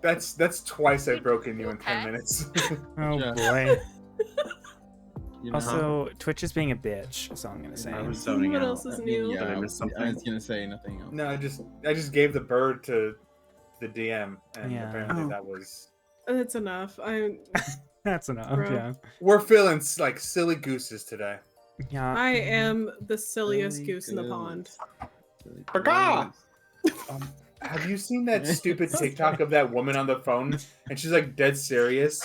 That's twice I've broken you in 10 minutes. Oh Yeah. boy. You know? Also, Twitch is being a bitch, that's all I'm gonna say. I was zoning What out. else is new? Did I Yeah, miss something? I was gonna say nothing else. No, I just gave the bird to the DM, and Yeah. apparently Oh. that was. That's enough. That's enough, Bro. yeah. We're feeling like silly gooses today. Yeah. I am the silliest Silly goose in the goose. pond. Silly Pagah! goose. Have you seen that stupid TikTok of that woman on the phone? And she's like dead serious.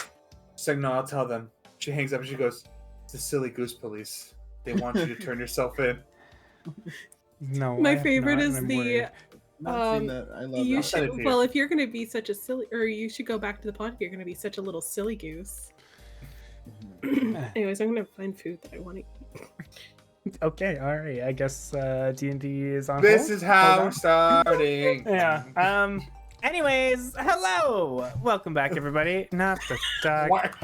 She's like, no, I'll tell them. She hangs up and she goes, it's the silly goose police. They want you to turn yourself in. No. My I have favorite not, is and I'm the. worried. Not seen that. I love You that. send it should. to you. Well, if you're gonna be such a silly, or you should go back to the pond. If you're gonna be such a little silly goose. Anyways, I'm gonna find food that I want to eat. Okay, alright. I guess D&D is on This hold. is how Hold we're on. starting. Yeah. Anyways, hello! Welcome back, everybody. Not the duck. What?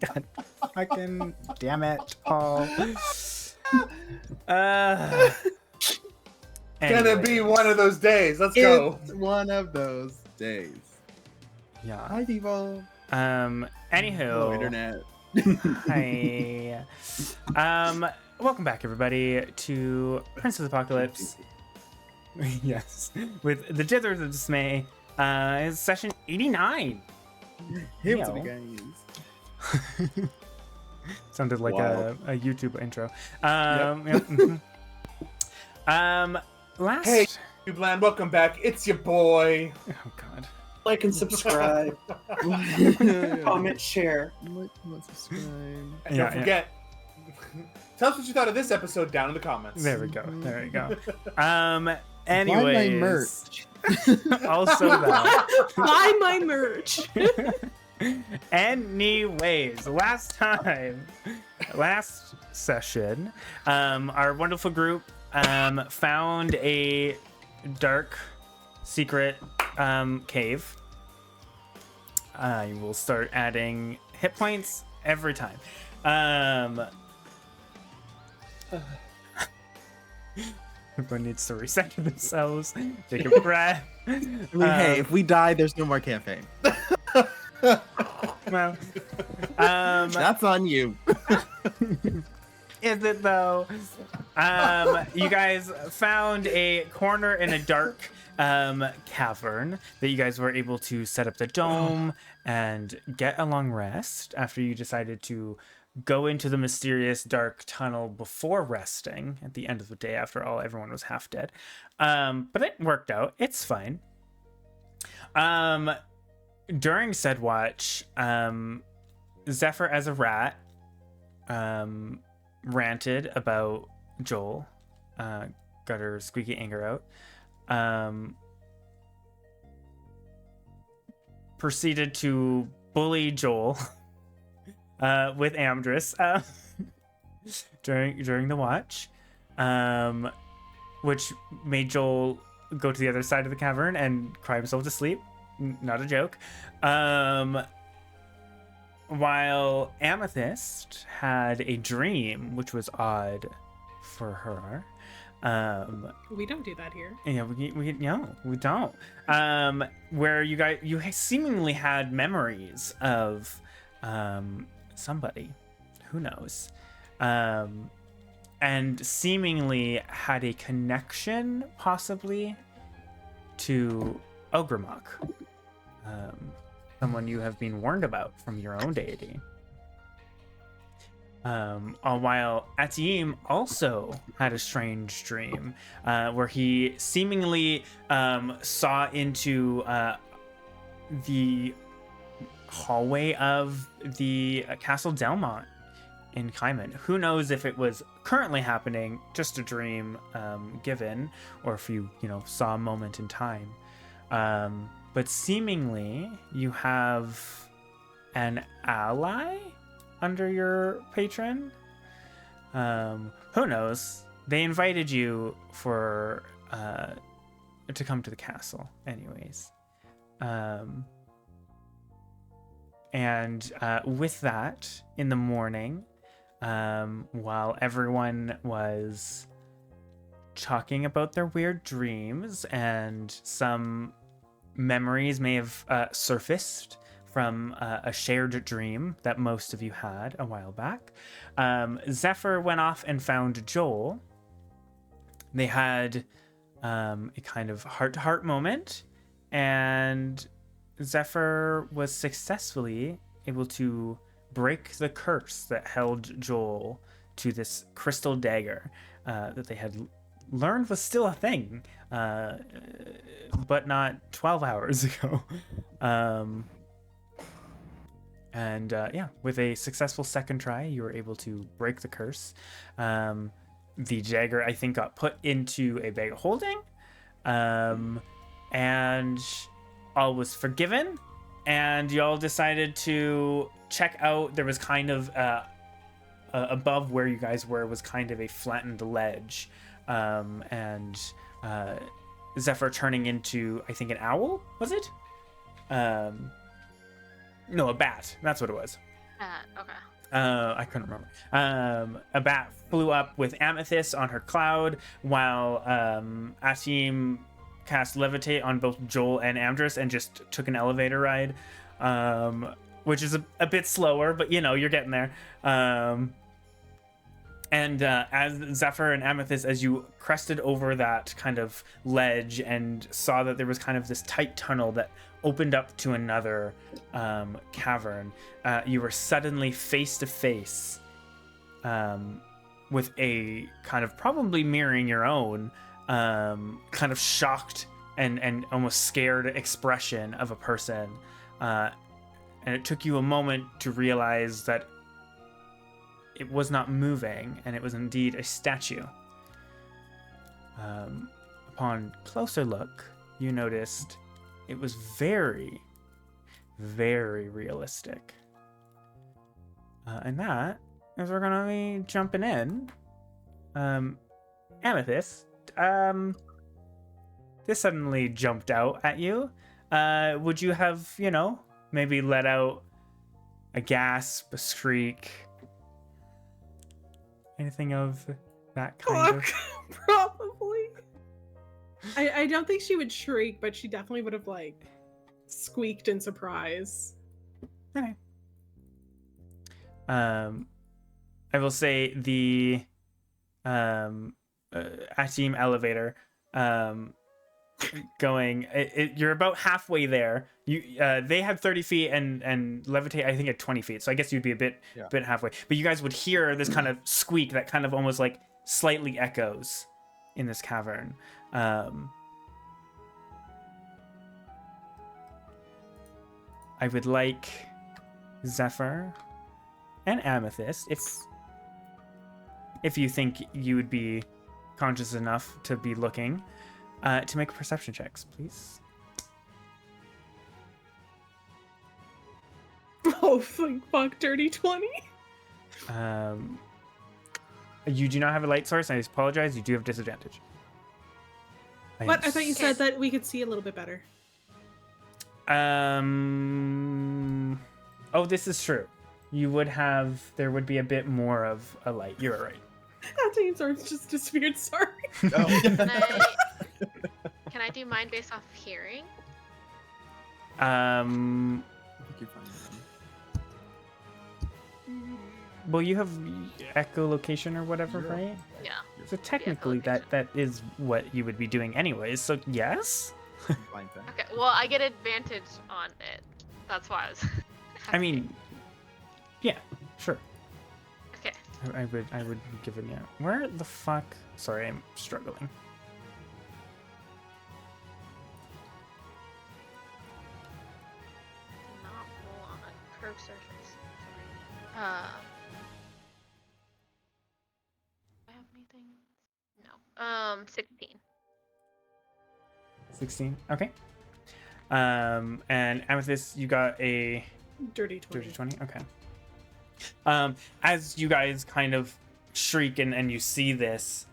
God fucking damn it, Paul. Gonna be Anyways. one of those days. Let's go. It's one of those days. Yeah. Hi, people. Anywho. Hello, internet. Hi. Welcome back, everybody, to Prince of the Apocalypse. Yes, with the Ditherers of Dismay. It's session 89. Him Yo. to the guys. Sounded like Wow. a YouTube intro. Yep, mhm. Last. Hey, YouTube land, welcome back. It's your boy. Oh God. Like and subscribe. Comment, share. Like, subscribe. And Yeah, don't forget, tell us what you thought of this episode down in the comments. There we go. There we go. Buy Anyways. my merch. Also that. Buy my merch. Anyways, last session, our wonderful group found a dark secret cave. You will start adding hit points every time. Everyone needs to reset themselves, take a breath. I mean, hey, if we die, there's no more campaign. Well, That's on you. is it though? You guys found a corner in a dark cavern that you guys were able to set up the dome and get a long rest after you decided to go into the mysterious dark tunnel before resting at the end of the day. After all, everyone was half dead, but it worked out. It's fine. During said watch, Zephyr as a rat ranted about Joel, got her squeaky anger out, proceeded to bully Joel with Amdrus during the watch, which made Joel go to the other side of the cavern and cry himself to sleep. Not a joke. While Amethyst had a dream, which was odd for her. We don't do that here. Yeah, we don't. Where you seemingly had memories of somebody, who knows, and seemingly had a connection, possibly, to Ogrimmok, someone you have been warned about from your own deity. While Atim also had a strange dream where he seemingly saw into the hallway of the Castle Delmont in Kaiman. Who knows if it was currently happening, just a dream given, or if you saw a moment in time. But seemingly you have an ally under your patron. Who knows? They invited you for to come to the castle anyways. And with that, in the morning, while everyone was talking about their weird dreams, and some memories may have surfaced from a shared dream that most of you had a while back. Zephyr went off and found Joel. They had a kind of heart-to-heart moment, and Zephyr was successfully able to break the curse that held Joel to this crystal dagger that they had learned was still a thing, but not 12 hours ago. With a successful second try, you were able to break the curse. The dagger, I think, got put into a bag of holding, and all was forgiven, and y'all decided to check out. There was kind of above where you guys were was kind of a flattened ledge, and Zephyr turning into, I think, an owl, was it? No, a bat. That's what it was. Okay. I couldn't remember. A bat flew up with Amethyst on her cloud, while Asim cast Levitate on both Joel and Amdrus and just took an elevator ride, which is a bit slower, but you're getting there. And as Zephyr and Amethyst, as you crested over that kind of ledge and saw that there was kind of this tight tunnel that opened up to another cavern, you were suddenly face to face with a kind of probably mirroring your own kind of shocked and almost scared expression of a person. And it took you a moment to realize that it was not moving, and it was indeed a statue. Upon closer look, you noticed it was very, very realistic. And that is we're gonna be jumping in. Amethyst, this suddenly jumped out at you. Would you have, maybe let out a gasp, a shriek, anything of that kind of? Probably. I don't think she would shriek, but she definitely would have squeaked in surprise. Okay. I will say the Asim elevator going. You're about halfway there. They had 30 feet and Levitate, I think, at 20 feet. So I guess you'd be a bit halfway. But you guys would hear this kind of squeak that kind of almost slightly echoes in this cavern. I would like Zephyr and Amethyst, if you think you would be conscious enough to be looking, to make perception checks, please. Oh, fuck, dirty 20. You do not have a light source. I apologize. You do have disadvantage. What? I thought you said that we could see a little bit better. Oh, this is true. There would be a bit more of a light. You're right. That team's arms just disappeared. Sorry. Can I do mind based off hearing? I think you're fine. Well, you have echolocation or whatever, right? Yeah. So technically, that is what you would be doing anyways. So yes. Fine thing. Okay. Well, I get advantage on it. That's why I was. I mean, yeah, sure. Okay. I would be giving you. Where the fuck? Sorry, I'm struggling. Not roll on a curved surface. Sorry. I have anything? No. 16. 16. Okay. And Amethyst, you got a Dirty 20. dirty 20. Okay. As you guys kind of shriek and you see this,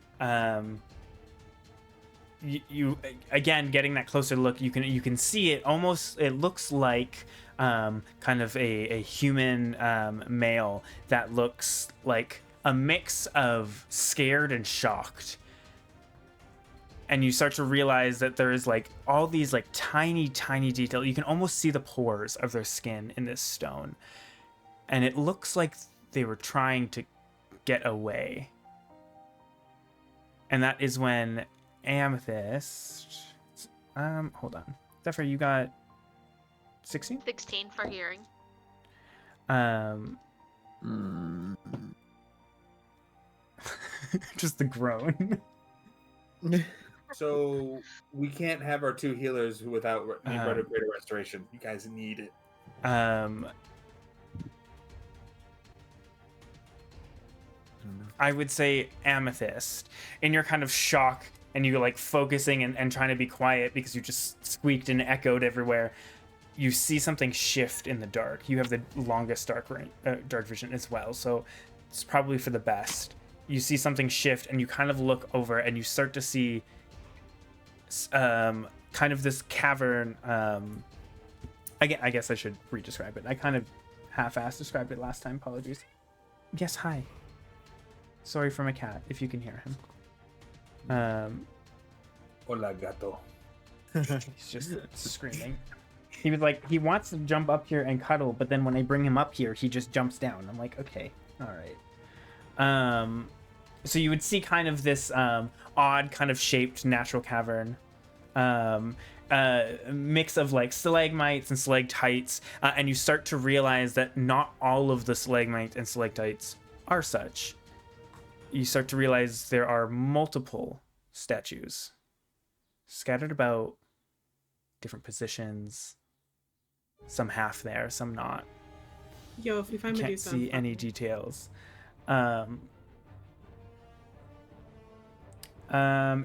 you again getting that closer look, you can see it almost. It looks like kind of a human male that looks like a mix of scared and shocked. and you start to realize that there is like all these like tiny details. You can almost see the pores of their skin in this stone, and it looks like they were trying to get away. And that is when Amethyst, hold on, Zephyr, you got 16? 16 for hearing. Just the groan. So we can't have our 2 healers without greater restoration. You guys need it. I would say Amethyst, in your kind of shock and you like focusing and trying to be quiet because you just squeaked and echoed everywhere. You see something shift in the dark. You have the longest dark vision as well, so it's probably for the best. You see something shift and you kind of look over and you start to see kind of this cavern. I guess I should re-describe it. I kind of half-assed described it last time. Apologies. Yes, hi. Sorry for my cat, if you can hear him. Hola, gato. He's just screaming. He was like, he wants to jump up here and cuddle, but then when I bring him up here, he just jumps down. I'm like, okay, all right. So you would see kind of this odd kind of shaped natural cavern. Mix of like stalagmites and stalactites, and you start to realize that not all of the stalagmites and stalactites are such. You start to realize there are multiple statues scattered about, different positions, some half there, some not. Yo, if we find Can't Medusa, see any details.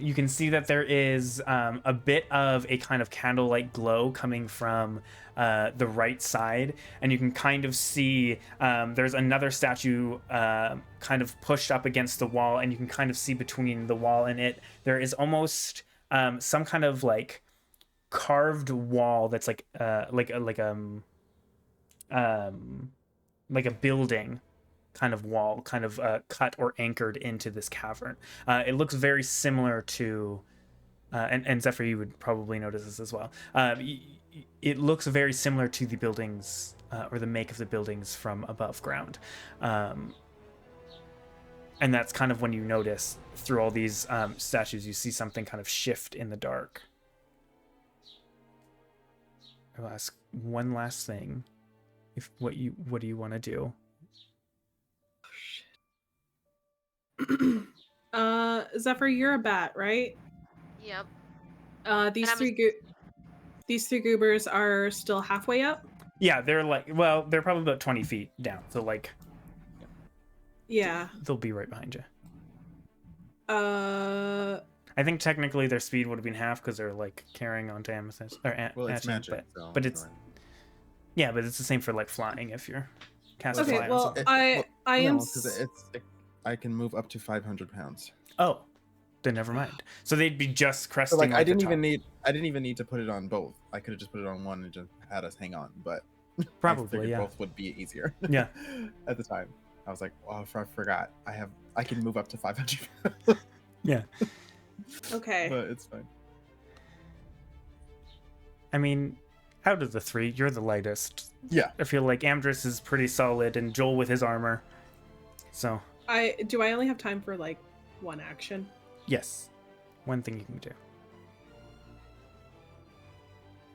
You can see that there is a bit of a kind of candlelight glow coming from the right side, and you can kind of see there's another statue kind of pushed up against the wall, and you can kind of see between the wall and it there is almost some kind of like carved wall that's like a building kind of wall, kind of cut or anchored into this cavern. It looks very similar to, and Zephyr, you would probably notice this as well. It looks very similar to the buildings or the make of the buildings from above ground. And that's kind of when you notice through all these statues, you see something kind of shift in the dark. I'll ask one last thing. What do you want to do? Zephyr, you're a bat, right? Yep. These three goobers are still halfway up. Yeah, they're probably about 20 feet down. So like, yeah, they'll be right behind you. I I think technically their speed would have been half because they're like carrying onto Amethyst or Well, it's Ashen, magic, but it's yeah, but it's the same for like flying if you're casting Okay, fly on well, something. I am. because I can move up to 500 pounds. Oh, then never mind. So they'd be just So cresting. like I didn't the even top. need to put it on both. I could have just put it on one and just had us hang on. But Probably, I figured yeah. both would be easier. Yeah. At the time, I was like, oh, I forgot. I can move up to 500. Yeah. Okay. But it's fine. I mean, out of the three, you're the lightest. Yeah. I feel like Amdrus is pretty solid, and Joel with his armor. So. I only have time for like one action? Yes. One thing you can do.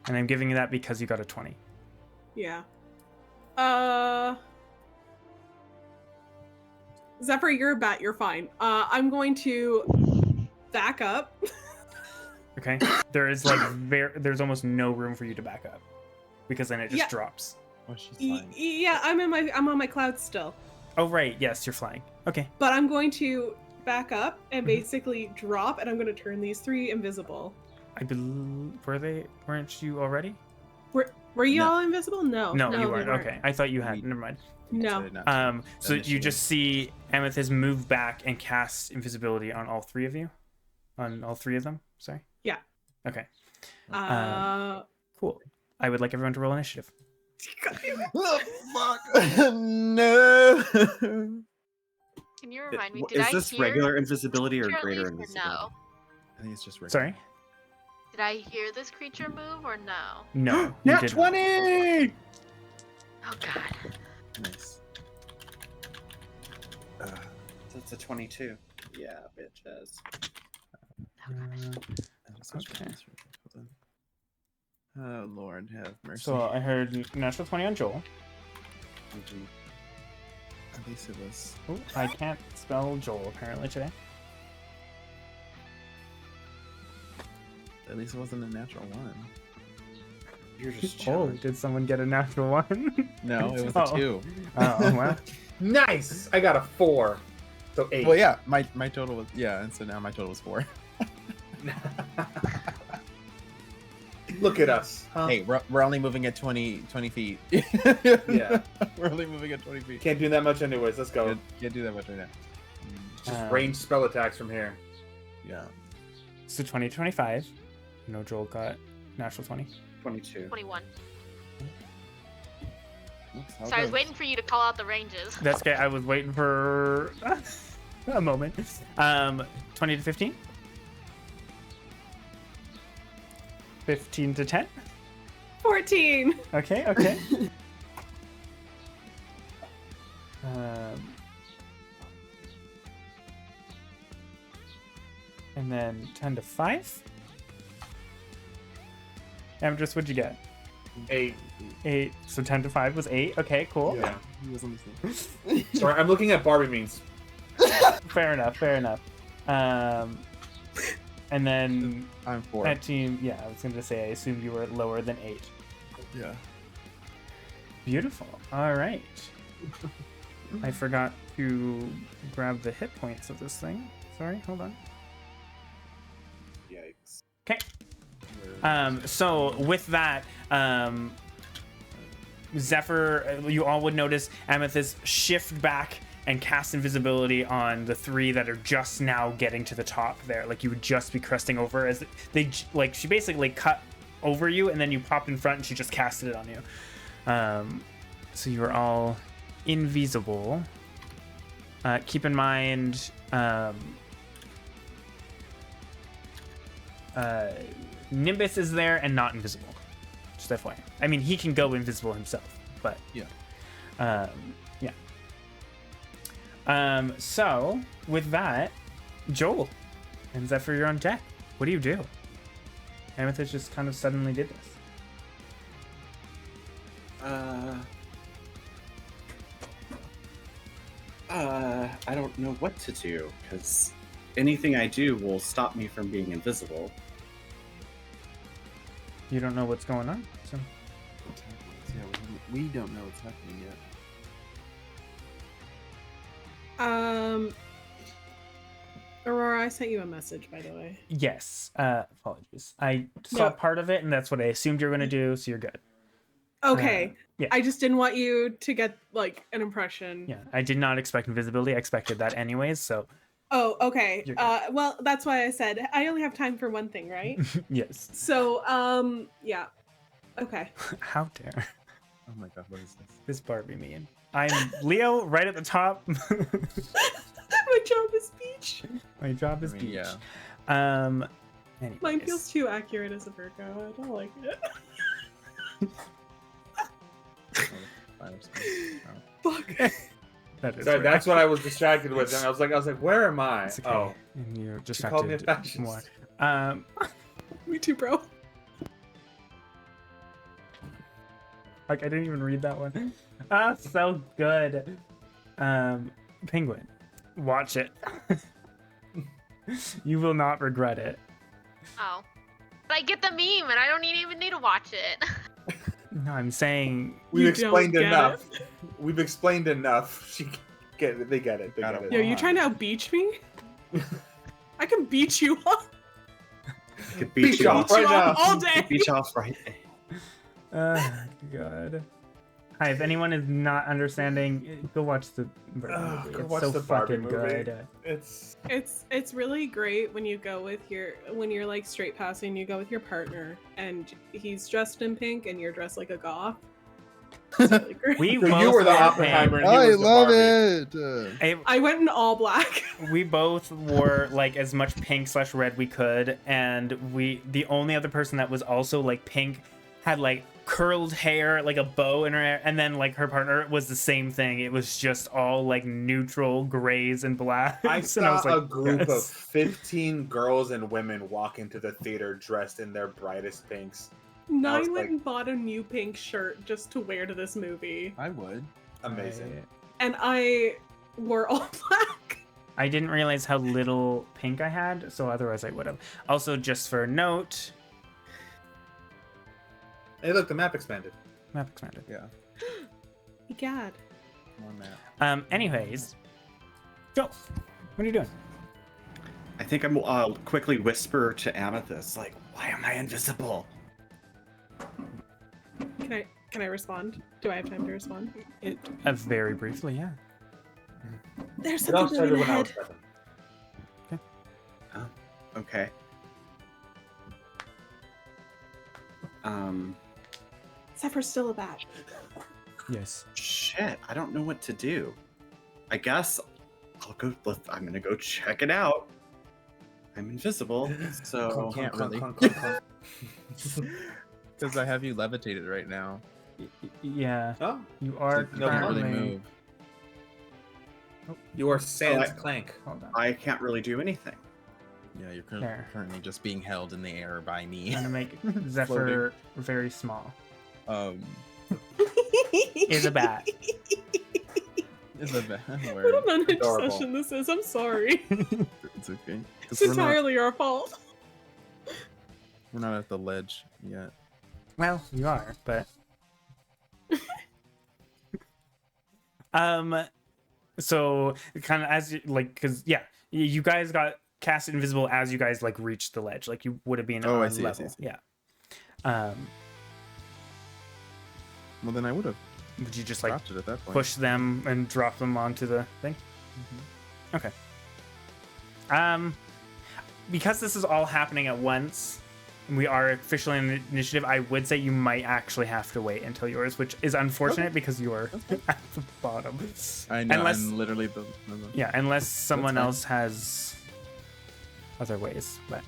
And I'm giving you that because you got a 20. Yeah. Zephyr, you're a bat. You're fine. I'm going to back up. Okay. There's there's almost no room for you to back up, because then it just Yeah. drops. Oh, she's fine. Yeah, I'm on my cloud still. Oh right, yes, you're flying. Okay. But I'm going to back up and basically drop, and I'm going to turn these three invisible. I believe weren't you already? Were you No. all invisible? No. No, they you weren't. Okay, I thought you had. We- Never mind. No. Decided not to. So you Initially. just see Amethyst move back and cast invisibility on all three of you, on all three of them. Sorry. Yeah. Okay. Uh, Cool. I would like everyone to roll initiative. Oh, fuck. No. Can you remind me? Is Did I this hear regular invisibility or Shirley greater or invisibility? no? I think it's just Rick. Sorry? Did I hear this creature move or no? No. you Nat did not. 20! Oh god. Nice. That's a 22. Yeah, bitches. Okay. Oh Lord, have mercy. So I heard natural 20 on Joel. At least it was. Oh, I can't spell Joel apparently today. At least it wasn't a natural one. You're just Oh, chilling. did someone get a natural one? No, it was Oh. a 2. Oh, well. Nice. I got a 4. So 8. Well, yeah, my total was and so now my total was 4. Look at us. Huh? Hey, we're only moving at 20 feet. Yeah. We're only moving at 20 feet. Can't do that much anyways. Let's go. Can't do that much right now. Just range spell attacks from here. Yeah. So 2025. No, Joel got natural 20. 22. 21. Oops, So I was waiting for you to call out the ranges. That's okay. I was waiting for a moment. 20 to 15. 15 to 10. 14. Okay, okay. And then 10 to 5. Amdrus, what'd you get? 8. 8. So 10 to 5 was 8. Okay, cool. Yeah. He was on the same. Sorry, I'm looking at Barbie memes. Fair enough, fair enough. And then I'm 4. that team, yeah, I was going to say, I assumed you were lower than 8. Yeah. Beautiful. All right. I forgot to grab the hit points of this thing. Sorry, hold on. Yikes. Okay. So with that, Zephyr, you all would notice Amethyst shift back and cast invisibility on the 3 that are just now getting to the top there. Like you would just be cresting over as they like she basically cut over you and then you popped in front and she just casted it on you. So you are all invisible. Keep in mind, Nimbus is there and not invisible. Just FYI. I mean, he can go invisible himself, but Yeah. yeah. So with that, Joel and Zephyr, you're on deck. What do you do? Amethyst just kind of suddenly did this. I don't know what to do because anything I do will stop me from being invisible. You don't know what's going on. So Yeah, we don't know what's happening yet. Aurora, I sent you a message, by the way. yes, apologies. I saw No. part of it, and that's what I assumed you were gonna do. So you're good. Okay. Yeah. I just didn't want you to get like an impression. Yeah, I did not expect invisibility. I expected that anyways. So Oh, okay. You're good. Well, that's why I said I only have time for one thing, right? yes. So, yeah. Okay. How dare Oh my god, what is this? this Barbie meme? I'm Leo, right at the top. My job is speech. My job is I mean, beach. yeah. Anyways. Mine feels too accurate as a Virgo. I don't like it. Fuck. That is Sorry, right. that's what I was distracted with. And I was like, where am I? It's okay. Oh, And you're she called me a distracted more. fascist. Me too, bro. Like I didn't even read that one. So good. Penguin, watch it. You will not regret it. Oh. But I get the meme and I don't even need to watch it. No, I'm saying We've You explained don't get enough. We've explained enough. They get it. They get it. Yo, you trying to outbeach me? I can beat you up. Could Beat beat you you off right now. all day. Beat you off right. God. Hi, if anyone is not understanding, go watch the Barbie Oh, movie. go It's watch so the Barbie fucking movie. good. It's really great when you go with when you're like straight passing, you go with your partner and he's dressed in pink and you're dressed like a goth. We So both you were the paying- Oppenheimer. And he I was the love Barbie. it. I went in all black. We both wore like as much pink/red we could, and the only other person that was also like pink had like curled hair, like a bow in her hair, and then like her partner was the same thing. It was just all like neutral grays and blacks. I and saw was like, a group of yes. 15 girls and women walk into the theater dressed in their brightest pinks. I was went like- and bought a new pink shirt just to wear to this movie. I would. Amazing. And I wore all black. I didn't realize how little pink I had, so otherwise I would have. Also, just for a note, Hey, look, the map expanded. map expanded. Yeah. God. Come on, Matt. Anyways, Joel, what are you doing? I think I'll quickly whisper to Amethyst, like, why am I invisible? Can I respond? Do I have time to respond? Very briefly, yeah. There's It all something started moving when I was ahead. 7. Okay. Zephyr's still a bat. Yes. Shit, I don't know what to do. I guess I'm gonna go check it out. I'm invisible, so Can't really. Clunk, clunk, clunk. Because I have you levitated right now. Yeah, Oh, you are So you can't really currently- move. you are Sans I- Clank. Hold on. I can't really do anything. Yeah, you're There. currently just being held in the air by me. I'm gonna make Zephyr very small. Is a bat. Is a bad What word. an unhinged Adorable. session this is. I'm sorry. It's okay. 'Cause It's entirely our fault. we're not at the ledge yet. Well, you are, but so kind of as you like, because yeah, you guys got cast invisible as you guys like reached the ledge, like you would have been Oh, I on see, I level. see, I see. Yeah. Well, then I would have Would you just like dropped it at that point. push them and drop them onto the thing? Mhm. Okay. Because this is all happening at once, and we are officially in initiative, I would say you might actually have to wait until yours, which is unfortunate because you're at the bottom. I know. Unless, I'm literally the. yeah, unless someone fine. else has other ways. But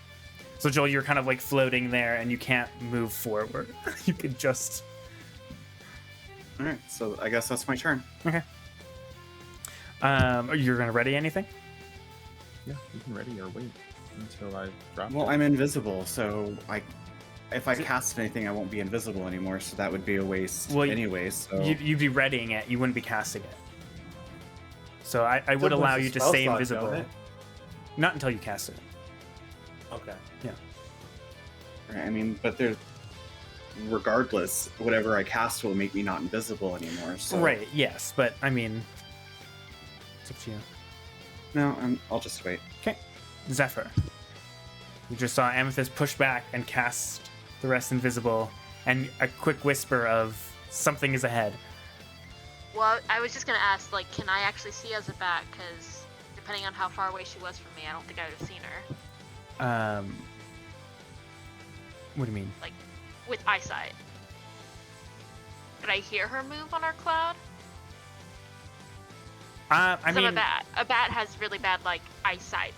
so Joel, you're kind of like floating there, and you can't move forward. You could just. All right, so I guess that's my turn. Okay. You're gonna ready anything? Yeah, you can ready or wait until I drop. Well, it. I'm invisible, so if I cast anything, I won't be invisible anymore. So that would be a waste, Well, anyways. So You'd be readying it. You wouldn't be casting it. So I would Still allow puts you the to spell stay slot, invisible. don't it? Not until you cast it. Okay. I mean, but regardless, whatever I cast will make me not invisible anymore. So Right, yes, but I mean, it's up to you. No, I'll just wait. Okay, Zephyr. You just saw Amethyst push back and cast the rest invisible, and a quick whisper of something is ahead. Well, I was just gonna ask, like, can I actually see as a bat? Because depending on how far away she was from me, I don't think I would have seen her. What do you mean? Like, with eyesight. Could I hear her move on our cloud? I 'Cause I'm mean, a bat. A bat has really bad, like, eyesight.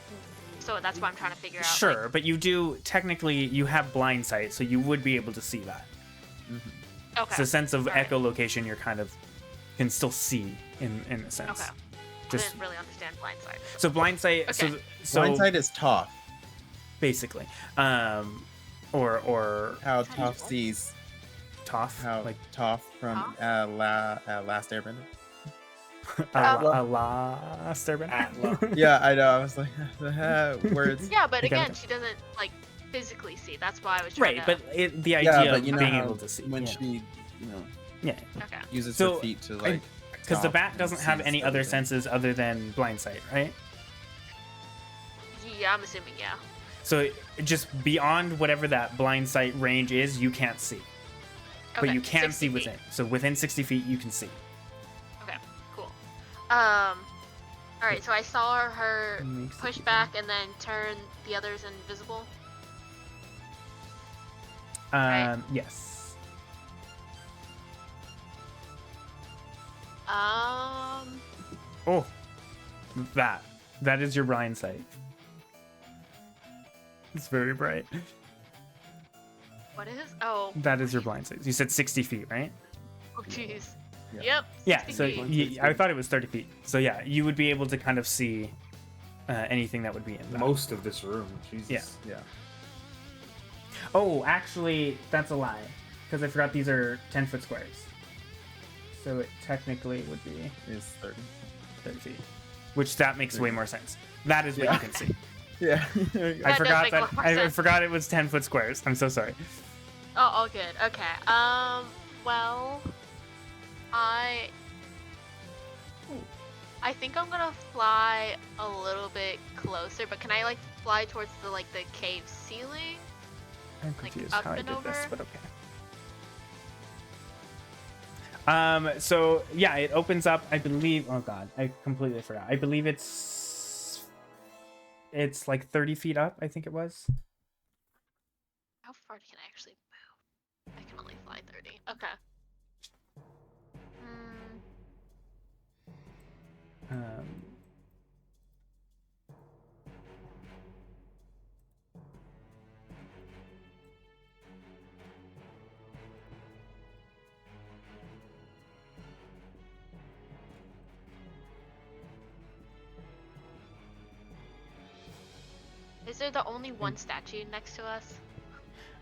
So that's why I'm trying to figure out. sure, Like, but you do technically you have blind sight, so you would be able to see that. okay. It's a sense of Alright. echolocation. You're kind of can still see in a sense. Okay. I Just didn't really understand blindside. so blind sight. Okay. So Blindsight is tough. basically, or How tough sees. Toff, How like tough from Last Airbender. a last urban. Atla. Yeah, I know. I was like, words. Yeah, but I got again, it. she doesn't, like, physically see. That's why I was trying Right, to... but the idea but of you know being how able to see when yeah. she, Yeah, Okay. uses So, her feet to like. because the stop bat and doesn't have sees any other everything. senses other than blind sight, right? Yeah, I'm assuming, yeah. So just beyond whatever that blind sight range is, you can't see, but Okay, you can 60 see feet. within. So within 60 feet, you can see. Okay, cool. Alright, so I saw her Makes push it- back and then turn the others invisible. Right. Yes. Oh, that is your blind sight. It's very bright. What is? Oh. That is your blind sight. You said 60 feet, right? Oh, jeez. Yeah. Yep. Yeah. 60 So feet. I thought it was 30 feet. So yeah, you would be able to kind of see anything that would be in that. Most of this room. Jesus. Yeah. Yeah. Oh, actually, that's a lie. Because I forgot these are 10-foot squares. So it technically would be It's 30. 30 feet. Which that makes way more sense. That is what Yeah. you can see. Yeah. I does forgot make that. a lot more I sense. forgot it was 10-foot squares. I'm so sorry. Oh, all good. Okay. Well, I think I'm gonna fly a little bit closer, but can I like fly towards the cave ceiling? I'm Like, confused up how I and did this, over? but okay. So yeah, it opens up. I believe. Oh god, I completely forgot. I believe it's like 30 feet up. I think it was. How far can I actually move? I can only fly 30. Okay. Um, Is there the only one statue next to us?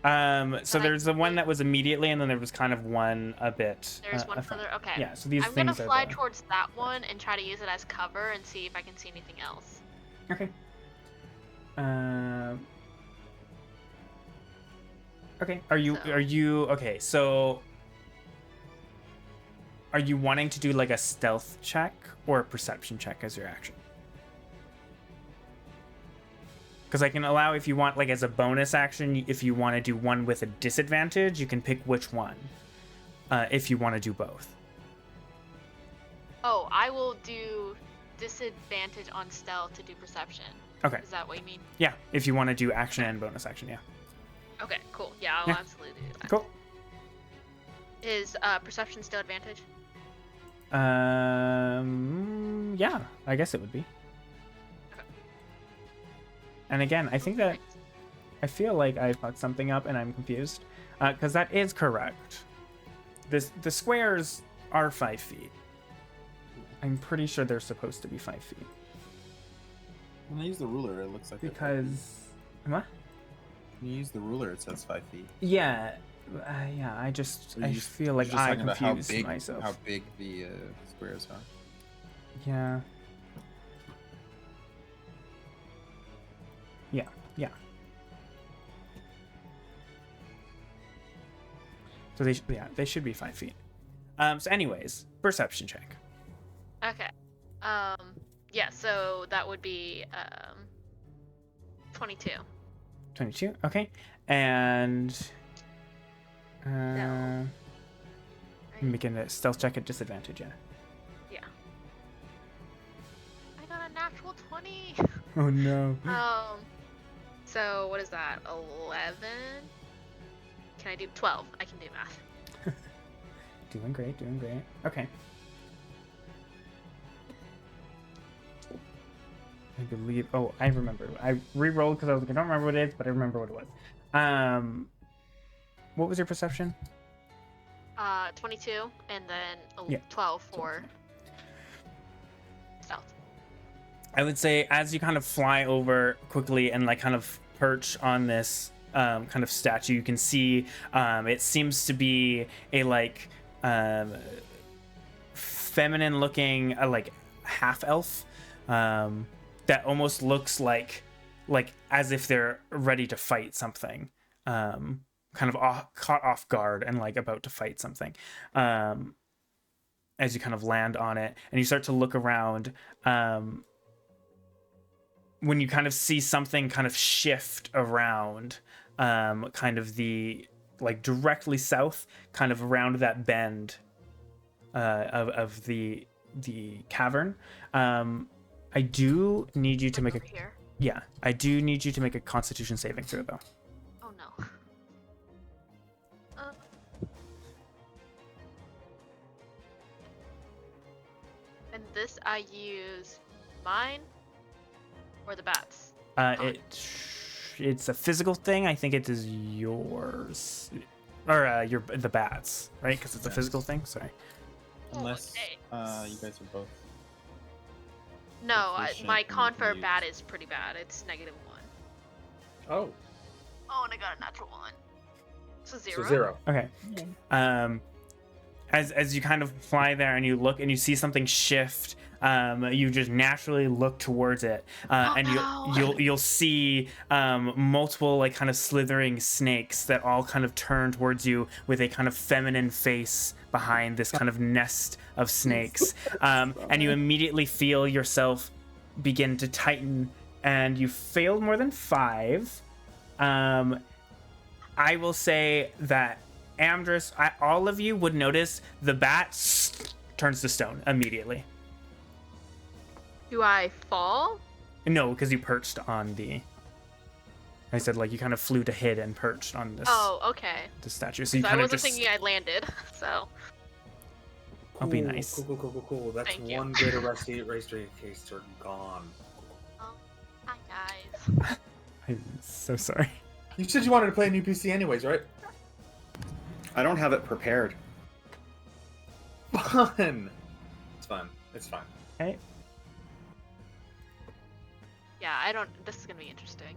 so Can I there's the one see? that was immediately, and then there was kind of one a bit. There's one front. further. Okay. Yeah. So these I'm gonna things fly are the... towards that one and try to use it as cover and see if I can see anything else. Okay. Okay. Are you okay? So are you wanting to do like a stealth check or a perception check as your action? Because I can allow, if you want, like as a bonus action, if you want to do one with a disadvantage, you can pick which one. If you want to do both. Oh, I will do disadvantage on stealth to do perception. Okay. Is that what you mean? Yeah. If you want to do action and bonus action, yeah. Okay, cool. Yeah, I'll Yeah. absolutely do that. Cool. Is perception still advantage? Yeah, I guess it would be. Okay. And again, I think that I feel like I fucked something up and I'm confused, because that is correct. The squares are 5 feet. I'm pretty sure they're supposed to be 5 feet. When I use the ruler, it looks like Because what? when you use the ruler, it says 5 feet. Yeah, yeah. I feel like You're just I talking about confused myself. how big the squares are. Yeah. Yeah, yeah. So they should be 5 feet. So anyways, perception check. Okay. Yeah, so that would be 22. 22. Okay. And Right? making a stealth check at disadvantage, yeah. Yeah. I got a natural 20. Oh no. So what is that? 11? Can I do 12? I can do math. Doing great, doing great. Okay. I believe. Oh, I remember. I re-rolled because I was like, I don't remember what it is, but I remember what it was. What was your perception? 22, and then Yeah. 12 for stealth. I would say as you kind of fly over quickly and like kind of perch on this kind of statue, you can see it seems to be a like feminine looking like half elf that almost looks like as if they're ready to fight something, kind of caught off guard and like about to fight something. As you kind of land on it and you start to look around, when you kind of see something kind of shift around, kind of the like directly south, kind of around that bend of the cavern. I do need you to make Over here. I do need you to make a Constitution saving throw though. Oh no. And this I use mine or the bats. It's a physical thing. I think it is yours, or the bats, right? Because it's a physical thing. Sorry. Unless Okay. you guys are both. No, proficient my and you con can for use- bat is pretty bad. It's -1. Oh, Oh, and I got a natural 1. So 0. so 0. Okay. As you kind of fly there and you look and you see something shift, you just naturally look towards it, and no. you'll see multiple like kind of slithering snakes that all kind of turn towards you with a kind of feminine face behind this kind of nest of snakes, and you immediately feel yourself begin to tighten, and you failed more than 5. I will say that Amdrus, all of you would notice the bat turns to stone immediately. Do I fall? No, because you perched on the. I said like you kind of flew to hid and perched on this. Oh, okay. This statue. So you So I kind of wasn't just. thinking I landed, so. I'll be nice. Cool. That's Thank you. one greater race case turn gone. Oh, hi guys. I'm so sorry. You said you wanted to play a new PC anyways, right? I don't have it prepared. Fun. It's fine. Okay. Yeah, I don't. This is gonna be interesting.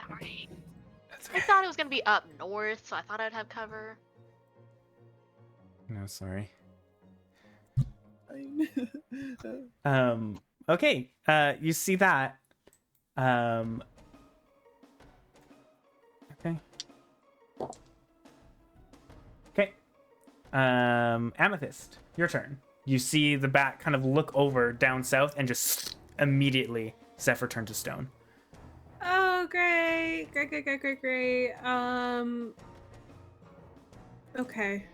Sorry. That's I thought it was gonna be up north, so I thought I'd have cover. No, sorry. Fine. Okay. You see that. Okay. Okay. Amethyst, your turn. You see the bat kind of look over down south and just immediately Zephyr turns to stone. Oh, great. Great. Okay.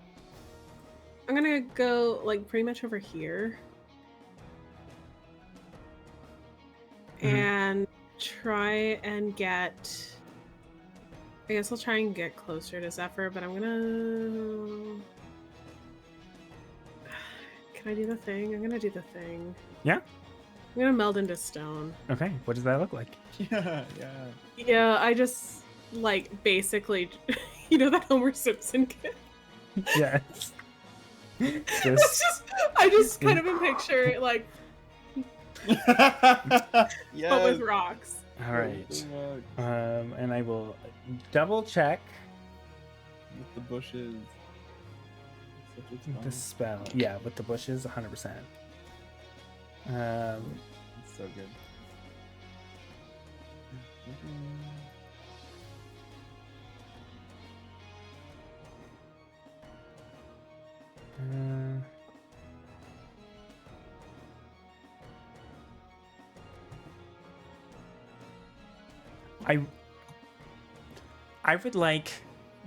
I'm gonna go, like, pretty much over here. Mhm. And try and get... I guess I'll try and get closer to Zephyr, but I'm gonna... Can I do the thing? I'm gonna do the thing. Yeah? I'm gonna meld into stone. Okay. What does that look like? Yeah. Yeah, I just, like, basically... You know that Homer Simpson kid? Yes. It's just, I just kind of a picture, like, but with rocks. All right. And I will double check With the bushes. the spell. Yeah, with the bushes, 100%. It's so good. I would like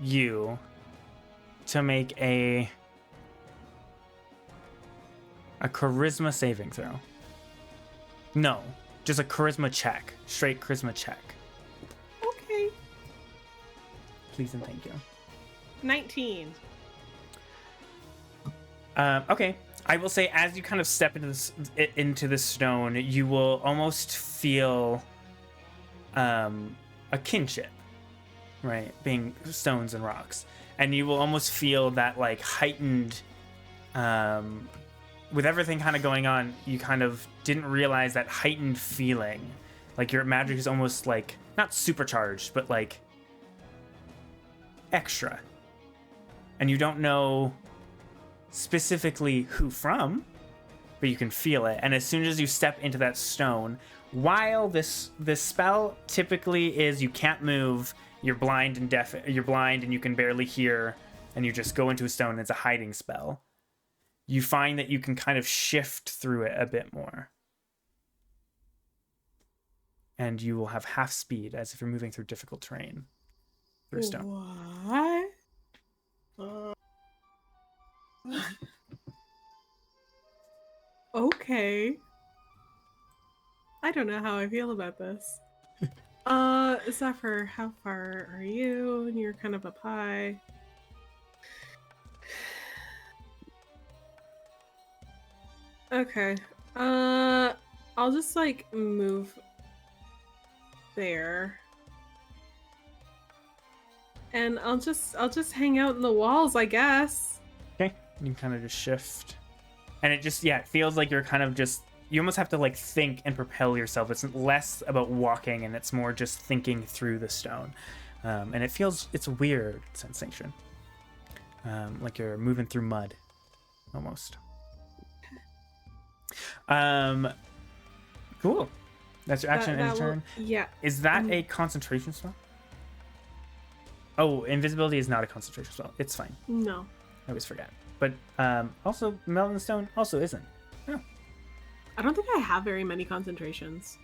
you to make a charisma saving throw. No, just a charisma check. Straight charisma check. Okay. Please and thank you. 19. Okay. I will say, as you kind of step into the stone, you will almost feel a kinship, right? Being stones and rocks, and you will almost feel that like heightened, with everything kind of going on. You kind of didn't realize that heightened feeling, like your magic is almost like not supercharged, but like extra, and you don't know specifically who from, but you can feel it. And as soon as you step into that stone, while this spell typically is you can't move, you're blind and deaf, you're blind and you can barely hear, and you just go into a stone, it's a hiding spell, you find that you can kind of shift through it a bit more, and you will have half speed as if you're moving through difficult terrain through a stone. What? Okay. I don't know how I feel about this. Zephyr, how far are you? You're kind of up high. Okay. I'll just like move there. And I'll just hang out in the walls, I guess. Okay, you can kind of just shift, and it just it feels like you're kind of just you almost have to like think and propel yourself. It's less about walking and it's more just thinking through the stone, and it's a weird sensation, like you're moving through mud, almost. Cool. That's your action and your turn. Yeah. Is that a concentration spell? Oh, invisibility is not a concentration spell. It's fine. No. I always forget. But also, Melt in Stone also isn't. Oh. I don't think I have very many concentrations.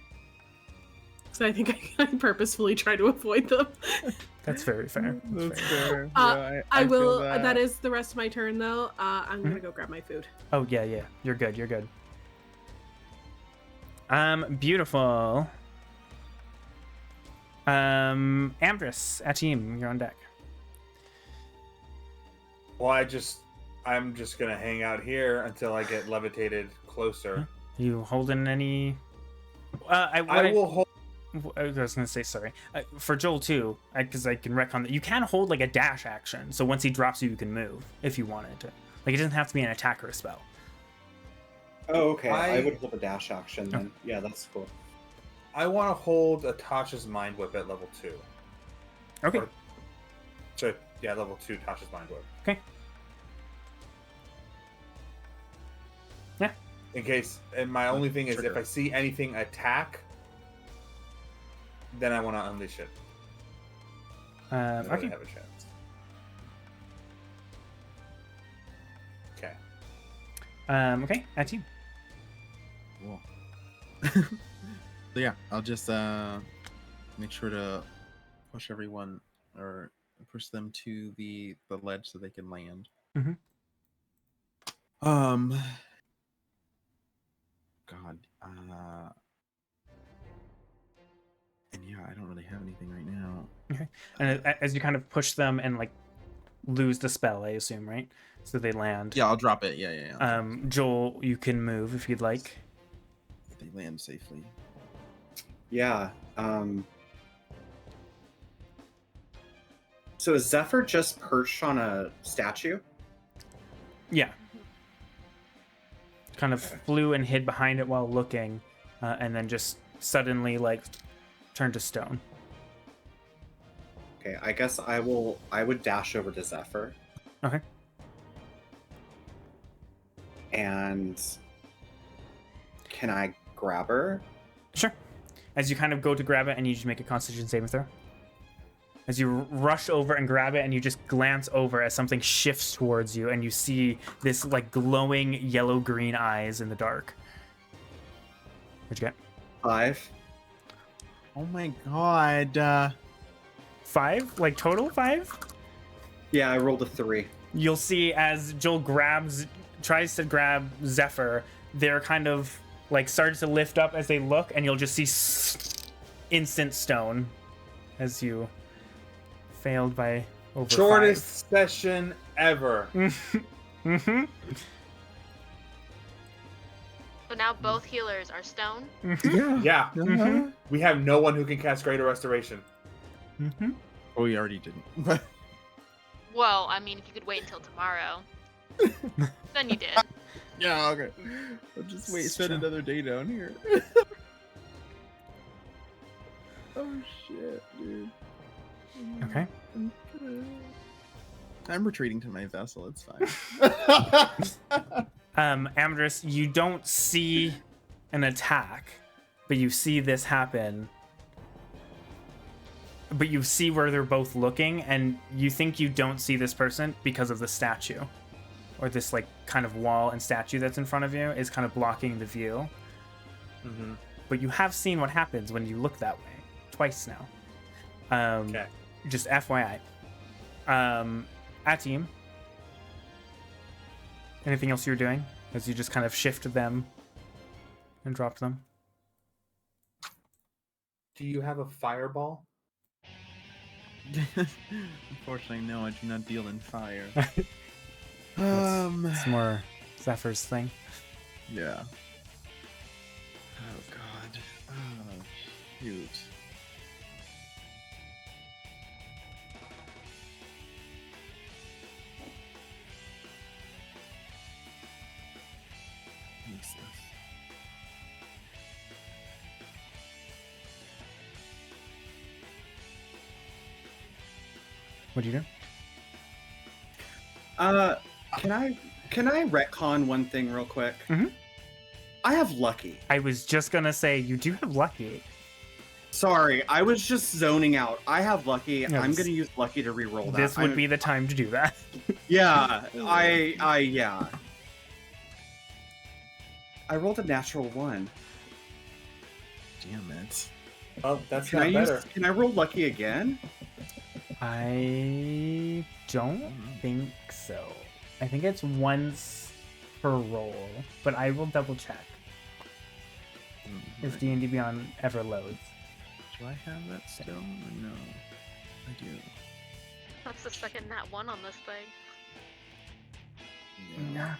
So I think I purposefully try to avoid them. That's very fair. That's fair. fair. Yeah, I feel will. that. That is the rest of my turn, though. I'm gonna go grab my food. Oh yeah. You're good. You're good. Beautiful. Amdrus, Atim, you're on deck. Well, I'm just gonna hang out here until I get levitated closer. You holding any? I will hold. I was gonna say sorry for Joel too, because I can retcon that you can hold like a dash action. So once he drops you, you can move if you wanted to. Like it doesn't have to be an attack or a spell. Oh, okay. I I- would hold a dash action then. Yeah, that's cool. I want to hold a Tasha's Mind Whip at level 2. Okay. So yeah, level 2 Tasha's Mind Whip. Okay. Yeah. In case, and my only thing is if Trigger. I see anything attack, then I want to unleash it. Then I would Okay. have a chance. Okay. Okay. Atim. Cool. So yeah, I'll just make sure to push everyone or push them to the ledge so they can land. Mhm. God. And yeah, I don't really have anything right now. And as you kind of push them and like lose the spell, I assume, right? So they land. Yeah, I'll drop it. Yeah. Joel, you can move if you'd like. They land safely. Yeah. So is Zephyr just perched on a statue? Yeah. Kind of flew and hid behind it while looking, and then just suddenly like turned to stone. Okay, I guess I would dash over to Zephyr. Okay. And can I grab her? Sure. As you kind of go to grab it, and you just make a Constitution saving throw. As you rush over and grab it, and you just glance over as something shifts towards you, and you see this like glowing yellow-green eyes in the dark. What'd you get? 5. Oh my god. 5? Like total 5? Yeah, I rolled a 3. You'll see as Joel tries to grab Zephyr, they're kind of like started to lift up as they look, and you'll just see instant stone as you failed by over Shortest session ever. 5. Mm-hmm. So now both healers are stone. Yeah. Yeah. Mhm. We have no one who can cast Greater Restoration. Mm-hmm. Oh, we already didn't. Well, I mean, if you could wait until tomorrow, then you did. Yeah, okay. I'll just wait, It's spend true. another day down here. Oh shit, dude. Okay. I'm retreating to my vessel, it's fine. Amdrus, you don't see an attack, but you see this happen. But you see where they're both looking, and you think you don't see this person because of the statue. Or this like kind of wall and statue that's in front of you is kind of blocking the view. Mm-hmm. But you have seen what happens when you look that way. Twice now. Okay. Just FYI. Atim. Anything else you're doing? As you just kind of shift them and drop them? Do you have a fireball? Unfortunately, no, I do not deal in fire. It's more Zephyr's thing. Yeah. Oh god. Oh shoot. What's this? What do you do? Can I retcon one thing real quick? Mhm. I have lucky. I was just gonna say you do have lucky. Sorry, I was just zoning out. I have lucky. No, I'm this- gonna use lucky to re-roll that. This would be the time to do that. Yeah, yeah. I rolled a natural 1. Damn it. Oh, that's Can not I better. Can I roll lucky again? I don't think so. I think it's once per roll, but I will double check if D&D Beyond ever loads. Do I have that still? No. I do. That's the second nat 1 on this thing. Yeah.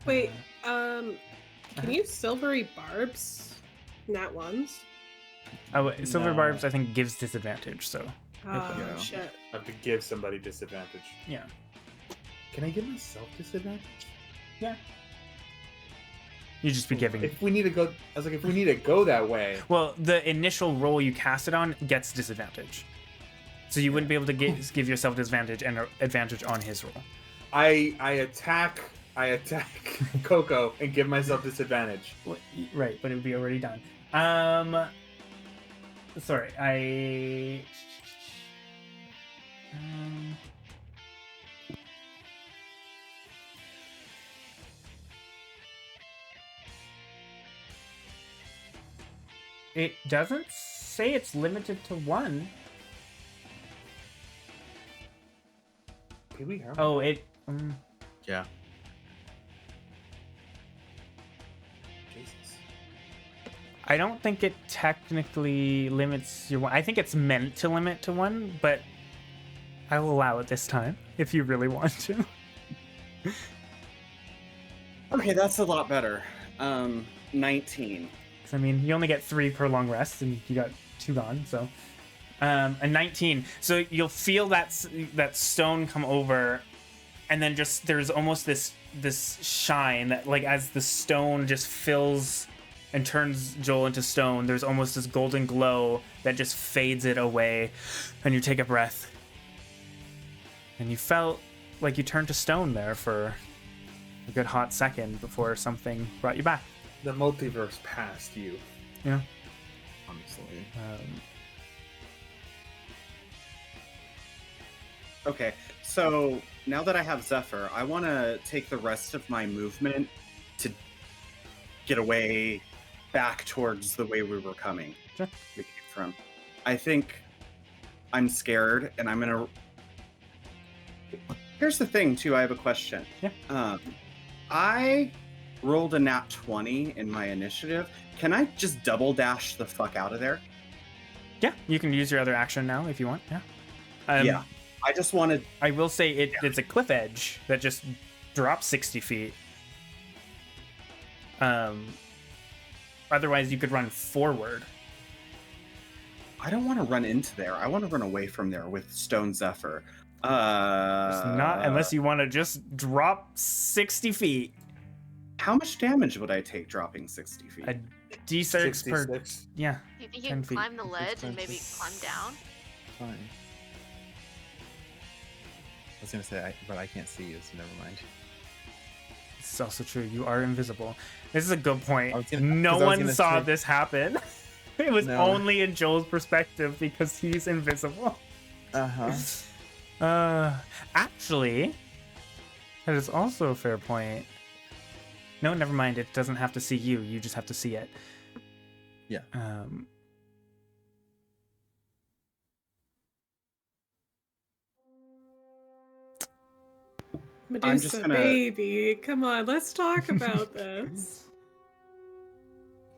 Wait, can you silvery barbs? Nat ones? Oh, Silver No. Barbs I think gives disadvantage, so Oh, Yeah. shit. I have to give somebody disadvantage. yeah. Can I give myself disadvantage? You just be giving. If we need to go, I was like, if we need to go that way, Well, the initial roll you cast it on gets disadvantage. So you wouldn't be able to give yourself disadvantage and advantage on his roll. I attack Coco and give myself disadvantage. Right, but it would be already done. Sorry, it doesn't say it's limited to 1. Pee Wee Herman. Oh, it. Yeah. Jesus. I don't think it technically limits your 1. I think it's meant to limit to 1, but I will allow it this time if you really want to. Okay, that's a lot better. 19. 'Cause, I mean, you only get 3 per long rest, and you got 2 gone, so. A 19. So you'll feel that stone come over, and then just there's almost this shine that, like, as the stone just fills and turns Joel into stone, there's almost this golden glow that just fades it away, and you take a breath, and you felt like you turned to stone there for a good hot second before something brought you back. The multiverse passed you. Yeah. Honestly. Okay, so now that I have Zephyr, I want to take the rest of my movement to get away back towards the way we were coming. Sure. We came from. I think I'm scared, and I'm gonna. Here's the thing, too. I have a question. Yeah. I rolled a nat 20 in my initiative. Can I just double dash the fuck out of there? Yeah, you can use your other action now if you want. Yeah. Yeah. I just wanted. I will say it's a cliff edge that just drops 60 feet. Otherwise, you could run forward. I don't want to run into there. I want to run away from there with Stone Zephyr. It's not unless you want to just drop 60 feet. How much damage would I take dropping 60 feet? A D6 per. 66. Yeah. Do you think you 10 can feet. climb the ledge and maybe climb down? Fine. I was gonna say, but I can't see you, so never mind. It's also true. You are invisible. This is a good point. I was gonna- No 'cause I was one gonna saw say- this happen. It was No. only in Joel's perspective because he's invisible. Uh-huh. Actually, that is also a fair point. No, never mind. It doesn't have to see you. You just have to see it. Yeah. Medusa, just gonna- baby, come on, let's talk about this.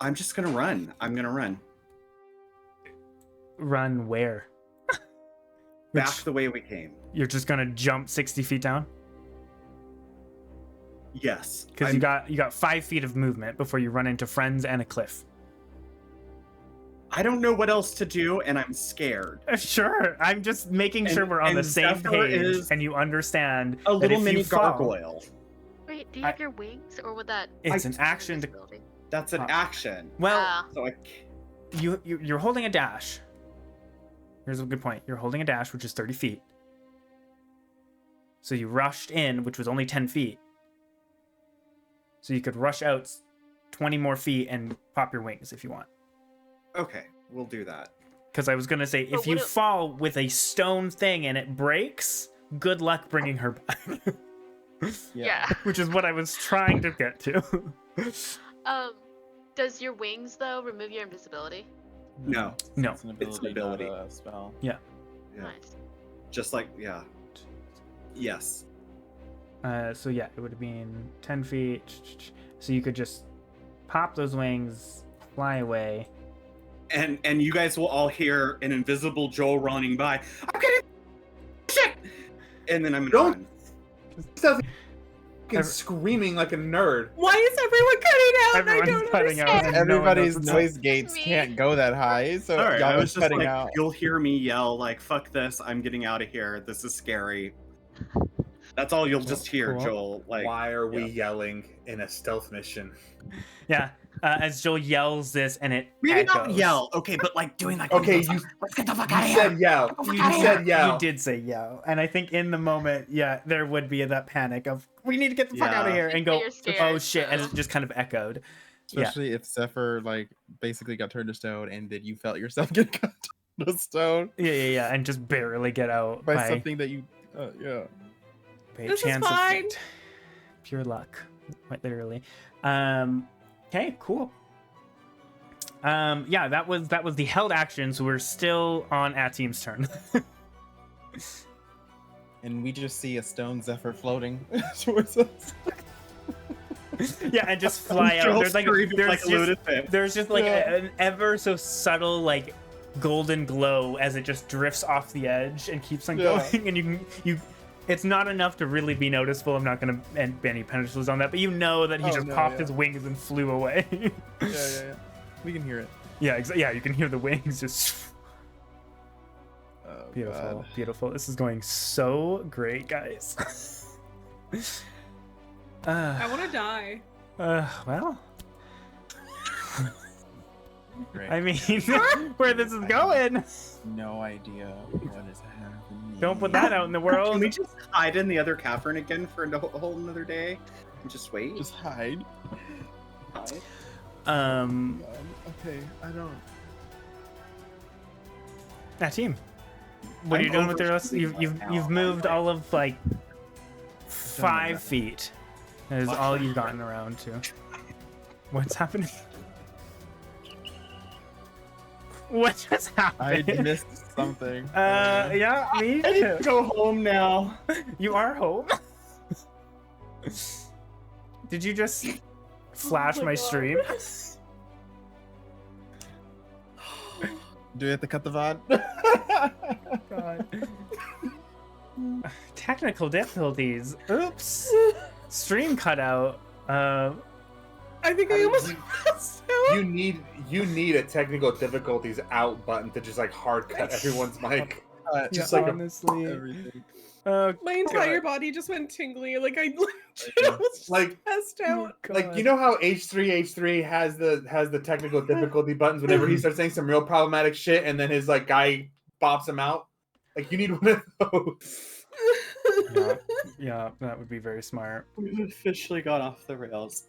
I'm just gonna run. I'm gonna run Run where? back the way we came. You're just gonna jump 60 feet down? Yes. Because you got 5 feet of movement before you run into friends and a cliff. I don't know what else to do, and I'm scared. Sure, I'm just making sure we're on the same Zephyr page is and you understand A that little if mini you fall, gargoyle. Wait, do you have your wings, or would that? it's an action to. Invisibility? That's an action. Well, Ah. So I you're holding a dash. Here's a good point. You're holding a dash, which is 30 feet. So you rushed in, which was only 10 feet. So you could rush out 20 more feet and pop your wings if you want. Okay, we'll do that. Because I was going to say, But if you what if- fall with a stone thing and it breaks, good luck bringing her back. Yeah. Which is what I was trying to get to. Does your wings though remove your invisibility? No. No. It's an It's an ability, not ability. a spell. Yeah. Nice. Just like Yes. So yeah, it would have been 10 feet. So you could just pop those wings, fly away. And you guys will all hear an invisible Joel running by. I'm getting shit. And then I'm Don't- gone. Fucking screaming like a nerd. Why is everyone cutting out? Everyone's I don't cutting out. understand. and no one Everybody's knows noise gates Me. can't go that high, so All right, y'all I are was just cutting like, out. you'll hear me yell like, "Fuck this! I'm getting out of here. This is scary." That's all you'll just hear, Cool. Joel. Like, Why are we yelling in a stealth mission? Yeah, as Joel yells this and it maybe echoes. not yell, okay, but like doing like, Okay, one of those, you- let's get the fuck out of You here. said yell. Fuck You outta here. said yell. You did say yell, and I think in the moment, yeah, there would be that panic of we need to get the fuck out of Yeah. here and go, You're scared, oh shit, and so- it just kind of echoed. Yeah. Especially if Zephyr like basically got turned to stone, and then you felt yourself get cut to stone Yeah, and just barely get out by by something that you, yeah. by a This is chance of fine. fate. Pure luck, quite literally. Okay, cool. Yeah, that was the held action, so we're still on Ateem's turn. And we just see a stone Zephyr floating towards us. Yeah, and just fly out. Joel There's like screaming there's like a just, lunatic. there's just like Yeah. an ever so subtle like golden glow as it just drifts off the edge and keeps on Yeah. going, and you it's not enough to really be noticeable. I'm not gonna end any penalties on that, but you know that he Oh, just no, popped yeah. his wings and flew away. Yeah. We can hear it. Yeah, you can hear the wings just Oh, beautiful, God. beautiful. This is going so great, guys. I want to die. Well, Great. I mean, where this is going. No idea what is happening. Don't put that out in the world. Can we just hide in the other cavern again for a whole another day and just wait? Just hide. hide. Okay, I don't. That team. What are you I'm doing with the over- rest? You've moved all of like 5 feet. That is all you've gotten around to. What's happening? What just I happened? missed something. Yeah, me I need too. to go home now. You are home. Did you just flash my my God. stream? Do we have to cut the VOD? God. Technical difficulties. Oops. Stream cutout. I think I almost passed out. You need a technical difficulties out button to just like hard cut everyone's mic. Just like a- honestly. Everything. My entire body just went tingly. Like I legit almost Like- passed out. Like you know how H3 has the technical difficulty buttons whenever he starts saying some real problematic shit and then his like guy bops him out? Like you need one of those. Yeah, that would be very smart. We officially got off the rails.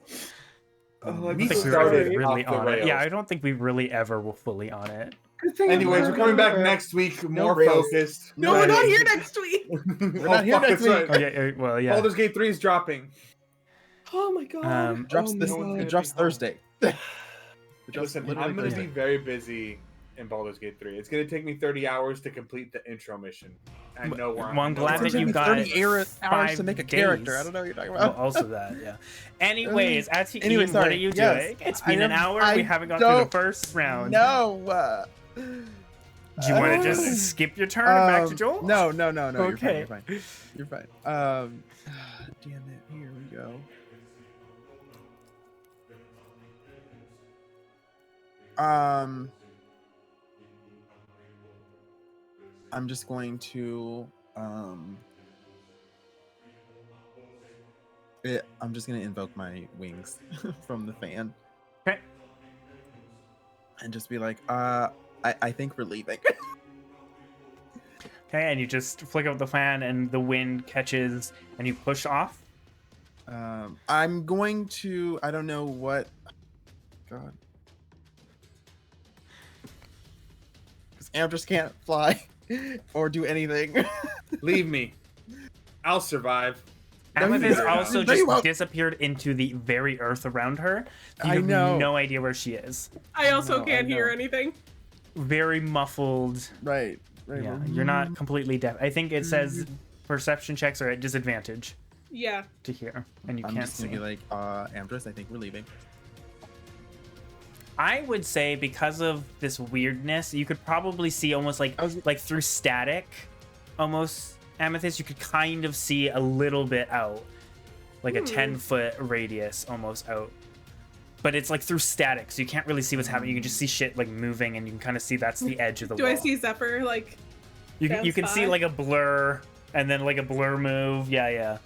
Oh, I we don't think we started were really off the on it. Yeah, rails. I don't think we really ever were fully on it. Anyways, we're coming back next week, more rails. focused. No, we're not here next week. We're not here next week. Oh yeah, well yeah. Baldur's Gate 3 is dropping. Oh my god. Drops Oh, this. no, It drops Thursday. It drops Listen, literally I'm going to Thursday. be very busy in Baldur's Gate 3. It's going to take me 30 hours to complete the intro mission. I know where Well, I'm glad that you got 30 hours 5 to make a days. character. I don't know what you're talking Well, about. also that, yeah. Anyways, Anyway, what sorry. are you Yes, doing? It's I been an am- hour. I We haven't gone through the don't first round. No. Do you want to just skip your turn and back to Joel? No. Okay. You're fine. You're fine. Damn it. Here we go. I'm just going to I'm just gonna invoke my wings from the fan. Okay. And just be like, I think we're leaving. Okay, and you just flick up the fan, and the wind catches, and you push off. I'm going to. I don't know what. God. Because Amdrus can't fly or do anything. Leave me. I'll survive. Amethyst No, also no, you just won't. disappeared into the very earth around her. You I have know. no idea where she is. I also know, I can't hear know. anything. Very muffled. Right. Yeah, you're not completely deaf. I think it says perception checks are at disadvantage Yeah. to hear, and you I'm can't just see. gonna be like, Amdrus, I think we're leaving. I would say because of this weirdness, you could probably see almost like through static, almost Amethyst. You could kind of see a little bit out, like a 10-foot radius almost out. But it's like through static, so you can't really see what's happening. You can just see shit like moving, and you can kind of see that's the edge of the Do wall. I see Zephyr like? You can bounce see by? like a blur, and then like a blur move. Yeah.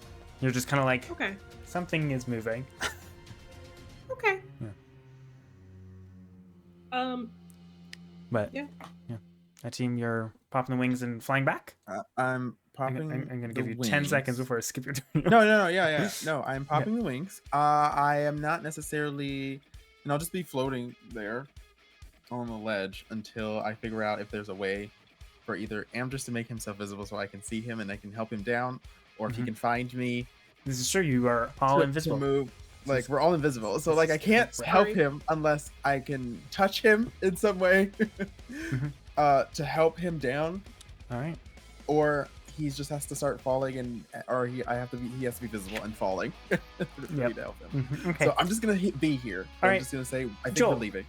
You're just kind of like Okay. something is moving. Okay. Yeah. But Yeah. That team, you're popping the wings and flying back. I'm I'm popping. gonna the give you 10 seconds wings. before I skip your turn. No, yeah. No, I'm popping the wings. I am not necessarily, and I'll just be floating there on the ledge until I figure out if there's a way for either Amdrus to make himself visible so I can see him and I can help him down, or if he Mhm. can find me This is true. You are all to invisible. move. Like, we're all invisible, so like I can't Sorry. help him unless I can touch him in some way to help him down, All right. or he just has to start falling, and or he has to be visible and falling for me Yep. to help him. Okay. So I'm just gonna be here. All I'm right. just gonna say I think Joel. we're leaving.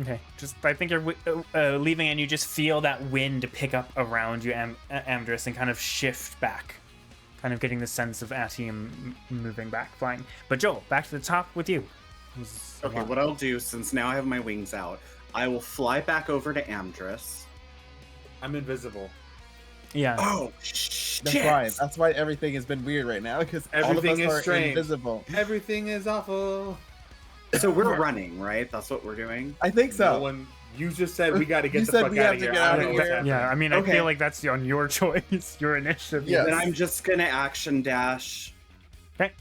Okay. Just I think you're leaving, and you just feel that wind pick up around you, Amdrus, and kind of shift back, kind of getting the sense of Atium moving back, flying. But Joel, back to the top with you. It was a Okay, lot. what I'll do, since now I have my wings out, I will fly back over to Amdrus. I'm invisible. Yeah. Oh, shit! That's why everything has been weird right now, because all of Everything us is are strange. invisible. Everything is awful. So we're running, right? That's what we're doing? I think so. No one. You just said we got to You get the said fuck we out have of to here. get I out don't of know what's here. happening. Yeah. I mean, Okay. I feel like that's on your choice, your initiative. Yes. Then I'm just gonna action dash. Okay.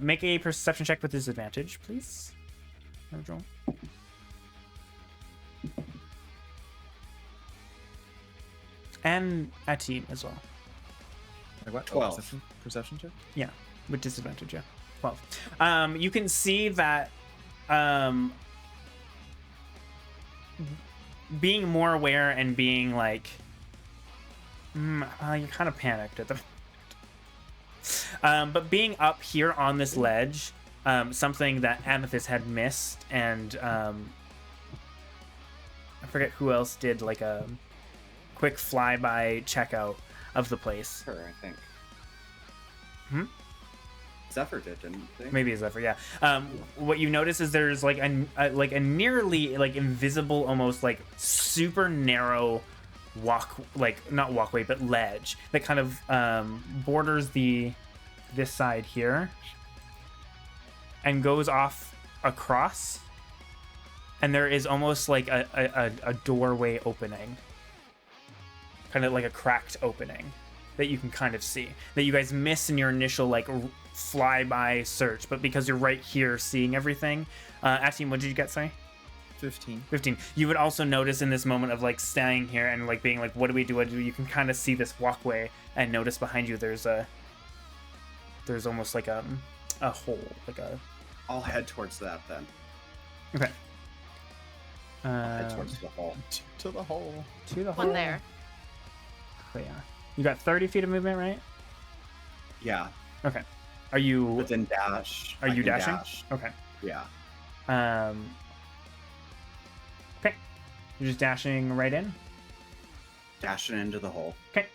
Make a perception check with disadvantage, please. Joel. And a team as well. Like what? 12. Perception check? Yeah, with disadvantage, yeah. 12. You can see that being more aware and being like you're kind of panicked at the but being up here on this ledge, something that Amethyst had missed, and I forget who else did like a quick flyby checkout of the place. Her, I think. Hmm? Zephyr did, didn't they? Maybe it's Zephyr, yeah. What you notice is there's like a nearly like invisible, almost like super narrow not walkway, but ledge that kind of borders this side here and goes off across, and there is almost like a doorway opening, kind of like a cracked opening that you can kind of see that you guys miss in your initial like flyby search, but because you're right here seeing everything. Asim, what did you get? Sorry. 15. You would also notice in this moment of like staying here and like being like, what do we do? You can kind of see this walkway and notice behind you there's almost like a hole, like a. I'll head towards that then. Okay. Head towards the hall. To the hole. To the hole. One there. Oh, yeah. You got 30 feet of movement, right? Yeah, Okay. Are you? but then dash. Are I you can dashing? dash. Okay. Yeah. Okay. You're just dashing right in. Dashing into the hole. Okay.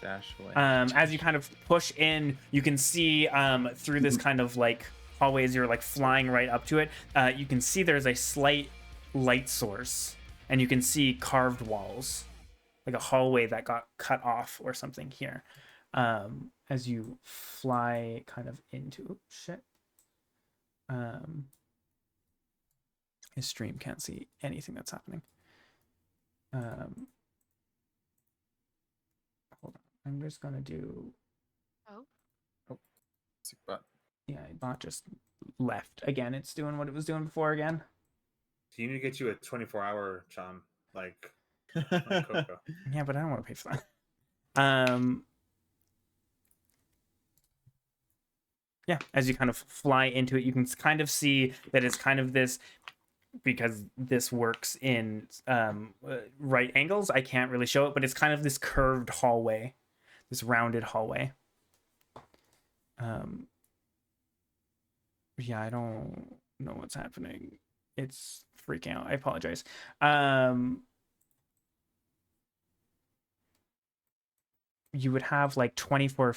Dash away. As you kind of push in, you can see through this kind of like hallway as you're like flying right up to it. You can see there's a slight light source, and you can see carved walls, like a hallway that got cut off or something here. As you fly kind of into his stream can't see anything that's happening. Hold on, I'm just gonna do. Oh. Yeah, bot just left again. It's doing what it was doing before again. So you need to get you a 24-hour Chan, like Coco. Yeah, but I don't want to pay for that. Yeah, as you kind of fly into it, you can kind of see that it's kind of this, because this works in right angles. I can't really show it, but it's kind of this curved hallway, this rounded hallway. Yeah, I don't know what's happening. It's freaking out. I apologize. You would have like 24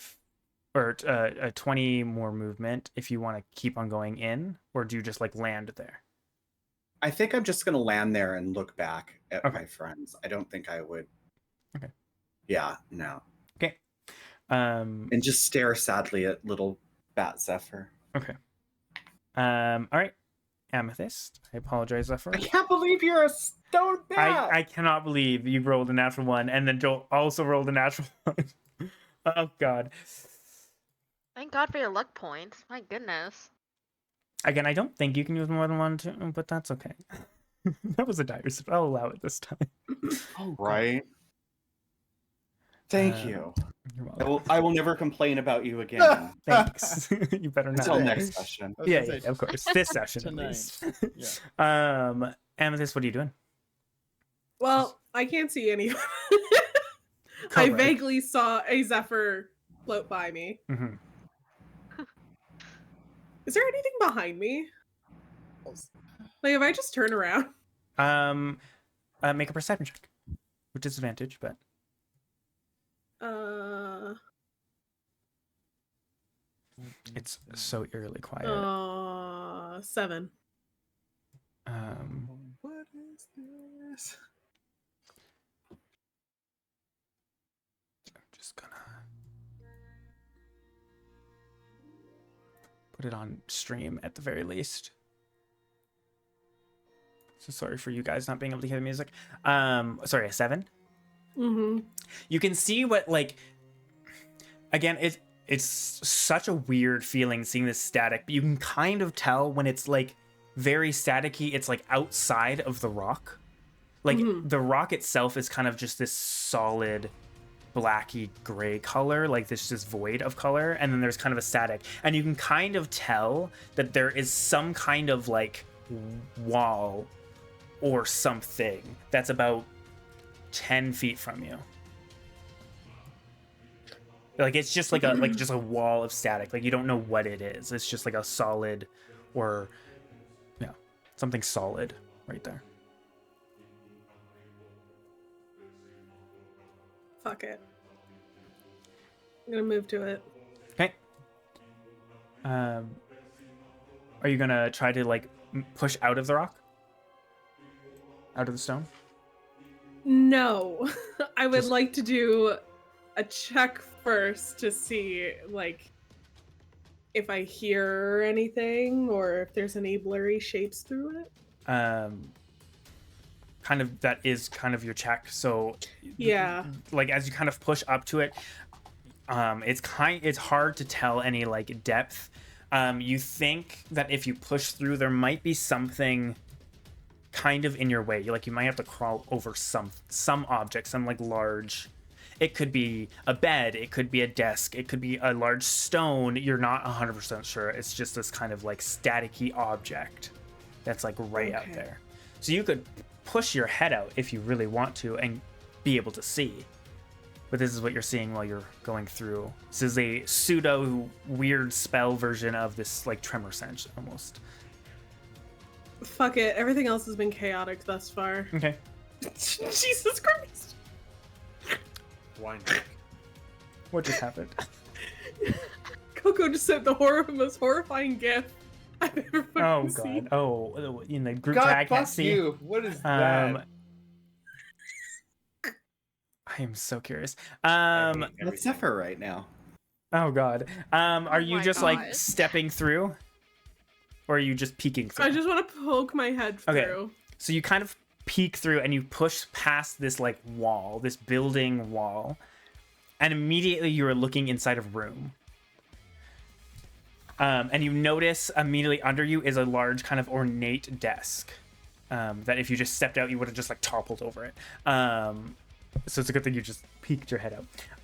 or 20 more movement if you want to keep on going in, or do you just like land there? I think I'm just gonna land there and look back at Okay. my friends. I don't think I would. Okay. Yeah, no. Okay. And just stare sadly at little Bat Zephyr. Okay. All right. Amethyst. I apologize, Zephyr. I can't believe you're a stone bat. I cannot believe you rolled a natural one, and then Joel also rolled a natural one. Oh God. Thank God for your luck points. My goodness. Again, I don't think you can use more than one, but that's okay. That was a dire spell. I'll allow it this time. Right. Thank you. You're welcome. I will never complain about you again. Thanks. You better not. Until next session. Yeah, of course. This session at Tonight. least. Yeah. Amethyst, what are you doing? Well, I can't see anyone. I Correct. vaguely saw a Zephyr float by me. Mm-hmm. Is there anything behind me? Like, if I just turn around? Make a perception check with disadvantage, but it's so eerily quiet. 7. What is this? I'm just gonna put it on stream at the very least. So sorry for you guys not being able to hear the music. Sorry, a 7. Mm-hmm. You can see what, like, again, it's such a weird feeling seeing this static, but you can kind of tell when it's like very staticky, it's like outside of the rock. Like the rock itself is kind of just this solid blacky gray color, like this just void of color, and then there's kind of a static, and you can kind of tell that there is some kind of like wall or something that's about 10 feet from you. Like it's just like a wall of static. Like you don't know what it is. It's just like a solid, or yeah, something solid right there. Fuck it. I'm gonna move to it. Okay. Are you gonna try to like push out of the rock? Out of the stone? No. I would Just- like to do a check first to see, like, if I hear anything or if there's any blurry shapes through it. Kind of, that is kind of your check. So Yeah. like as you kind of push up to it, it's hard to tell any like depth. You think that if you push through, there might be something kind of in your way. You might have to crawl over some object, some like large. It could be a bed, it could be a desk, it could be a large stone. You're not 100% sure. It's just this kind of like staticky object that's like right out Okay. there. So you could push your head out if you really want to and be able to see. But this is what you're seeing while you're going through. This is a pseudo weird spell version of this like tremor sense almost. Fuck it. Everything else has been chaotic thus far. Okay. Jesus Christ. Wine. What just happened? Coco just sent the most horrifying gif Everybody Oh can see. god. Oh, in the group God, chat, can't fuck see. you. What is that? I am so curious. That's Zephyr right now. Oh god. Are Oh you my just like God. stepping through, or are you just peeking through? I just want to poke my head Okay. through. So you kind of peek through and you push past this like wall, this building wall, and immediately you are looking inside a room. And you notice immediately under you is a large kind of ornate desk that if you just stepped out, you would have just like toppled over it. So it's a good thing you just peeked your head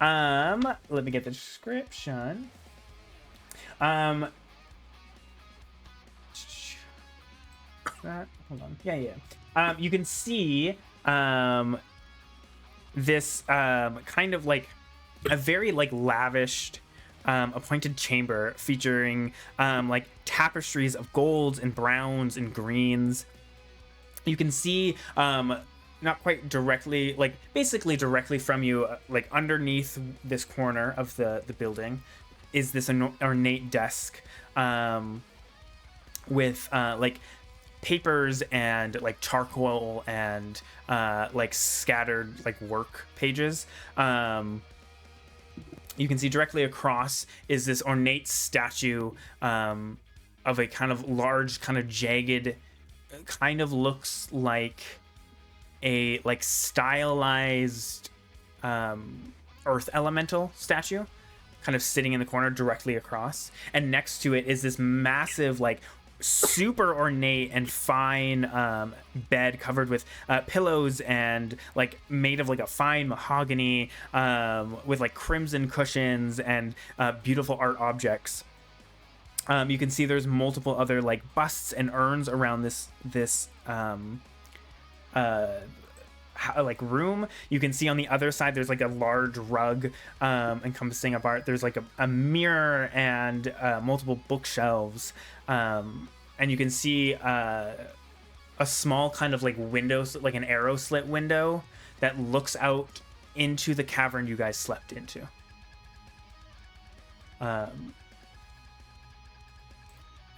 out. Let me get the description. Hold on. Yeah. You can see this kind of like a very like lavished appointed chamber featuring like tapestries of golds and browns and greens. You can see not quite directly, like basically directly from you, like underneath this corner of the building is this ornate desk with like papers and like charcoal and like scattered like work pages. You can see directly across is this ornate statue of a kind of large, kind of jagged, kind of looks like a like stylized earth elemental statue, kind of sitting in the corner directly across. And next to it is this massive, like super ornate and fine bed covered with pillows and like made of like a fine mahogany with like crimson cushions and beautiful art objects. You can see there's multiple other like busts and urns around this like room. You can see on the other side there's like a large rug encompassing of art. There's like a mirror and multiple bookshelves, and you can see a small kind of like window, like an arrow slit window that looks out into the cavern you guys slept into.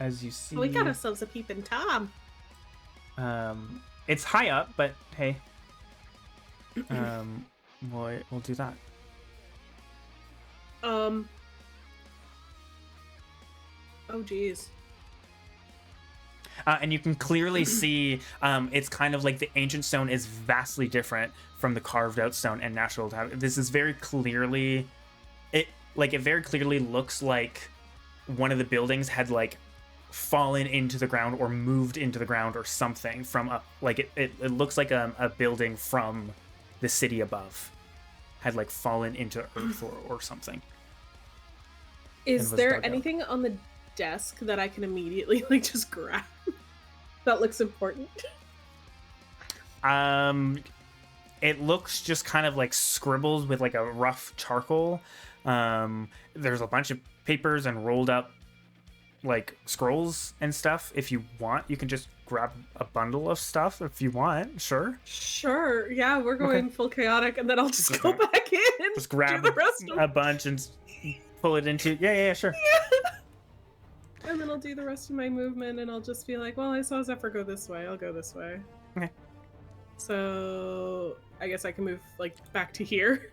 As you see, We got ourselves a peeping Tom. it's high up, but hey, we'll do that. Oh geez. And you can clearly see it's kind of like the ancient stone is vastly different from the carved out stone and natural. This is very clearly, it very clearly looks like one of the buildings had like fallen into the ground or moved into the ground or something from a, like it looks like a building from the city above had like fallen into earth or something. Is there anything on the desk that I can immediately like just grab that looks important? It looks just kind of like scribbles with like a rough charcoal. There's a bunch of papers and rolled up like scrolls and stuff. If you want, you can just grab a bundle of stuff if you want. Sure, Yeah, we're going full chaotic, and then I'll just go Okay. back in. Just grab do the rest of a bunch and pull it into sure. And then I'll do the rest of my movement, and I'll just be like, well, I saw Zephyr go this way. I'll go this way. Okay. So I guess I can move like back to here.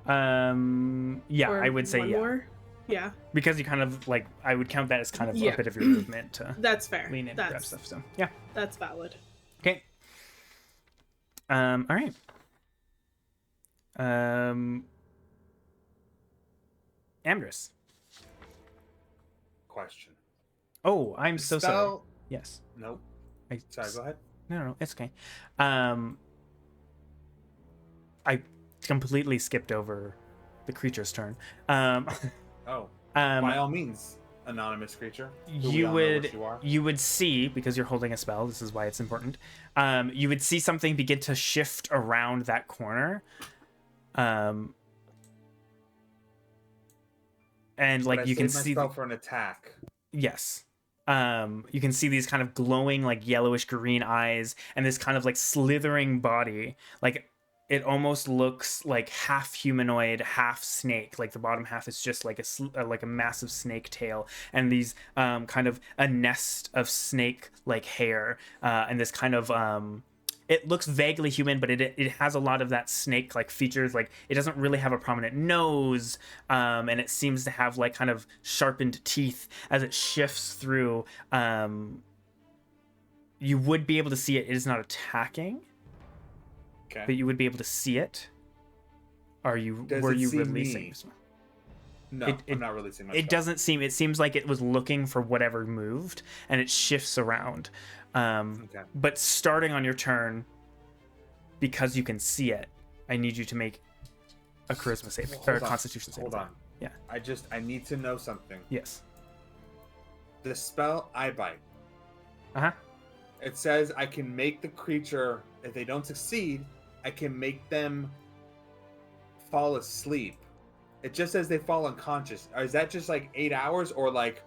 Yeah, Or I would say one yeah. more? Yeah, Because you kind of like, I would count that as kind of Yeah. a bit of your movement to that's fair. lean in and grab stuff. So yeah. That's valid. Okay. All right. Amdrus. Question. Oh, I'm so sorry. Spell- Yes. Nope. I, Sorry, go ahead. No, it's okay. I completely skipped over the creature's turn. Oh, by all means, anonymous creature. who we you all know would what you are. you would see, because you're holding a spell, this is why it's important. You would see something begin to shift around that corner. And But like I you can saved my see spell for an attack. yes. You can see these kind of glowing like yellowish green eyes and this kind of like slithering body. Like it almost looks like half humanoid, half snake. Like the bottom half is just like a massive snake tail, and these kind of a nest of snake like hair, and this kind of it looks vaguely human, but it has a lot of that snake like features. Like it doesn't really have a prominent nose, and it seems to have like kind of sharpened teeth as it shifts through. You would be able to see it. It is not attacking. Okay. But you would be able to see it. Were you releasing? Me? No, I'm not releasing myself. It doesn't seem. It seems like it was looking for whatever moved, and it shifts around. Okay. But starting on your turn, because you can see it, I need you to make a charisma saving or a Constitution saving. Hold on. Yeah. I need to know something. Yes. The spell Eye Bite. Uh-huh. It says I can make the creature, if they don't succeed, I can make them fall asleep. It just says they fall unconscious. Is that just like 8 hours, or like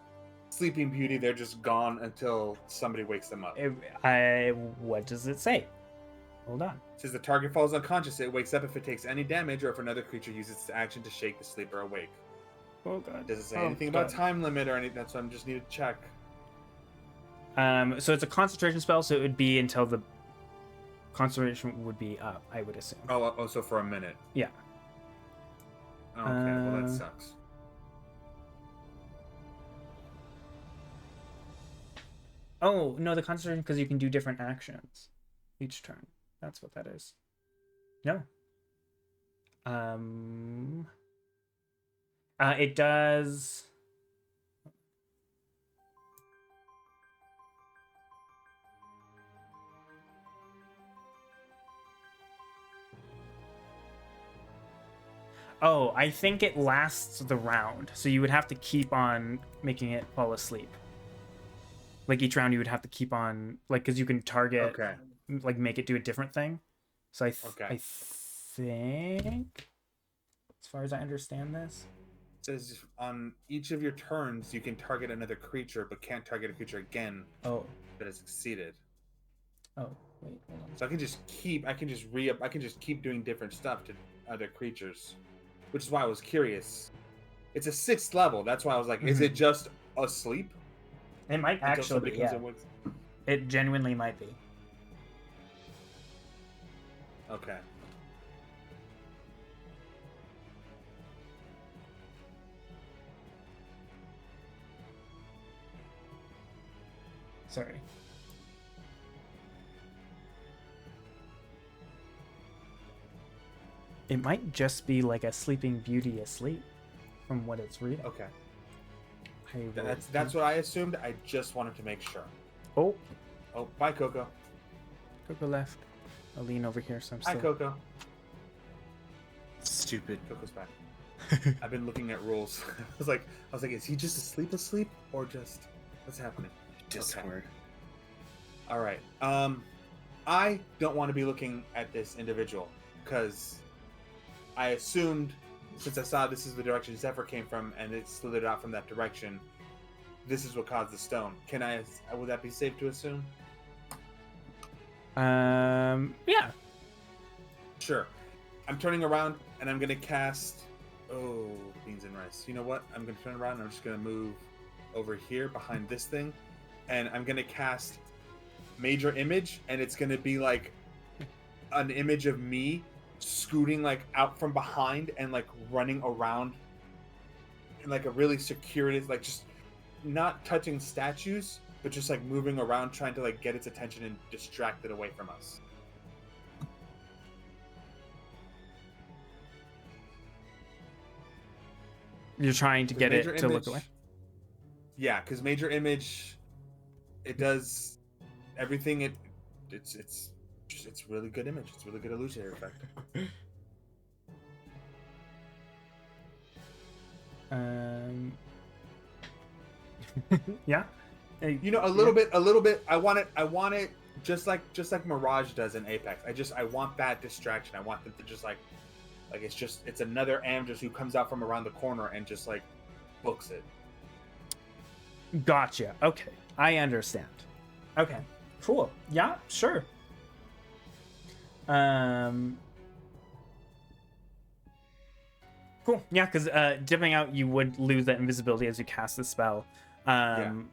Sleeping Beauty, they're just gone until somebody wakes them up? What does it say? Hold on. It says the target falls unconscious. It wakes up if it takes any damage or if another creature uses its action to shake the sleeper awake. Oh god. Does it say anything about time limit or anything? That's what I just need to check. So it's a concentration spell, so it would be until the concentration would be up, I would assume. Oh, so for a minute. Yeah. Okay, well that sucks. Oh, no, the concentration, because you can do different actions each turn. That's what that is. No. It does... Oh, I think it lasts the round. So you would have to keep on making it fall asleep. Like each round you would have to keep on, like, because you can target, Okay. like make it do a different thing. So I think, as far as I understand this. It says on each of your turns you can target another creature, but can't target a creature again Oh. that has succeeded. Oh, wait, hold on. So I can just keep doing different stuff to other creatures. Which is why I was curious. It's a 6th level. That's why I was like, is it just asleep? It might Until actually somebody be, comes yeah. and wakes- It genuinely might be. Okay. Sorry. It might just be like a Sleeping Beauty asleep, from what it's reading. Okay. I will- That's what I assumed. I just wanted to make sure. Oh, Oh, bye, Coco. Coco left. I'll lean over here, so I'm Hi, still... Coco. Stupid. Coco's back. I've been looking at rules. I was like, is he just asleep, or just what's happening? Discord. All right. I don't want to be looking at this individual because I assumed, since I saw this is the direction Zephyr came from and it slithered out from that direction, this is what caused the stone. Would that be safe to assume? Yeah. Sure. I'm turning around and I'm gonna cast. Oh, beans and rice. You know what? I'm gonna turn around and I'm just gonna move over here behind this thing, and I'm gonna cast Major Image, and it's gonna be like an image of me scooting like out from behind and like running around in like a really circuitous, like just not touching statues, but just like moving around trying to like get its attention and distract it away from us. You're trying to get it Major to look Image- away? Yeah, because Major Image, it does everything. It's really good image. It's really good illusionary effect. Yeah. You know, a little bit. I want it just like Mirage does in Apex. I want that distraction. I want them to just like it's another Amdrus who comes out from around the corner and just like books it. Gotcha. Okay. I understand. Okay. Cool. Yeah, sure. Cool. Yeah, because dipping out, you would lose that invisibility as you cast the spell. And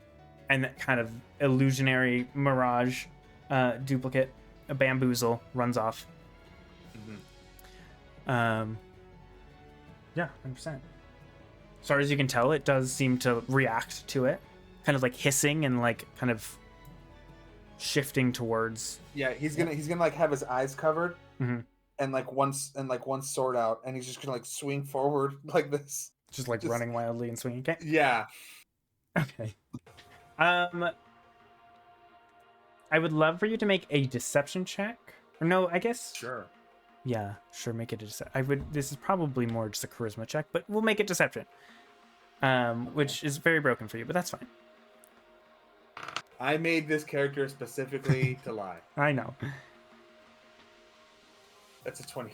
that kind of illusionary mirage duplicate, a bamboozle, runs off. Yeah, 100%. As far as you can tell, it does seem to react to it, kind of like hissing and like kind of shifting towards. Yeah, he's gonna like have his eyes covered and like one sword out, and he's just gonna like swing forward like this, just running wildly and swinging. Okay. Yeah. Okay. I would love for you to make a deception check. Or no, I guess. Sure. Yeah, sure. Make it This is probably more just a charisma check, but we'll make it deception. Which is very broken for you, but that's fine. I made this character specifically to lie. I know. That's a 20.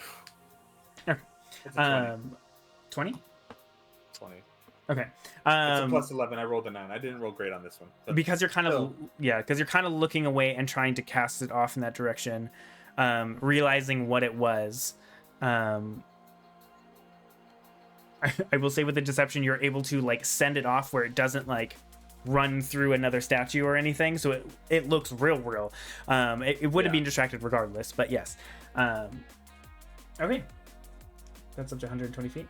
Okay. That's a 20? 20. Okay. It's a plus 11. I rolled a 9. I didn't roll great on this one. But because you're kind of still. because you're kind of looking away and trying to cast it off in that direction, realizing what it was. I will say with the deception, you're able to like send it off where it doesn't like run through another statue or anything, so it looks real. It would have been distracted regardless, but yes. Okay, that's up to 120 feet.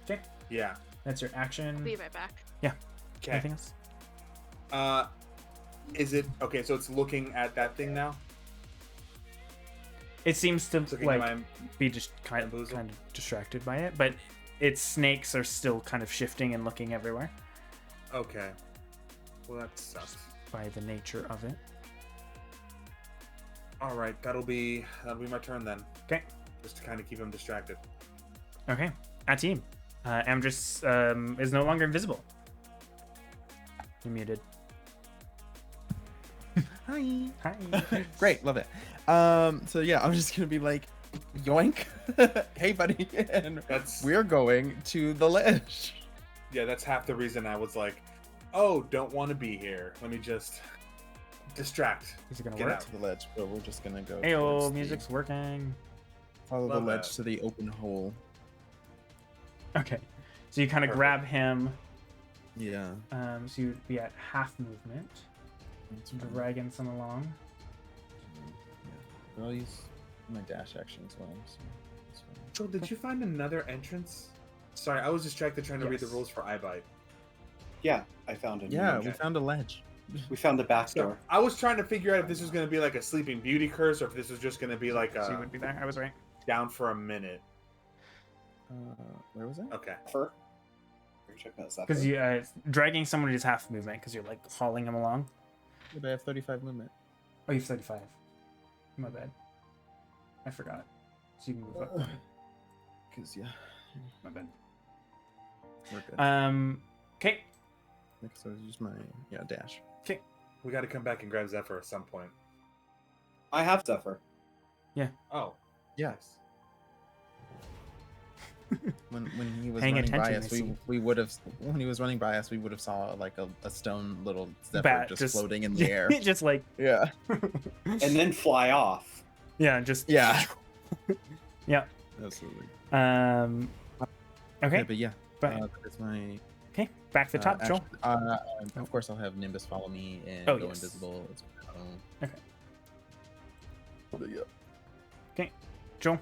Okay. Yeah. That's your action. I'll be right back. Yeah. Okay. Anything else? Is it okay? So it's looking at that thing now. It seems to like at my be just kind of distracted by it, but its snakes are still kind of shifting and looking everywhere. Okay. Well, that sucks. By the nature of it. All right, that'll be my turn then. Okay. Just to kind of keep him distracted. Okay. At team, Amdrus is no longer invisible. You're muted. Hi. Hi. Great, love it. So yeah, I'm just gonna be like, yoink. Hey, buddy, and we're going to the ledge. Yeah, that's half the reason I was like, oh, don't want to be here. Let me just distract. Is it gonna Get work? out. To the ledge, but we're just gonna go. Heyo, towards music's working. Follow the Love ledge that. to the open hole. Okay. So you kind of Perfect. grab him. Yeah. So you'd be at half movement, dragging some along. Yeah. I'll use my dash action as well. So that's fine. So did you find another entrance? Sorry, I was distracted trying to read the Yes. rules for iBite. Yeah, I found it. Yeah, Okay. we found a ledge. We found the back So door. I was trying to figure out if this was going to be like a Sleeping Beauty curse or if this was just going to be like So you a would be there. I was right. down for a minute. Where was that? Okay. Zephyr? Are you checking out Zephyr? Because you dragging someone is half movement because you're like hauling him along. But I have 35 movement. Oh, you have 35. My bad. I forgot. So you can move up. Because yeah, My bad. we're good. Okay. So I use my dash. We got to come back and grab Zephyr at some point. I have Zephyr. Oh. Yeah. When he was Paying running by attention, us, I see. we would have when he was running by us, we would have saw like a stone little Zephyr Bat just floating in the air. just like Yeah. And then fly off. yeah, just Yeah. yeah. Absolutely. Okay. But yeah, But that's my. okay, back to the top, Joel. Of course, I'll have Nimbus follow me and Oh, go yes. invisible. As well. Okay. But yeah. Okay, Joel.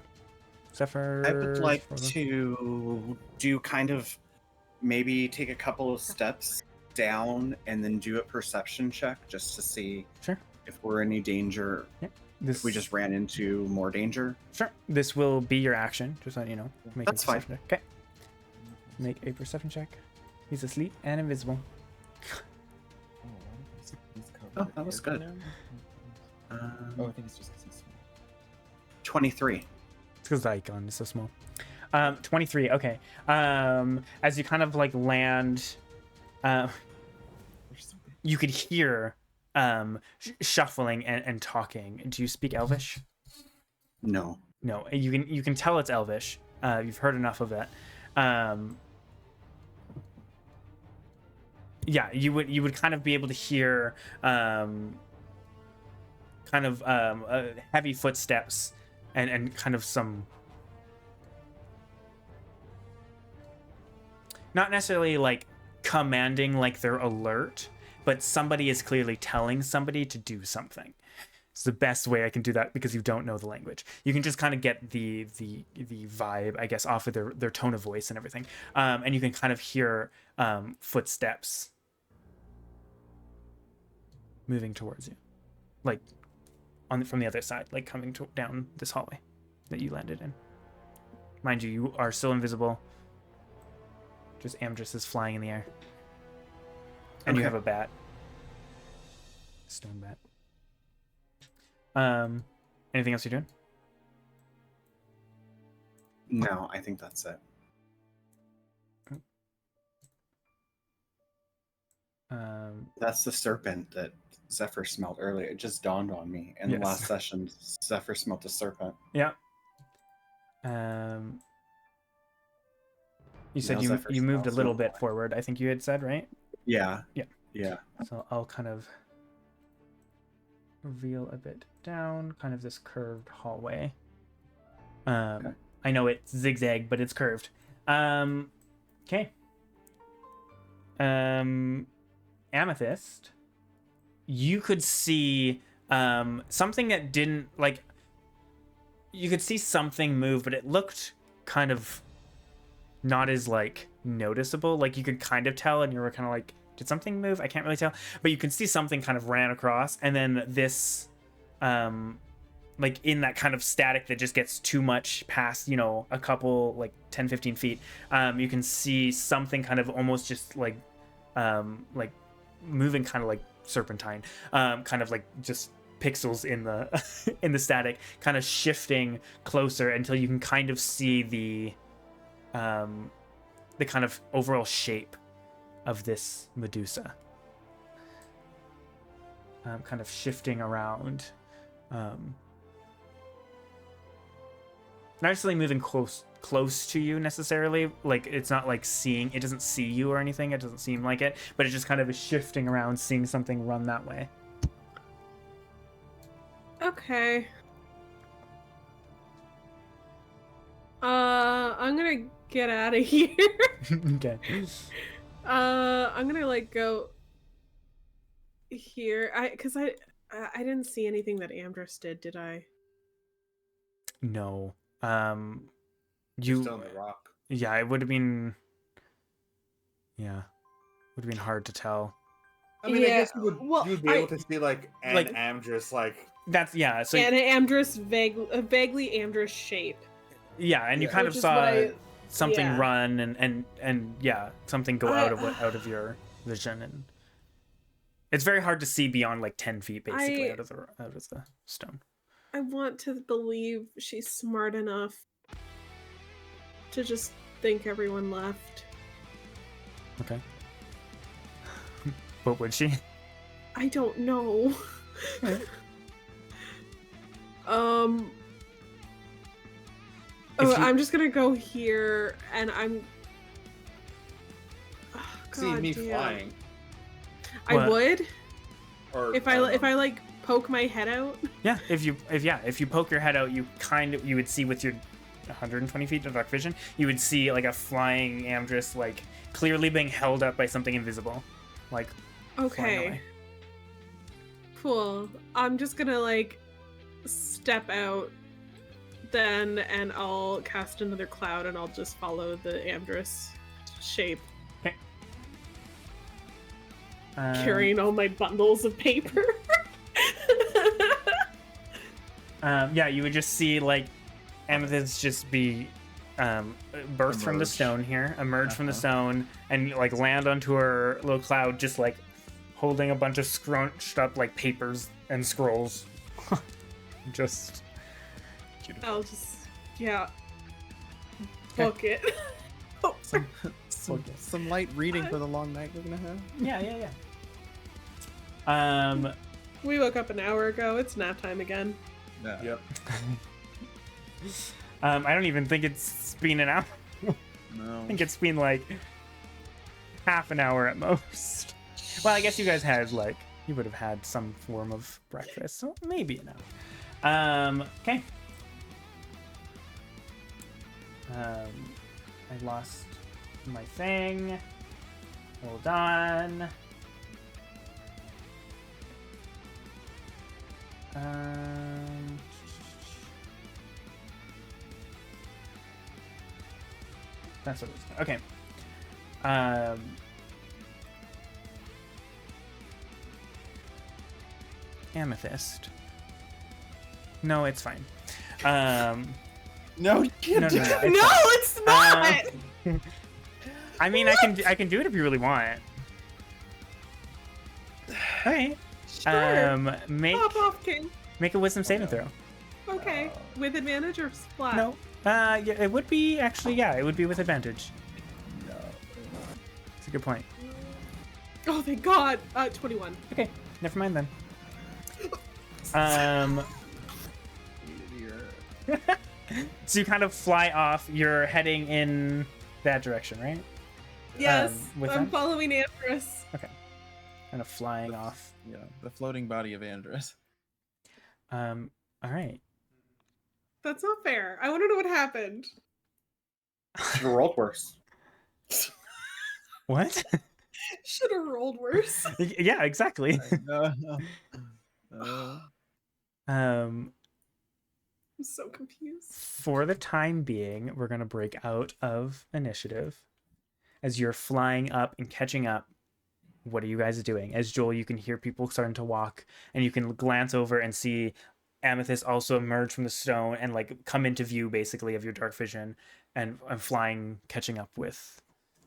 Zephyr. I would like to do kind of maybe take a couple of steps down and then do a perception check just to see Sure. if we're in any danger. This If we just ran into more danger. sure. This will be your action. Just let you know. Make That's a fine. perception check. Okay. Make a perception check. He's asleep and invisible. Oh, that was good. Oh, I think it's just 'cause he's small. 23. It's because the icon is so small. 23. Okay. As you kind of like land, you could hear shuffling and talking. Do you speak Elvish? No. No. You can tell it's Elvish. You've heard enough of it. Yeah, you would kind of be able to hear heavy footsteps and kind of some not necessarily like commanding like they're alert, but somebody is clearly telling somebody to do something. It's the best way I can do that because you don't know the language. You can just kind of get the vibe, I guess, off of their tone of voice and everything. And you can kind of hear footsteps moving towards you, like from the other side, like coming down this hallway that you landed in. Mind you, you are still invisible. Just Amdrus is flying in the air. And you have a bat. Stone bat. Anything else you're doing? No, I think that's it. That's the serpent that Zephyr smelled earlier. It just dawned on me. In the last session, Zephyr smelled a serpent. Yeah. You said you moved a little bit forward, I think you had said, right? Yeah. Yeah. Yeah. So I'll kind of reveal a bit down, kind of this curved hallway. I know it's zigzag, but it's curved. Okay. Amethyst, you could see something that didn't like. You could see something move, but it looked kind of not as like noticeable. Like you could kind of tell, and you were kind of like, did something move? I can't really tell, but you can see something kind of ran across, and then this like in that kind of static that just gets too much past, you know, a couple like 10-15 feet, you can see something kind of almost just like moving kind of like serpentine, kind of like just pixels in the in the static, kind of shifting closer until you can kind of see the kind of overall shape of this Medusa, kind of shifting around, not necessarily moving close to you necessarily. Like it's not like it doesn't see you or anything. It doesn't seem like it, but it just kind of is shifting around, seeing something run that way. Okay. I'm gonna get out of here. Okay. I'm gonna like go here. Because I didn't see anything that Amdrus did I? No. Still on the rock. Yeah, it would have been. Yeah, would have been hard to tell. I mean, I guess you would be able to see like Amdrus, like that's So and Amdrus vaguely Amdrus shape. Yeah, and you kind of saw something run and yeah, something go out of your vision, and it's very hard to see beyond like 10 feet basically out of the stone. I want to believe she's smart enough to just think everyone left. Okay. But would she? I don't know. I'm just gonna go here, and I'm. Oh, see me flying. I would. Or if I like poke my head out. Yeah, if you poke your head out, you would see with your 120 feet of dark vision, you would see like a flying Amdrus, like clearly being held up by something invisible, like. Okay. Away. Cool. I'm just gonna like step out then, and I'll cast another cloud, and I'll just follow the Amdrus shape. Okay. Carrying all my bundles of paper. Yeah, you would just see like Amethyst just be birthed from the stone here, emerge from the stone, and like land onto her little cloud, just like holding a bunch of scrunched up like papers and scrolls. Just. I'll just book it. Some light reading for the long night we're gonna have. Yeah. We woke up an hour ago. It's nap time again. Yeah. Yep. I don't even think it's been an hour. No. I think it's been like half an hour at most. Well, I guess you guys had like you would have had some form of breakfast, so maybe an hour. Okay. I lost my thing. Hold on. That's what it was. Okay. Amethyst. No, it's fine. No, you can't No, do no, no, it. No, it's not. I mean, I can do it if you really want. Okay. Sure. Pop off, King. Make a wisdom saving throw. Okay. With advantage or splat? No. Yeah, it would be actually. Yeah, it would be with advantage. No. That's a good point. Oh, thank God. 21. Okay, never mind then. So you kind of fly off. You're heading in that direction, right? Yes, with I'm them? following Amdrus. Kind of flying off. Yeah, the floating body of Amdrus. All right. That's not fair. I want to know what happened. Should have rolled worse. What? Should have rolled worse. Yeah, exactly. I'm so confused. For the time being, we're going to break out of initiative. As you're flying up and catching up, what are you guys doing? As Joel, you can hear people starting to walk, and you can glance over and see Amethyst also emerge from the stone and like come into view basically of your dark vision and flying, catching up with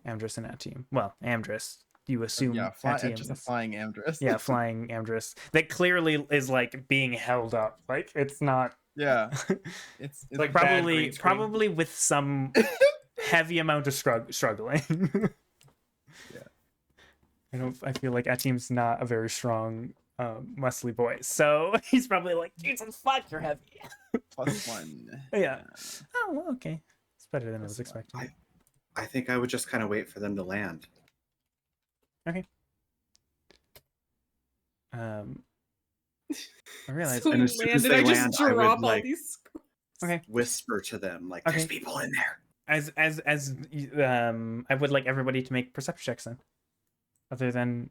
Amdrus and that team. Well, Amdrus, you assume that team just a is- flying Amdrus. yeah, flying Amdrus. That clearly is like being held up. Like it's not Yeah. It's Like bad green screen. probably with some heavy amount of struggling. Yeah. I feel like Atim's not a very strong muscly boy, so he's probably like, Jesus fuck, you're heavy. +1. Yeah. Oh, well, okay. It's better than I was expecting. I think I would just kind of wait for them to land. Okay. I realized. So and we as soon as landed. they I just land, I would, drop all like- these. Okay. Whisper to them, like, Okay. there's people in there. As I would like everybody to make perception checks then. Other than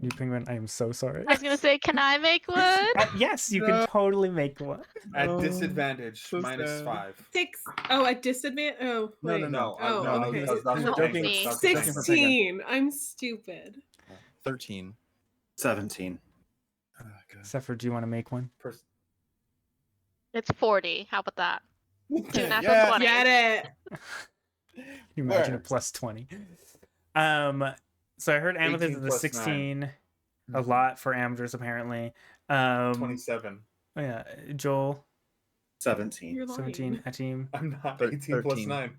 you, Penguin, I am so sorry. I was gonna say, can I make one? Yes, you No. can totally make one. At Oh, disadvantage, so sad. -5. 6. Oh, at disadvantage. Oh, No, wait. no, no. Oh, no, okay. that's for No, Penguin, me. that's for Penguin. 16. I'm stupid. 13. 17. Oh, God. Zephyr, do you want to make one? It's 40. How about that? 2 natural Yeah. 20s. Get it. Can you imagine a Works. plus 20? So I heard Amethyst 18 is a plus 16. A Mhm. lot for Amdrus apparently. 27. Oh yeah, Joel 17. You're lying. 17, Atim I'm not. Thir- 18 plus 13. 9.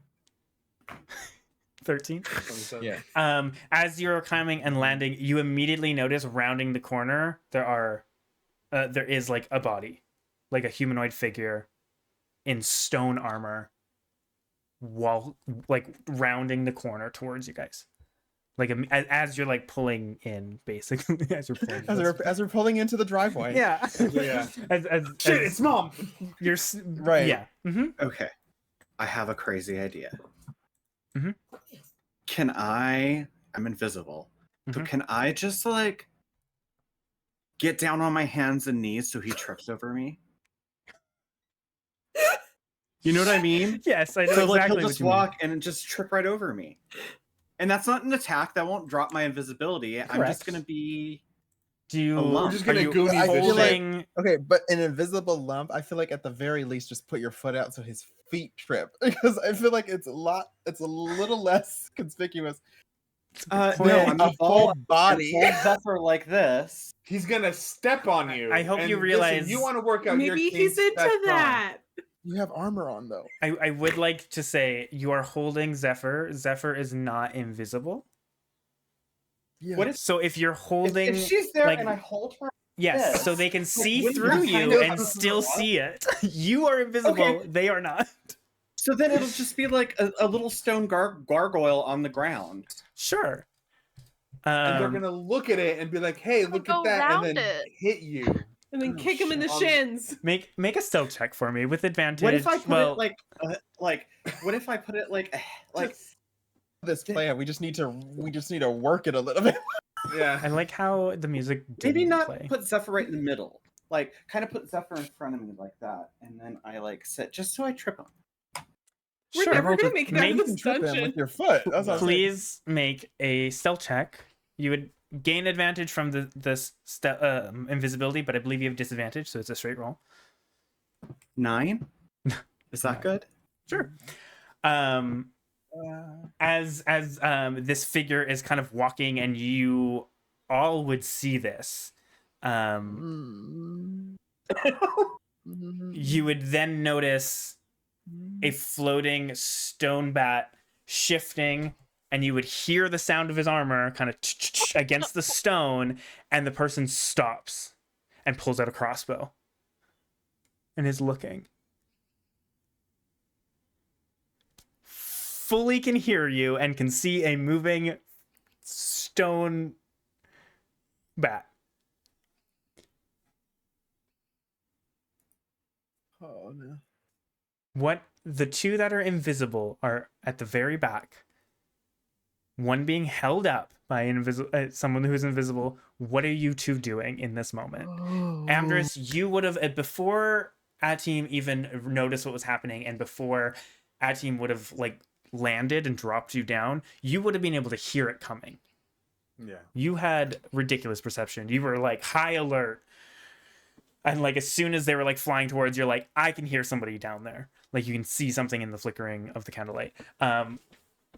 13. 27. Yeah. As you're climbing and landing, you immediately notice rounding the corner there is like a body, like a humanoid figure in stone armor, while like rounding the corner towards you guys. Like as you're like pulling in, basically, as you're pulling. As we're pulling into the driveway. Yeah. Yeah. as Shit, it's mom! you're Right. Yeah. Mm-hmm. Okay. I have a crazy idea. Mhm. I'm invisible, Mhm. but can I just like get down on my hands and knees so he trips over me? You know what I mean? Yes, I know So like exactly he'll what just you mean. walk and just trip right over me. And that's not an attack. That won't drop my invisibility. I'm Correct. just gonna be Do you? a lump. We're just Are gonna you Goonies I this feel shit. like- holding? Okay, but an invisible lump, I feel like at the very least just put your foot out so his feet trip. Because I feel like it's a little less conspicuous. no, than I'm a full body. hold Zephyr like this. He's gonna step on you. I hope and you listen, realize- you want to work out your Maybe kinks, he's into that's fine. that. You have armor on though. I would like to say you are holding Zephyr. Zephyr is not invisible. Yeah. What if So if you're holding, if she's there like- and I hold her? yes, this, so they can see wouldn't through that kind you of- and still see it. You are invisible. Okay. They are not. So then it'll just be like a little stone gargoyle on the ground. Sure. And they're gonna look at it and be like, "Hey, look go at that," round and then it. hit you. And then Oh, kick him in the shit. shins. make a stealth check for me with advantage. What if I put well, it like what if I put it like this plan. We just need to work it a little bit. Yeah. I like how the music didn't Maybe not play. put Zephyr right in the middle. Like, kind of put Zephyr in front of me like that, and then I like sit just so I trip him. We're Sure. never gonna make it out of You this can trip him dungeon. with your foot. That's what I'm saying. Please make a stealth check. You would gain advantage from the invisibility, but I believe you have disadvantage, so it's a straight roll. 9? Is that good? Sure. As this figure is kind of walking, and you all would see this, you would then notice a floating stone bat shifting, and you would hear the sound of his armor kind of against the stone, and the person stops and pulls out a crossbow and is looking. Fully can hear you and can see a moving stone bat. Oh no. What the two that are invisible are at the very back. One being held up by someone who's invisible. What are you two doing in this moment? Amdrus, you would have before Ateem even noticed what was happening, and before Ateem would have like landed and dropped you down, you would have been able to hear it coming. Yeah. You had ridiculous perception. You were like high alert. And like as soon as they were like flying towards, you're like, I can hear somebody down there. Like you can see something in the flickering of the candlelight.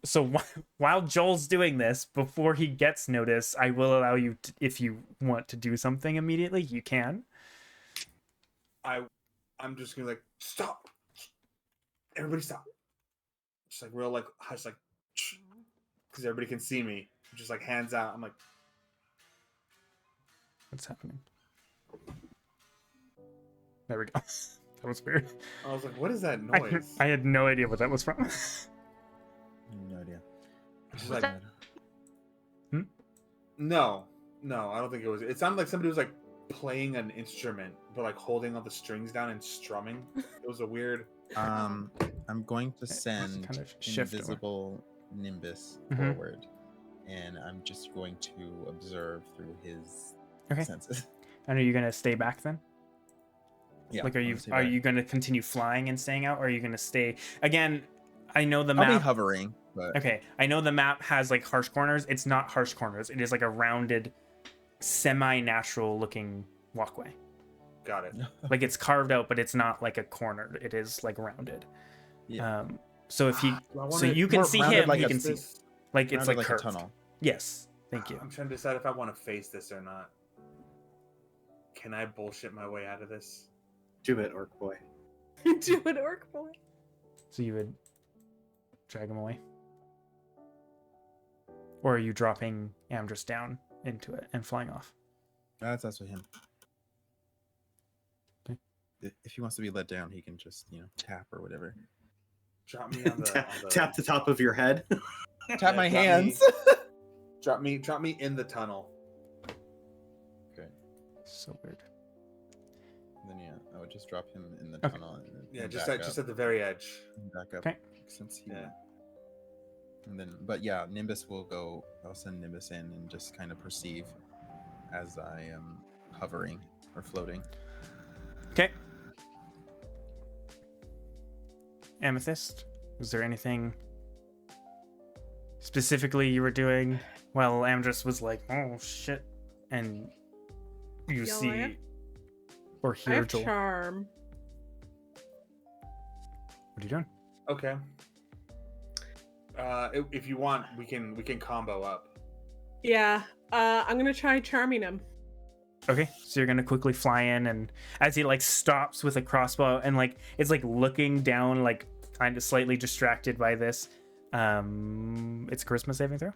So while Joel's doing this, before he gets noticed, I will allow you to, if you want to do something immediately, you can. I'm just gonna like stop. Everybody stop. Just like real like hush like because everybody can see me. Just like hands out. I'm like, What's happening? There we go. That was weird. I was like, what is that noise? I had no idea what that was from. No idea. Just like, Hmm? no, I don't think it was. It sounded like somebody was like playing an instrument, but like holding all the strings down and strumming. It was a weird. I'm going to send kind of shift over. invisible Nimbus Mhm. forward, and I'm just going to observe through his Okay. senses. And are you gonna stay back then? Yeah. Like, are I'm you gonna stay are back. you gonna continue flying and staying out, or are you gonna stay again? I know the I'll be map. hovering, but Okay, I know the map has like harsh corners. It's not harsh corners. It is like a rounded, semi-natural looking walkway. Got it. Like it's carved out, but it's not like a corner. It is like rounded. Yeah. So if he, Do I so wanna- you can more see rounded him, like he a can see. this? Like it's rounded like like a curved. tunnel. Yes, thank you. I'm trying to decide if I want to face this or not. Can I bullshit my way out of this? Do it, Orc Boy. Do it, Orc Boy. So you would drag him away, or are you dropping Amdrus down into it and flying off? That's with him. Okay. If he wants to be let down, he can just tap or whatever. Drop me on the. Tap, on the tap the top of your head. Tap my drop me- hands. Drop me in the tunnel. Okay. So weird. Then I would just drop him in the Okay. tunnel. And then Yeah, and just back at up, the very edge. and back up. Okay. Since he. Yeah. And then, but yeah, Nimbus will go. I'll send Nimbus in and just kind of perceive as I am hovering or floating. Okay. Amethyst, was there anything specifically you were doing while Amdrus was like, "Oh shit," and you Yell see at? or I hear have Joel? charm. What are you doing? Okay. If you want, we can combo up. Yeah. I'm gonna try charming him. Okay, so you're gonna quickly fly in, and as he like stops with a crossbow and like it's like looking down, like kind of slightly distracted by this. It's a charisma saving throw,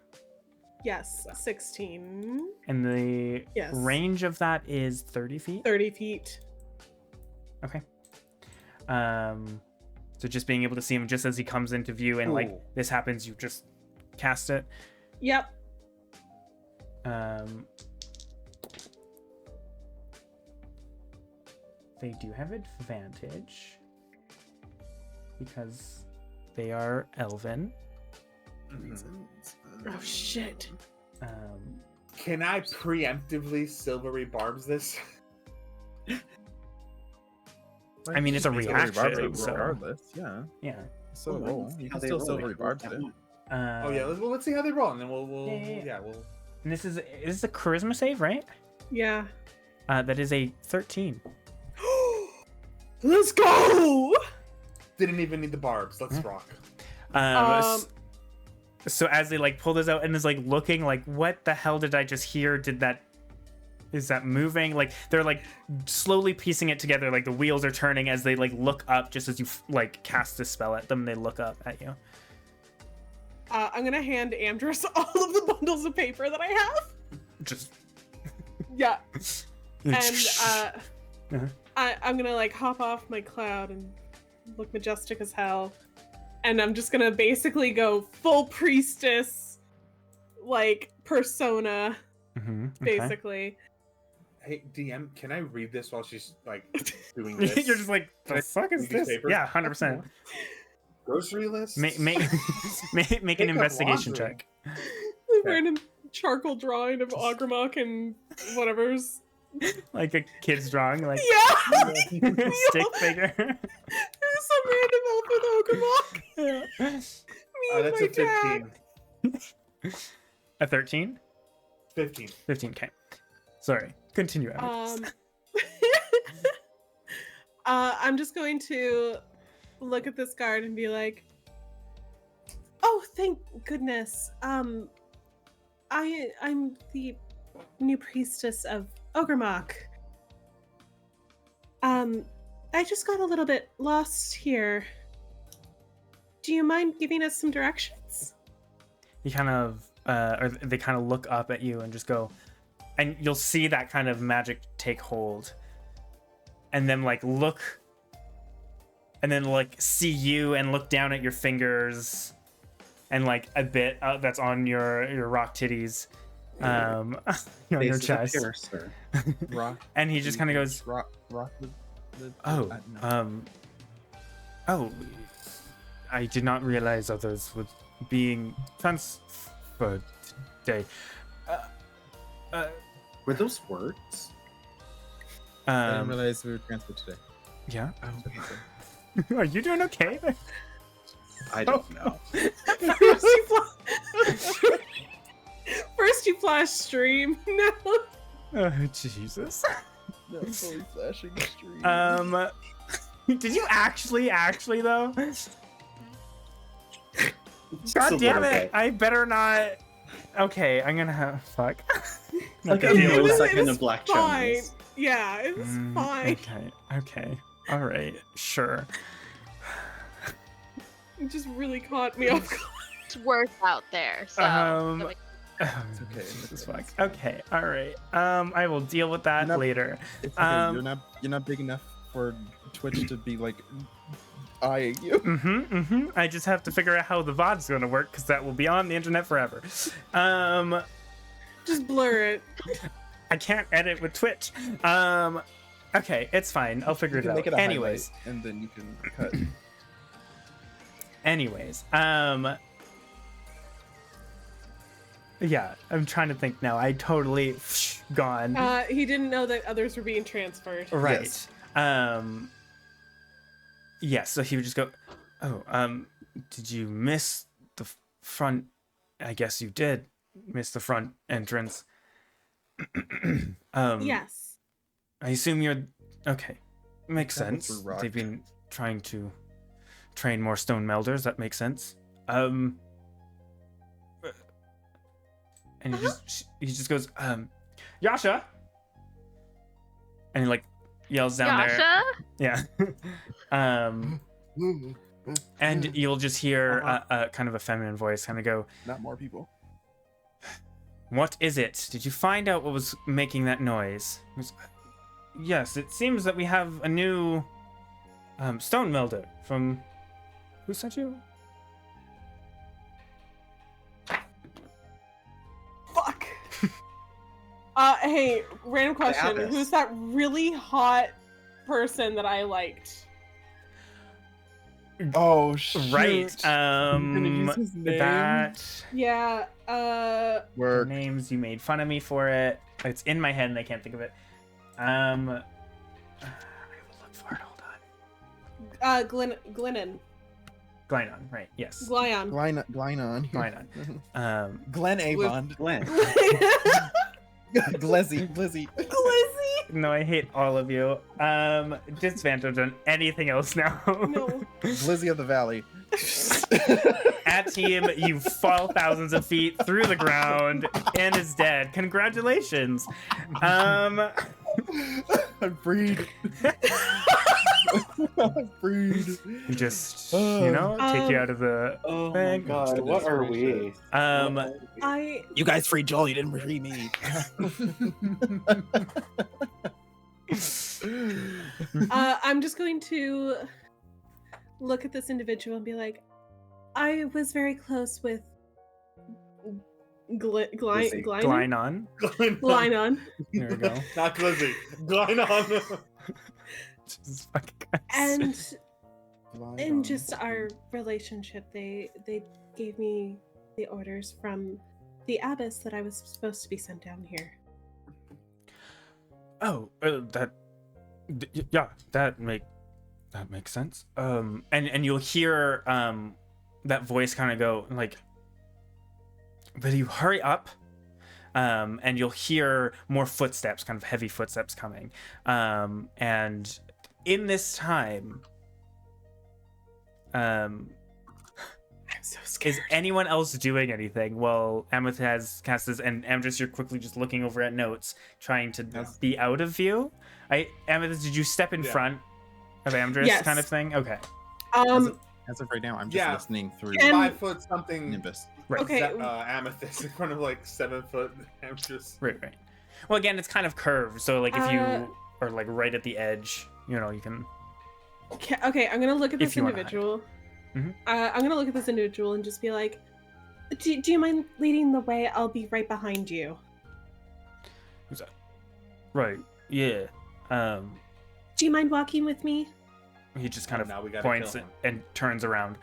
Yes, 16. and the Yes. range of that is 30 feet. 30 feet. Okay. So just being able to see him just as he comes into view, and like Ooh. this happens, you just cast it. Yep. They do have advantage because they are elven. reasons. Oh shit. Can I preemptively silvery barbs this? I mean, it's a You can silvery barb reaction, it so- regardless. Yeah. Yeah. So Well, roll. let's see You how can they still roll. silvery Like, barbs that it. one. Oh yeah, let's see how they roll, and then we'll Yeah. we'll. And this is a charisma save, right? Yeah. That is a 13. Let's go. Didn't even need the barbs. Let's Yeah. rock. So as they like pull this out and is like looking like, what the hell did I just hear? Is that moving? Like they're like slowly piecing it together. Like the wheels are turning as they like look up just as you like cast a spell at them. They look up at you. I'm gonna hand Amdrus all of the bundles of paper that I have. Just Yeah. And Uh-huh. I'm gonna like hop off my cloud and look majestic as hell. And I'm just gonna basically go full priestess, like persona, Mhm, okay. basically. Hey DM, can I read this while she's like doing this? You're just like, the fuck is read these this? papers? Yeah, 100%. Grocery list. Make an Pick up investigation laundry. check. Random charcoal drawing of Ogrimmok and whatever's. Like a kid's drawing, like Yeah! stick figure. There's some random elf with Ogrimmok. Yeah. Me and That's my a dad. 15. A 13? 15. 15k. Sorry. Continue. Amethyst. I'm just going to look at this guard and be like, "Oh, thank goodness. I'm the new priestess of Ogrimmok. I just got a little bit lost here. Do you mind giving us some directions?" You kind of, or they kind of look up at you and just go, and you'll see that kind of magic take hold, and then like look, and then like see you and look down at your fingers, and like a bit that's on your rock titties, on your Face is a chest, piercer. Rock. and he just kind of goes, Rock the "Oh, no. oh, I did not realize others were being transferred today." Were those words? I didn't realize we were transferred today. Yeah. Oh, okay. Are you doing okay? I don't know. First you flash stream. No. Oh, Jesus. No, fully flashing stream. Did you actually though? Just a God damn little it! bit. I better not. Okay, I'm gonna have fuck. Like Not a gonna deal with that. millisecond of black fine. channels. Yeah, it was fine. Okay. All right. Sure. It just really caught me off guard. It's worth out there. So Okay. It's okay. Okay. All right. I will deal with that Nope. later. It's okay. You're not big enough for Twitch to be like eyeing you. I just have to figure out how the VOD's going to work because that will be on the internet forever. Just blur it. I can't edit with Twitch. Okay, it's fine. I'll figure You it can out. make it a Anyways, highlight, and then you can cut. yeah, I'm trying to think now. I totally gone. He didn't know that others were being transferred. Right. Yes. Yeah, so he would just go, "Oh, did you miss the front? I guess you did miss the front entrance." Yes. I assume you're okay. Makes That was sense. for rock. They've been trying to train more stone melders. That makes sense. And he just goes, Yasha, and he like yells down there. Yasha? Yeah. And you'll just hear a kind of a feminine voice kind of go, Not more people. "What is it? Did you find out what was making that noise?" He goes, "Yes, it seems that we have a new stone melder from... Who sent you?" Fuck. Hey, random question. Abyss. Who's that really hot person that I liked? Oh shoot! Right. gonna use his name? That Yeah. the Work. names you made fun of me for it. It's in my head and I can't think of it. I will look for it. Hold on. Glennon. Glynon, right? Yes. Glyon. Glynon. Glynon. Glen Avon. Glenn. Glizzy. Glizzy. No, I hate all of you. Disadvantage on anything else now. No. Glizzy of the Valley. At team, you fall thousands of feet through the ground and is dead. Congratulations. I breed. I breed. You just, take you out of the Oh thing. my god, what are we? You guys freed Joel, you didn't free me. I'm just going to look at this individual and be like, I was very close with Glizzy. Glynon. Glynon. There we go. Not Glizzy. Glynon. Jesus fucking Christ. And in just our relationship, they gave me the orders from the abbess that I was supposed to be sent down here. Oh, that makes sense. And you'll hear that voice kind of go like, "Will you hurry up?" And you'll hear more footsteps, kind of heavy footsteps coming. And in this time, I'm so scared. is anyone else doing anything? Well, Amethyst has cast this, and Amdrus, you're quickly just looking over at notes, trying to be out of view. Amethyst, did you step in front of Amdrus, Yes. kind of thing? Okay. As of right now, I'm just listening through 5 foot something. Nimbus. Right. Okay. Amethyst in front of like 7 foot Amdrus. Right. Well, again, it's kind of curved, so like if you are like right at the edge, you can. Okay, I'm gonna look at If this you wanna hide. individual. Mhm. I'm gonna look at this individual and just be like, do you mind leading the way? I'll be right behind you. Who's that? Right. Yeah. Do you mind walking with me? He just kind now we of gotta points kill him. and turns around.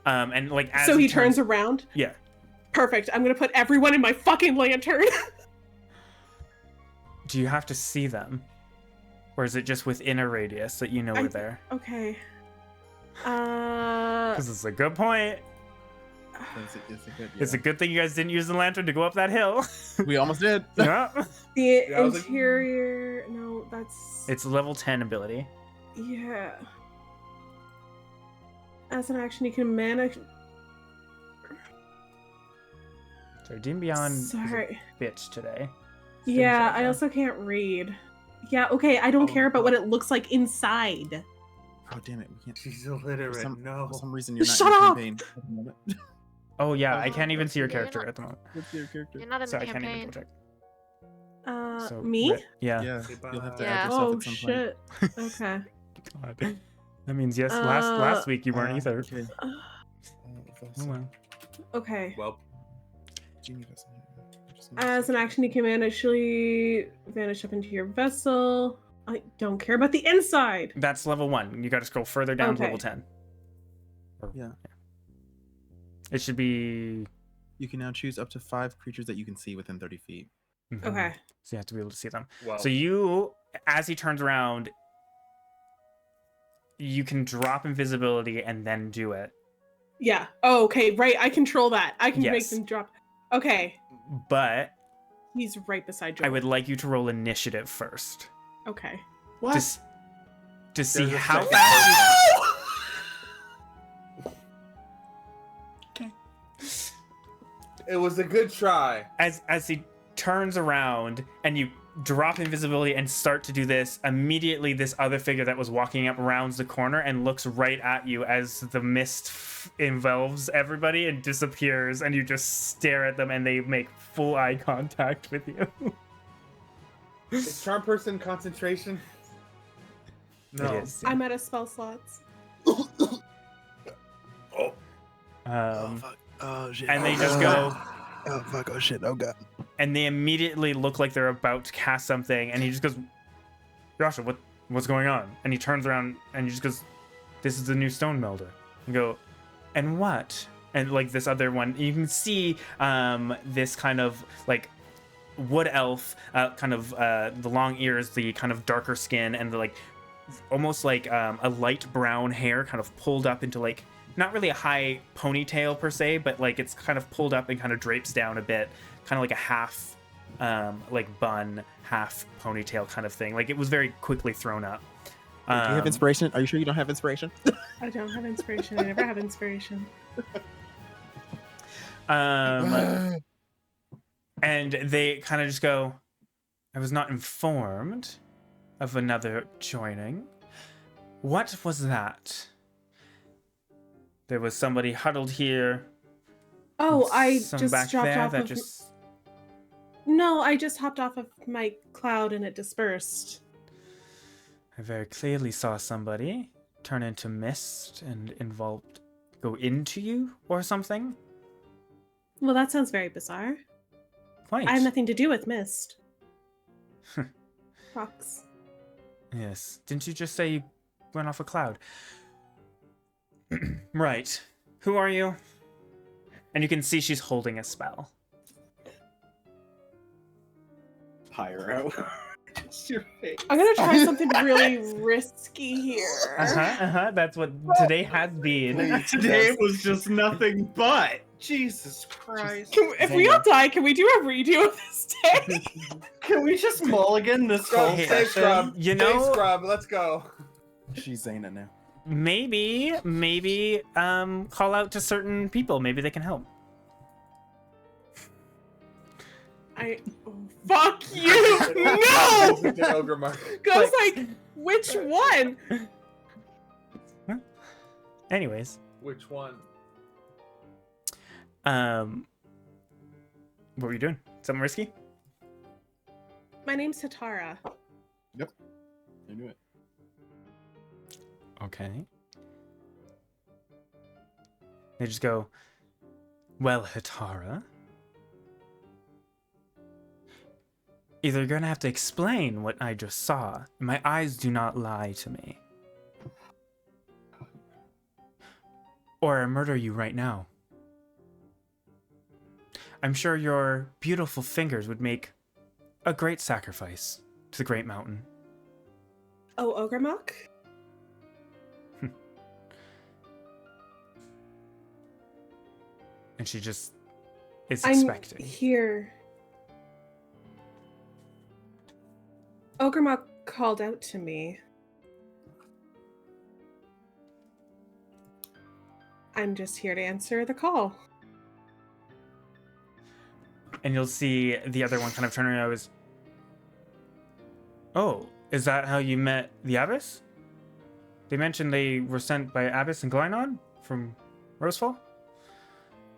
And like as So he turns around? Yeah. Perfect. I'm gonna put everyone in my fucking lantern. Do you have to see them? Or is it just within a radius that we're there? Okay. Because it's a good point. It's a good thing you guys didn't use the lantern to go up that hill. We almost did. Yeah. The I was like, interior. No, that's. It's level 10 ability. Yeah. As an action, you can manage. Sorry, Dean Beyond is a Sorry. bitch today. Yeah, Things I like also can't read. Yeah, okay, I don't Oh, care about what God. it looks like inside. Oh damn it! We can't. She's illiterate. For some reason, you're not Shut in up! campaign at the moment. Oh yeah, I Oh, can't even see your yeah, you're character not- at the moment. What's your character? You're not in So the I can't even campaign. double check. So, Me? Yeah. Yeah, Okay, you'll have to bye. add Yeah. yourself Oh at some shit. Okay. God. That means yes. Last week you weren't either. Okay. Oh well. Okay. Well, As an action, you can initially vanish up into your vessel. I don't care about the inside. That's level 1. You got to scroll further down to Okay. level 10. Yeah. It should be. You can now choose up to 5 creatures that you can see within 30 feet. Mhm. Okay. So you have to be able to see them. well. So you, as he turns around, you can drop invisibility and then do it. Yeah. Oh, okay. Right. I control that. I can make Yes. them drop. Okay. But He's right beside Joel. I would like you to roll initiative first. Okay. What? To see There's a how second fast It was a good try. as he turns around and you drop invisibility and start to do this, immediately this other figure that was walking up rounds the corner and looks right at you as the mist envelopes everybody and disappears, and you just stare at them and they make full eye contact with you. Is charm person concentration? No. It is. I'm out of spell slots. Oh. Fuck. Oh shit. And they just go, Oh fuck. Oh shit. Oh god. and they immediately look like they're about to cast something, and he just goes, Yasha, what's going on? And he turns around and he just goes, this is the new stone melder. and go, and what? And like this other one, you can see this kind of like wood elf, kind of the long ears, the kind of darker skin, and the like almost like a light brown hair kind of pulled up into like not really a high ponytail per se, but like it's kind of pulled up and kind of drapes down a bit, kind of like a half like bun, half ponytail kind of thing. Like it was very quickly thrown up. Do you have inspiration? Are you sure you don't have inspiration? I don't have inspiration. I never have inspiration. And they kind of just go, I was not informed of another joining. What was that? There was somebody huddled here. Oh, I some just back dropped there off that of... just No, I just hopped off of my cloud and it dispersed. I very clearly saw somebody turn into mist and go into you or something. Well, that sounds very bizarre. Quite. I have nothing to do with mist. Rocks. Yes. Didn't you just say you went off a cloud? Right. Who are you? And you can see she's holding a spell. Pyro. Just your face. I'm gonna try something really risky here. That's what today has been. Today was just nothing but. Jesus Christ. If we all die, can we do a redo of this day? Can we just mulligan this whole Stay session? scrub. You Stay know- scrub. Let's go. She's saying it now. Maybe call out to certain people. Maybe they can help. Fuck you! No! The ogre mark. Goes like, which one? Anyways, Which one? what were you doing? Something risky? My name's Hatara. I knew it. Okay. They just go, well, Hatara, either you're gonna have to explain what I just saw. My eyes do not lie to me. Or I murder you right now. I'm sure your beautiful fingers would make a great sacrifice to the Great Mountain. Oh, Ogremok? And she just is I'm expecting. here. Ogremok called out to me. I'm just here to answer the call. And you'll see the other one kind of turn around and goes, oh, is that how you met the Abyss? They mentioned they were sent by Abyss and Glynon from Rosefall?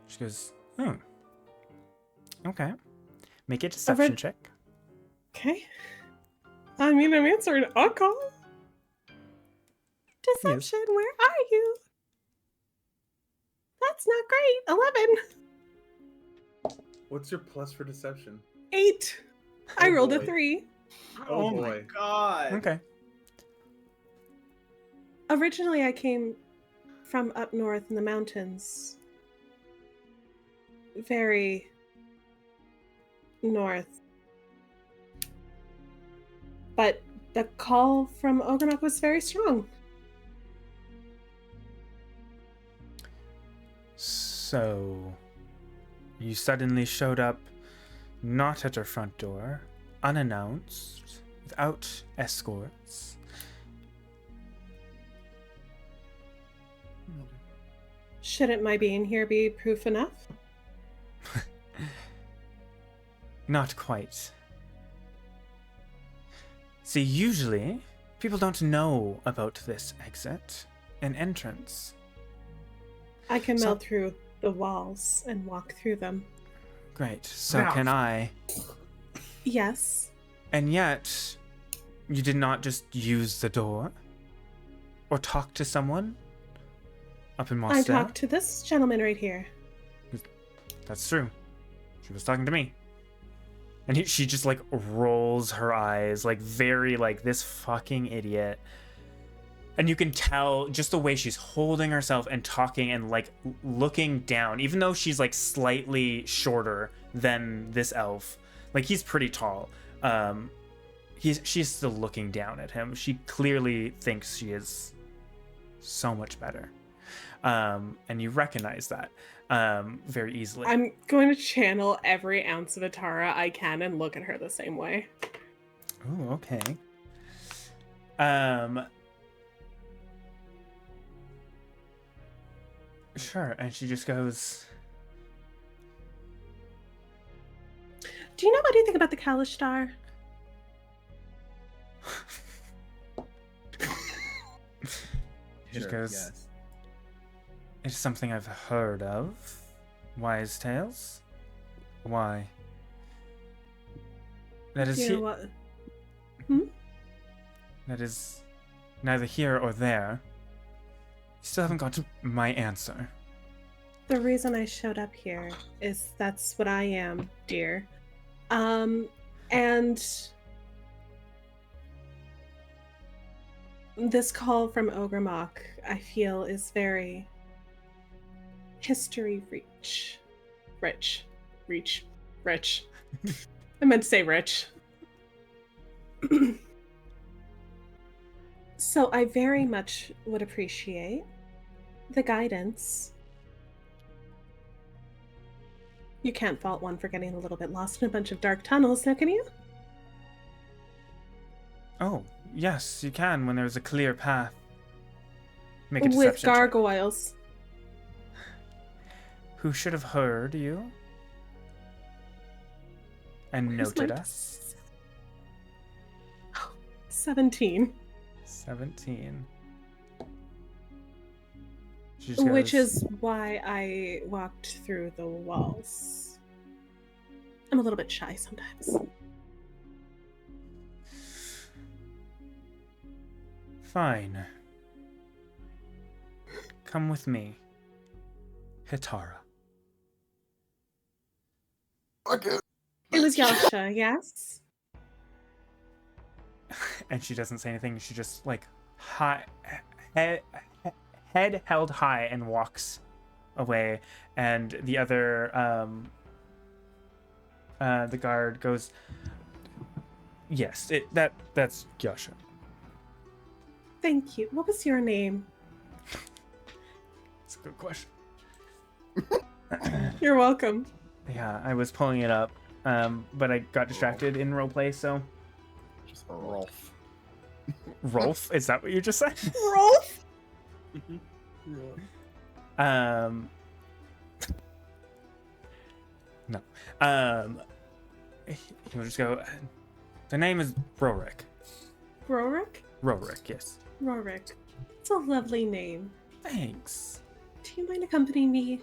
She goes, okay. Make a deception check. Okay. I mean, I'm answering a call. Deception, where are you? That's not great. 11. What's your plus for deception? 8. I Oh, rolled a boy. 3. Oh, my boy. god. Okay. Originally, I came from up north in the mountains. Very north. But the call from Ogremok was very strong. So, you suddenly showed up not at her front door, unannounced, without escorts. Shouldn't my being here be proof enough? Not quite. See, usually, people don't know about this exit and entrance. I can So- melt through the walls and walk through them. Great, so Wow. can I. Yes. And yet, you did not just use the door? Or talk to someone? Up in I Mostel? talked to this gentleman right here. That's true. She was talking to me. And she just like rolls her eyes, like very like this fucking idiot. And you can tell just the way she's holding herself and talking and like looking down, even though she's like slightly shorter than this elf. Like he's pretty tall. She's still looking down at him. She clearly thinks she is so much better. And you recognize that very easily. I'm going to channel every ounce of Atara I can and look at her the same way. Oh, okay. Sure, and she just goes, do you know anything about the Kalishtar? She just Sure, goes, yes. it's something I've heard of. Wise tales? Why? That is You know what? that is neither here or there. You still haven't got my answer. The reason I showed up here is that's what I am, dear. And this call from Ogremok, I feel, is very history rich. I meant to say rich. So I very much would appreciate the guidance. You can't fault one for getting a little bit lost in a bunch of dark tunnels, now can you? Oh, yes, you can when there's a clear path. Make a With deception check. gargoyles. Who should have heard you and Where's noted my- us. 17. 17. She just Which goes, is why I walked through the walls. I'm a little bit shy sometimes. fine. Come with me, Hitara. It was Yasha, yes? And she doesn't say anything. She just like head held high and walks away. And the other the guard goes, yes, that's Yasha. Thank you. What was your name? It's a good question. You're welcome. Yeah, I was pulling it up, but I got distracted in roleplay. So Just Rolf. Rolf, is that what you just said? Rolf? No. He will just go. The name is Rorik. Rorik? Rorik, yes. Rorik. It's a lovely name. Thanks. Do you mind accompanying me?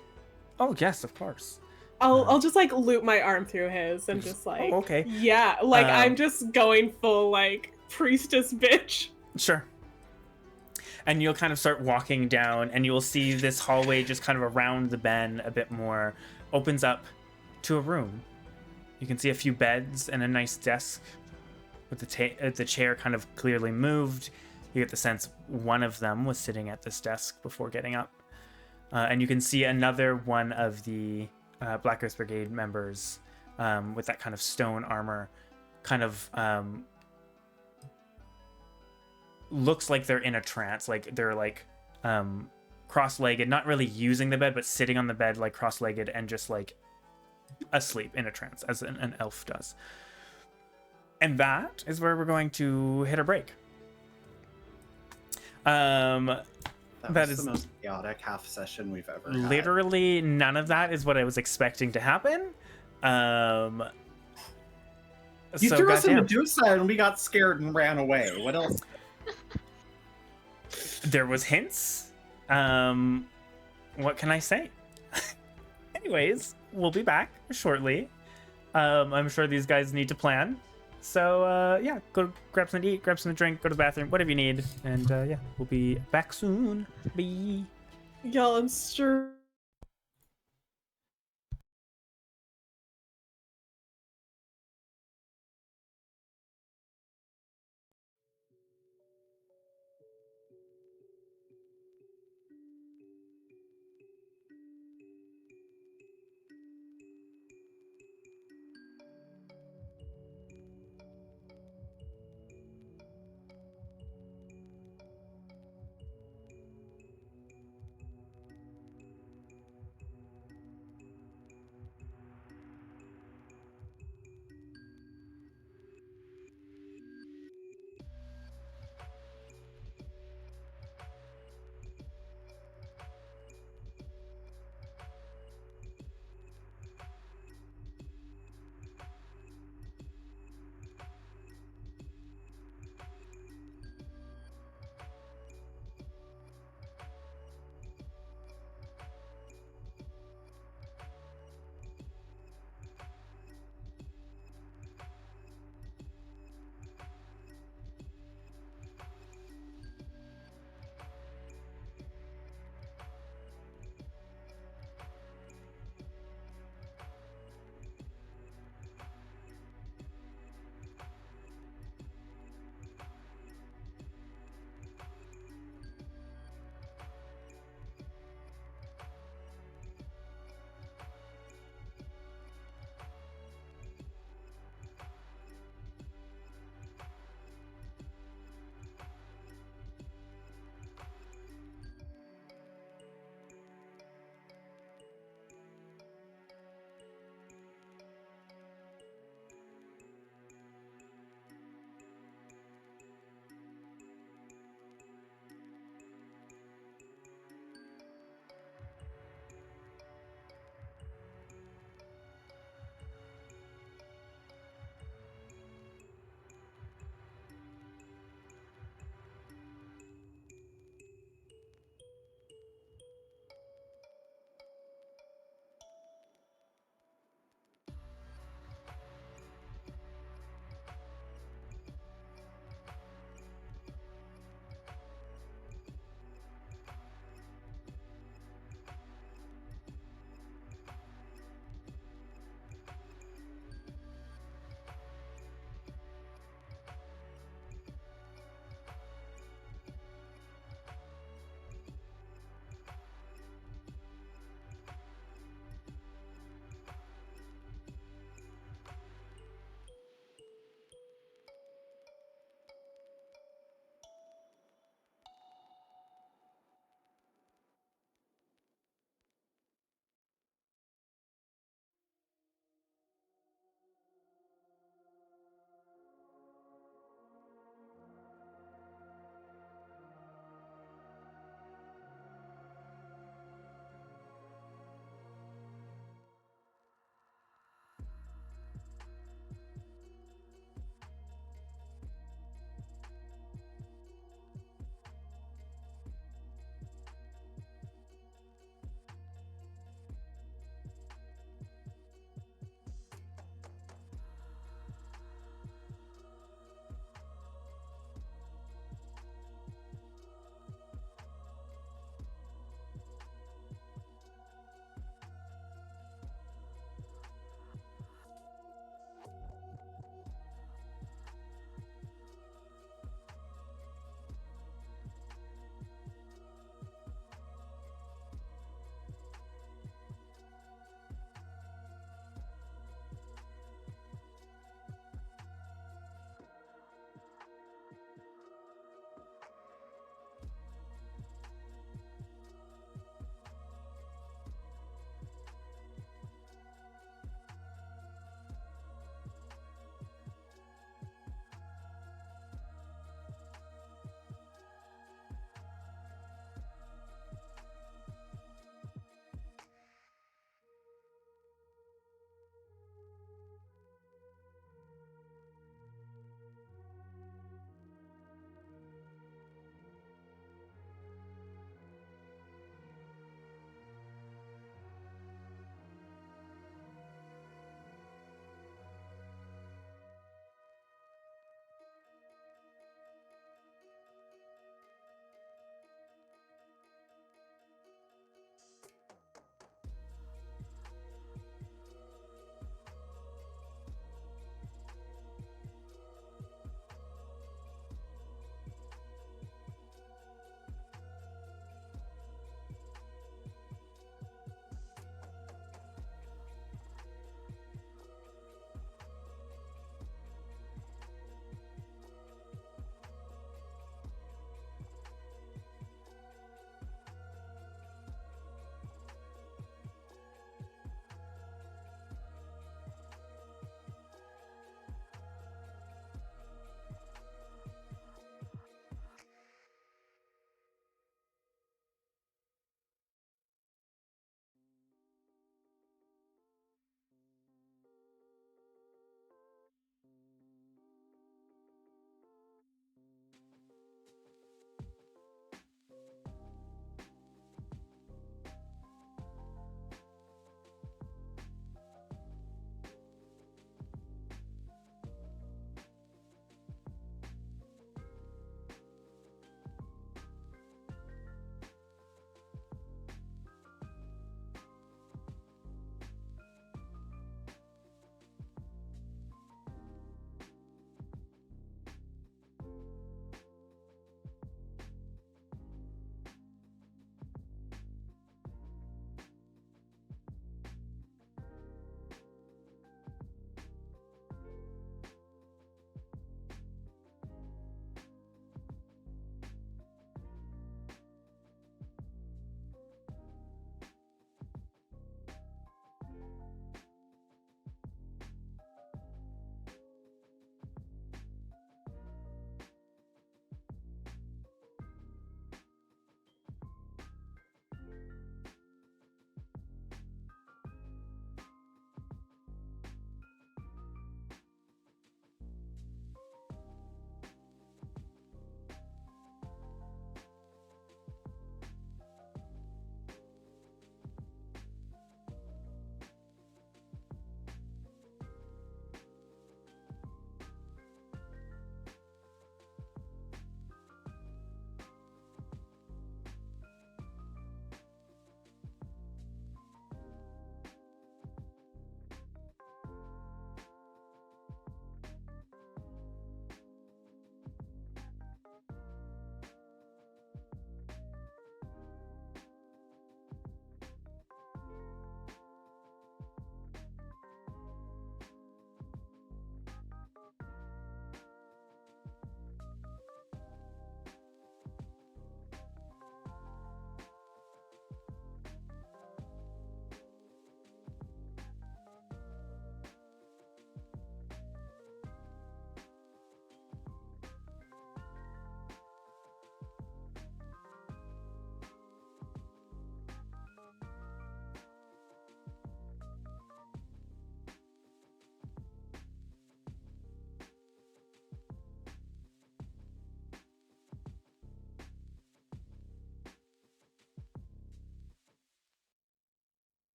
Oh yes, of course. I'll just like loop my arm through his and just like Oh, okay. yeah, like I'm Um, just going full like priestess bitch. Sure. And you'll kind of start walking down, and you'll see this hallway just kind of around the bend a bit more, opens up to a room. You can see a few beds and a nice desk with the chair kind of clearly moved. You get the sense one of them was sitting at this desk before getting up. And you can see another one of the Black Earth Brigade members with that kind of stone armor kind of looks like they're in a trance, like they're like cross-legged, not really using the bed, but sitting on the bed like cross-legged and just like asleep in a trance, as an elf does. And that is where we're going to hit a break. That That is was the most chaotic half session we've ever had. literally none of that is what I was expecting to happen. You So threw us in goddamn. Medusa and we got scared and ran away. What else? There was hints. What can I say? Anyways, we'll be back shortly. I'm sure these guys need to plan. So yeah, go grab something to eat, grab something to drink, go to the bathroom, whatever you need. And yeah, we'll be back soon. Bye. Y'all, I'm sure.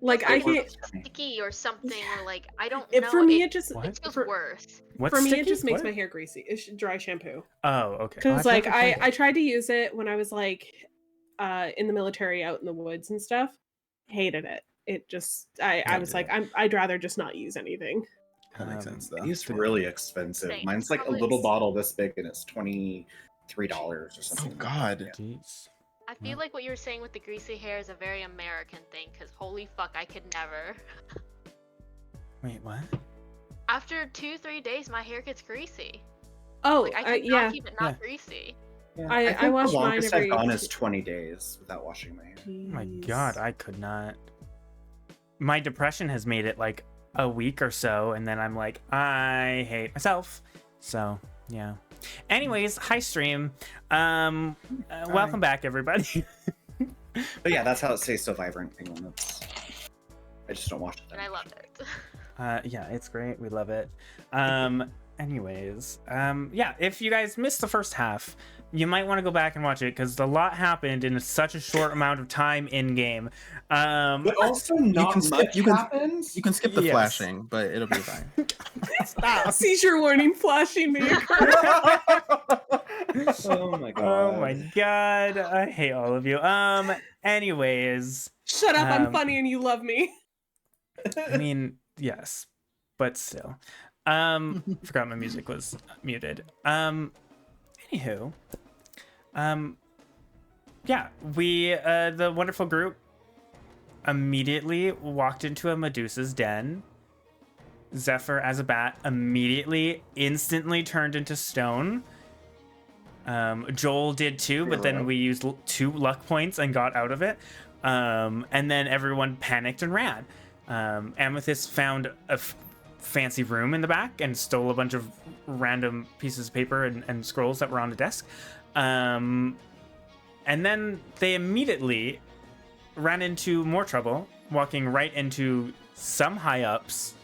Like I It can't. feels sticky or something, or like I don't It, know. for me, it just What? it feels for, worse. What's for me it sticky? just makes What? my hair greasy. It's dry shampoo. Oh, okay. Because I've like never tried I it. tried to use it when I was like in the military out in the woods and stuff. Hated it. It just I Can't was do like it. I'd rather just not use anything. That makes sense though. It's really expensive. Same. Mine's like a Probably little it's- bottle this big, and it's $23 or something. Oh God. Jeez. I feel like what you were saying with the greasy hair is a very American thing, because holy fuck, I could never. Wait, what? After 2-3 days, my hair gets greasy. Oh, Like I could yeah. not keep it not Yeah. greasy. Yeah, I think wash the mine longest every- I've gone is 20 days without washing my hair. Oh my Jeez. God, I could not. My depression has made it like a week or so, and then I'm like, I hate myself. So yeah. Anyways, hi stream. Welcome back, everybody. But yeah, that's how it stays so vibrant. Penguin. I just don't wash it. And I love it. Yeah, it's great. We love it. Anyways, yeah, if you guys missed the first half, you might want to go back and watch it because a lot happened in such a short amount of time in game. But also not can skip- much you can- happens. You can skip the Yes. flashing, but it'll be fine. Seizure warning flashing me. Oh my god. Oh my God, I hate all of you. Anyways, Shut up! I'm Um, funny and you love me. I mean, yes, but still. Forgot my music was muted. Anywho, yeah, we the wonderful group immediately walked into a Medusa's den. Zephyr as a bat immediately instantly turned into stone. Joel did too, but then we used 2 luck points and got out of it. And then everyone panicked and ran. Amethyst found a fancy room in the back and stole a bunch of random pieces of paper and scrolls that were on the desk. And then they immediately ran into more trouble, walking right into some high ups,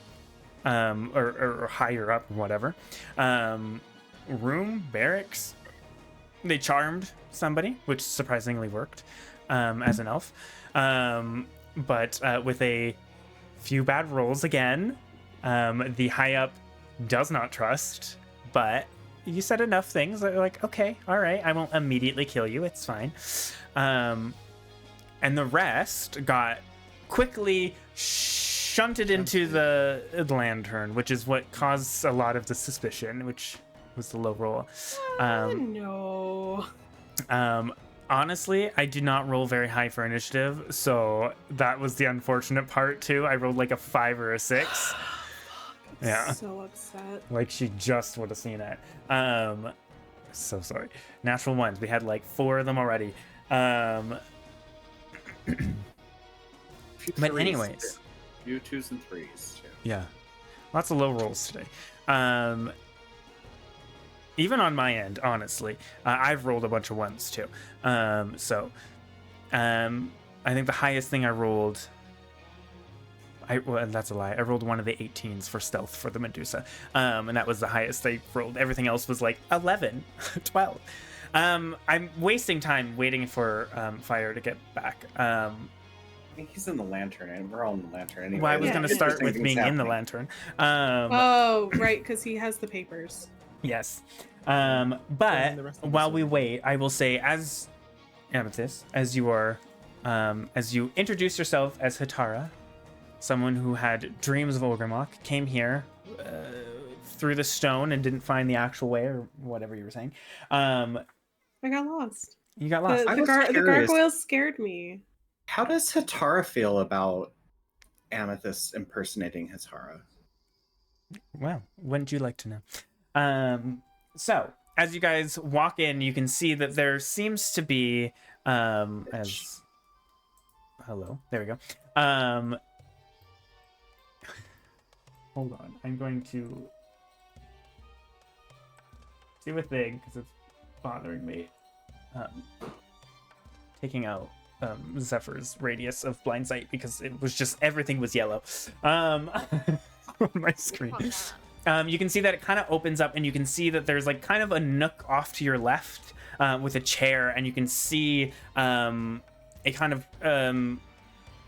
or higher up, whatever. Room, barracks. They charmed somebody, which surprisingly worked, as an elf. But with a few bad rolls again, the high up does not trust, but you said enough things that are like, okay, all right, I won't immediately kill you, it's fine. And the rest got quickly shunted into the lantern, which is what caused a lot of the suspicion, which was the low roll. No. Honestly, I do not roll very high for initiative, so that was the unfortunate part too. I rolled like a 5 or a 6. Yeah. So upset. Like she just would have seen it. So sorry. Natural ones. We had like 4 of them already. But anyways. Few 2s and 3s too. Yeah. Lots of low rolls today. Even on my end, honestly, I've rolled a bunch of 1s too. I think the highest thing I rolled. Well, that's a lie. I rolled one of the 18s for stealth for the Medusa, and that was the highest I rolled. Everything else was like 11, 12. I'm wasting time waiting for Fire to get back. I think he's in the lantern, and we're all in the lantern anyway. Well, I was Yeah. going to start with Interesting being things in the happening. lantern. Oh, right, because he has the papers. Yes. And the But rest of us while are- we wait, I will say, as Amethyst, as you are, as you introduce yourself as Hitara, someone who had dreams of Ogremok, came here through the stone and didn't find the actual way, or whatever you were saying. I got lost. You got lost. I The was the curious. gargoyles scared me. How does Hitara feel about Amethyst impersonating Hitara? Well, wouldn't you like to know? So as you guys walk in, you can see that there seems to be as hello, there we go. Hold on, I'm going to do a thing because it's bothering me. Taking out Zephyr's radius of blind sight because it was just everything was yellow on my screen. You can see that it kind of opens up and you can see that there's like kind of a nook off to your left with a chair, and you can see a kind of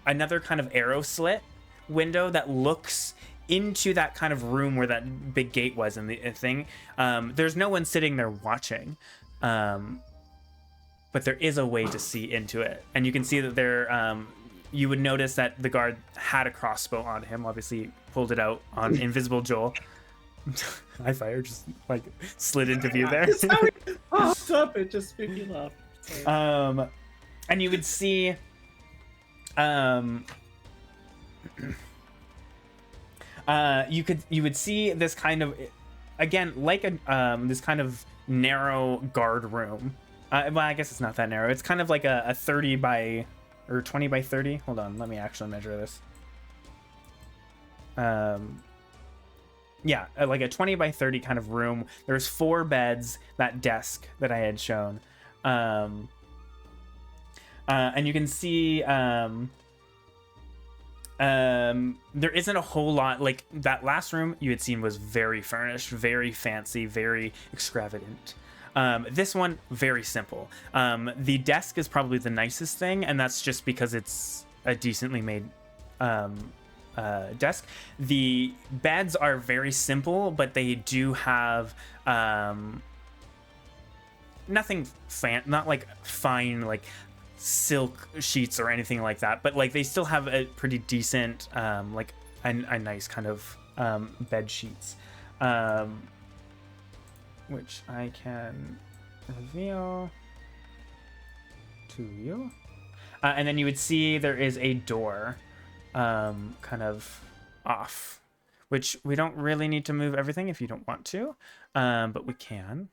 another kind of arrow slit window that looks into that kind of room where that big gate was in the thing. There's no one sitting there watching, but there is a way to see into it, and you can see that there. You would notice that the guard had a crossbow on him. Obviously, pulled it out on Invisible Joel. High fire just like slid into view there. It popped up. It just made me laugh. And you would see. You would see this kind of, again, like a this kind of narrow guard room. Well, I guess it's not that narrow. It's kind of like a 30 by or 20 by 30. Hold on, let me actually measure this. Yeah, like a 20 by 30 kind of room. There's 4 beds, that desk that I had shown. And you can see there isn't a whole lot. Like that last room you had seen was very furnished, very fancy, very extravagant. This one, very simple. The desk is probably the nicest thing, and that's just because it's a decently made desk. The beds are very simple, but they do have nothing not like fine like silk sheets or anything like that, but like they still have a pretty decent like a nice kind of bed sheets, which I can reveal to you. And then you would see there is a door kind of off, which we don't really need to move everything if you don't want to, but we can.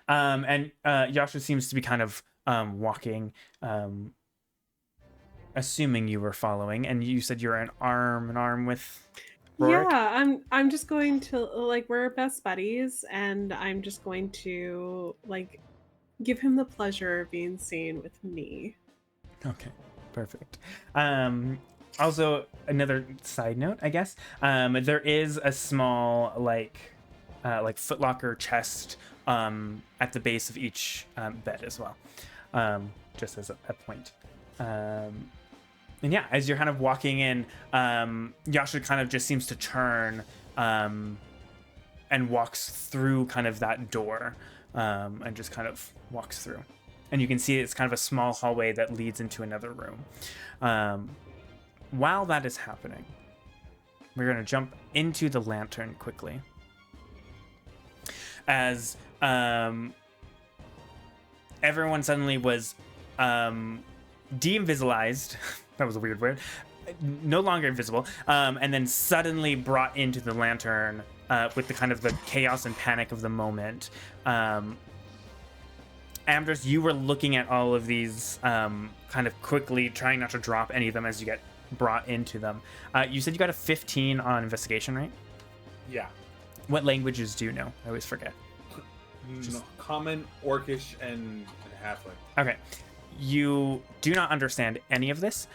And Yasha seems to be kind of walking, assuming you were following, and you said you're an arm with Rorik? Yeah, I'm just going to, like, we're best buddies, and I'm just going to, like, give him the pleasure of being seen with me. Okay, perfect. Also, another side note, I guess, there is a small like footlocker chest at the base of each bed as well, just as a point. And yeah, as you're kind of walking in, Yasha kind of just seems to turn and walks through kind of that door, and just kind of walks through. And you can see it's kind of a small hallway that leads into another room. While that is happening, we're going to jump into the lantern quickly. As everyone suddenly was de-invisibilized. That was a weird word. No longer invisible. And then suddenly brought into the lantern with the kind of the chaos and panic of the moment. Amdrus, you were looking at all of these kind of quickly, trying not to drop any of them as you get brought into them. You said you got a 15 on investigation, right? Yeah. What languages do you know? I always forget. No, common, Orcish, and Halfling. Okay. You do not understand any of this,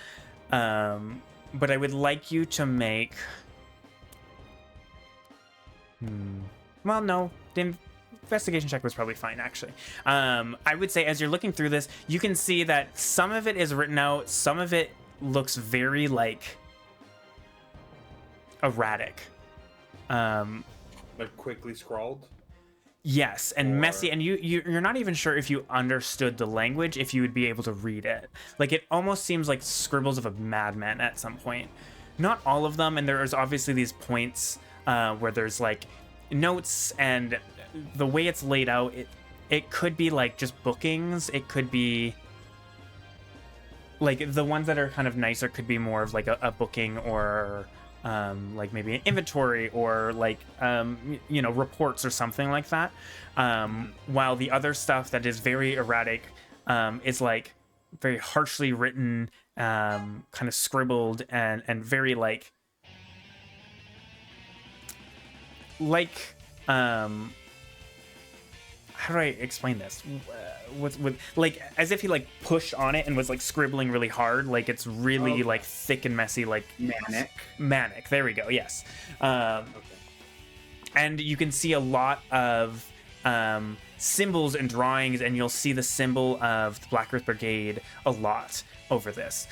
but I would like you to make... Well, no. The investigation check was probably fine, actually. I would say as you're looking through this, you can see that some of it is written out, some of it looks very, like, erratic. Like quickly scrawled? Yes, and messy, and you're not even sure if you understood the language, if you would be able to read it. Like, it almost seems like scribbles of a madman at some point. Not all of them, and there's obviously these points where there's, like, notes, and the way it's laid out, it could be, like, just bookings. It could be... Like, the ones that are kind of nicer could be more of, like, a booking or... like maybe an inventory or like you know, reports or something like that, while the other stuff that is very erratic is like very harshly written, kind of scribbled and very like how do I explain this? With like as if he like pushed on it and was like scribbling really hard, like it's really like thick and messy, like manic. There we go. Yes. And you can see a lot of symbols and drawings, and you'll see the symbol of the Black Earth Brigade a lot. over this.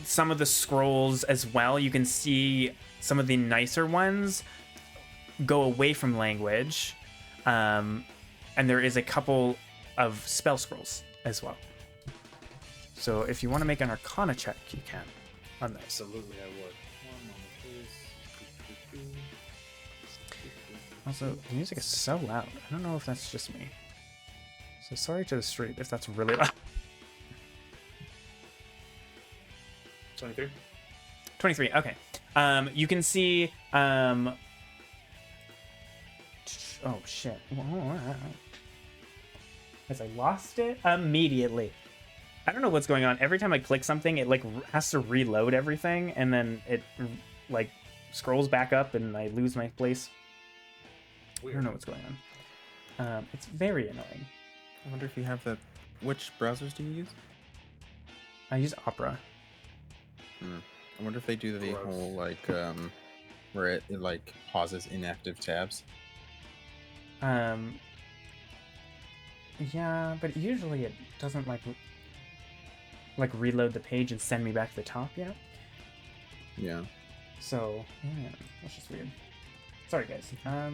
Some of the scrolls as well, you can see some of the nicer ones go away from language, and there is a couple of spell scrolls as well. So if you want to make an Arcana check, you can on those. Absolutely, I would. One moment, please. Also, the music is so loud. I don't know if that's just me. So sorry to the street if that's really loud. 23. 23. Okay. You can see. Oh shit! As I lost it immediately. I don't know what's going on. Every time I click something, it like has to reload everything, and then it like scrolls back up, and I lose my place. Weird. I don't know what's going on. It's very annoying. I wonder if you have that. Which browsers do you use? I use Opera. I wonder if they do the Gross. whole like where it like pauses inactive tabs. Yeah, but usually it doesn't like reload the page and send me back to the top yet. Yeah. So yeah, that's just weird. Sorry guys. No,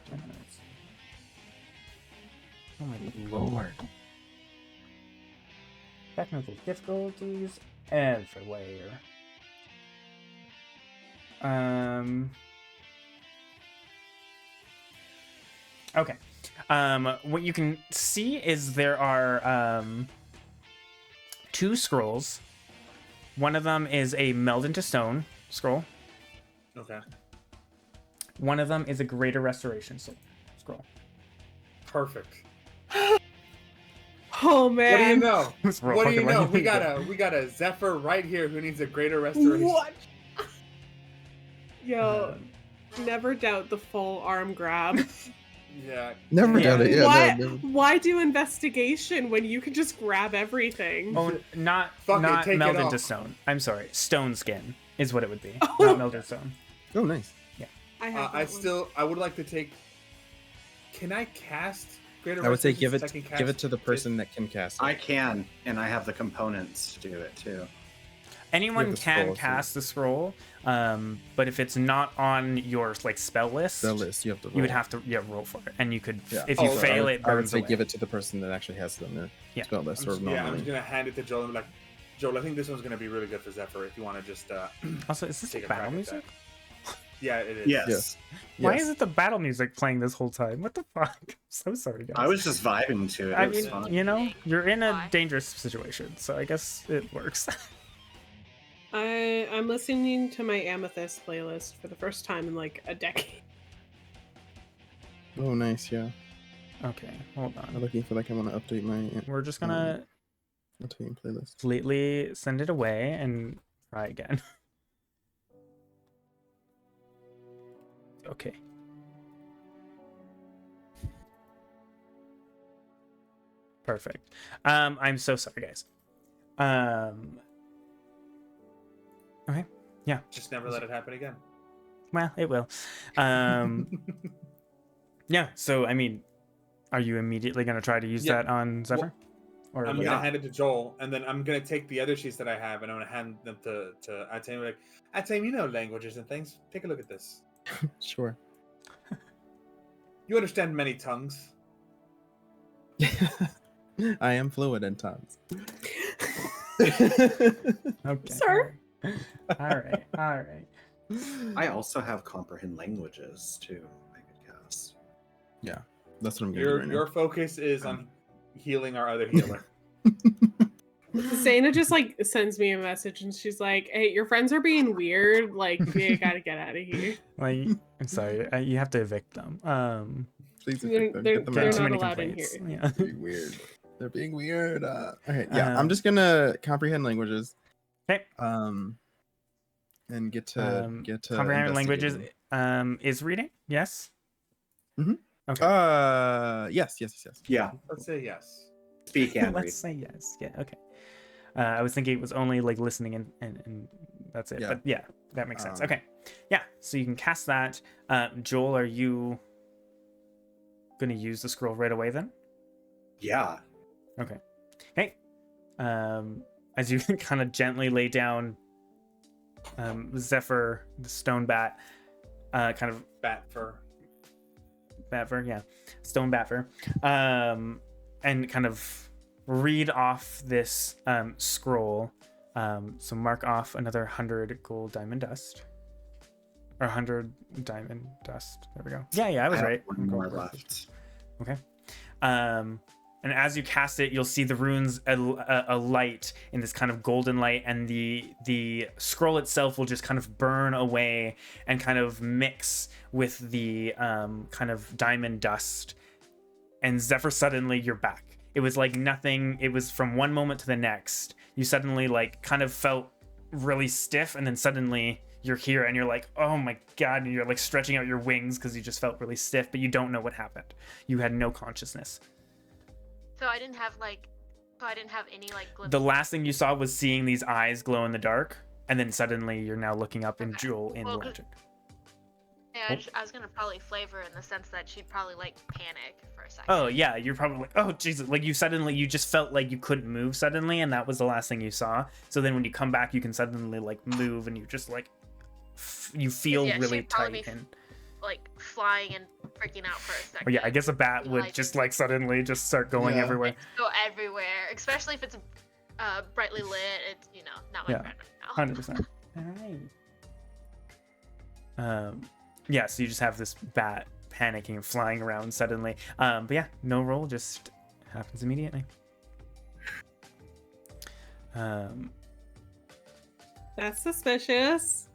10 minutes. Oh my lord. Technical difficulties everywhere. Okay. What you can see is there are 2 scrolls. One of them is a meld into stone scroll. Okay. One of them is a greater restoration scroll. Perfect. Oh man. What do you know? Let's roll What do you fucking know? like- We got a Zephyr right here who needs a greater restoration. What? Yo, never doubt the full arm grab. Yeah. Never doubt it, why, never. why do investigation when you can just grab everything? Oh, not Fuck it, not take it meld off. into stone. I'm sorry, stone skin is what it would be. Oh. Not meld into stone. Oh, nice. I have that one. I would like to take. Can I cast greater? I would say restoration give it to the person that can cast it. I can, and I have the components to do it too. Anyone the can scroll, so- cast the scroll, but if it's not on your like spell list, The list you have to roll. you would have to roll for it, and you could Yeah. if you Oh, fail it I would burns say away. give it to the person that actually has it on their Yeah. spell I'm list. just, Or yeah, I'm normally. just gonna hand it to Joel and be like, Joel, I think this one's gonna be really good for Zephyr. If you want to just. Also, is this Take the a crack battle at music? that. Yeah, it is. Yes. Why Yes. is it the battle music playing this whole time? What the fuck? I'm so sorry, guys. I was just vibing to it. I It was mean, fun. you know, you're in a Why? dangerous situation, so I guess it works. I'm listening to my Amethyst playlist for the first time in like a decade. Oh, nice. Yeah. Okay, hold I'm on. looking for like I want to update my We're just gonna updating playlist. completely send it away and try again. Okay. Perfect. I'm so sorry, guys. Okay. Just never let it happen again. Well, it will. Yeah. So, I mean, are you immediately gonna try to use Yeah. that on Zephyr? Or I'm what? gonna hand it to Joel, and then I'm gonna take the other sheets that I have, and I'm gonna hand them to Atem. Like, Atem, you know languages and things. Take a look at this. Sure. You understand many tongues. I am fluent in tongues. Okay. Sir? All right. I also have comprehend languages too. I could cast. Yeah, that's what I'm gonna do Your right your focus is on healing our other healer. Zaina just like sends me a message and she's like, "Hey, your friends are being weird. Like, we gotta get out of here. Like, I'm sorry. You have to evict them. Please They're, evict them. they're, Get them they're out. too not many allowed in complaints. here." Yeah. They're being weird. They're being weird. Okay, yeah. Um, I'm just gonna comprehend languages. Okay. And get to Comprehend languages. investigating. Is reading? Yes. Yes. Yeah, Let's say yes. speak and read. Let's say yes. Yeah. Okay. I was thinking it was only like listening and that's it. Yeah. But yeah, that makes sense. Um, Okay. Yeah. So you can cast that. Joel, are you gonna use the scroll right away then? Yeah. Okay. Okay. As you kind of gently lay down, Zephyr, the stone bat, kind of Batfur. yeah, stone batfur, and kind of read off this scroll. So mark off another 100 gold diamond dust, or 100 diamond dust. There we go. Yeah, I was right. One more left. Okay. And as you cast it, you'll see the runes alight in this kind of golden light, and the scroll itself will just kind of burn away and kind of mix with the kind of diamond dust. And Zephyr, suddenly you're back. It was like nothing. It was from one moment to the next. You suddenly like kind of felt really stiff, and then suddenly you're here and you're like, oh my god, and you're like stretching out your wings because you just felt really stiff, but you don't know what happened. You had no consciousness. So I didn't have any like glimpse. The last thing you saw was seeing these eyes glow in the dark, and then suddenly you're now looking up in Okay. Jewel in Well, Logic. Yeah, I was gonna probably flavor in the sense that she'd probably like panic for a second. Oh yeah, you're probably like, oh Jesus, like you just felt like you couldn't move suddenly, and that was the last thing you saw. So then when you come back, you can suddenly like move, and you just like you feel Yeah, really she'd probably tight be and. like flying and freaking out for a second. Or yeah, I guess a bat Be would like- just like suddenly just start going Yeah. everywhere. Go everywhere, especially if it's brightly lit. It's not my Yeah. friend right now. 100%. Alright. Yeah, so you just have this bat panicking and flying around suddenly. But yeah, no roll, just happens immediately. That's suspicious.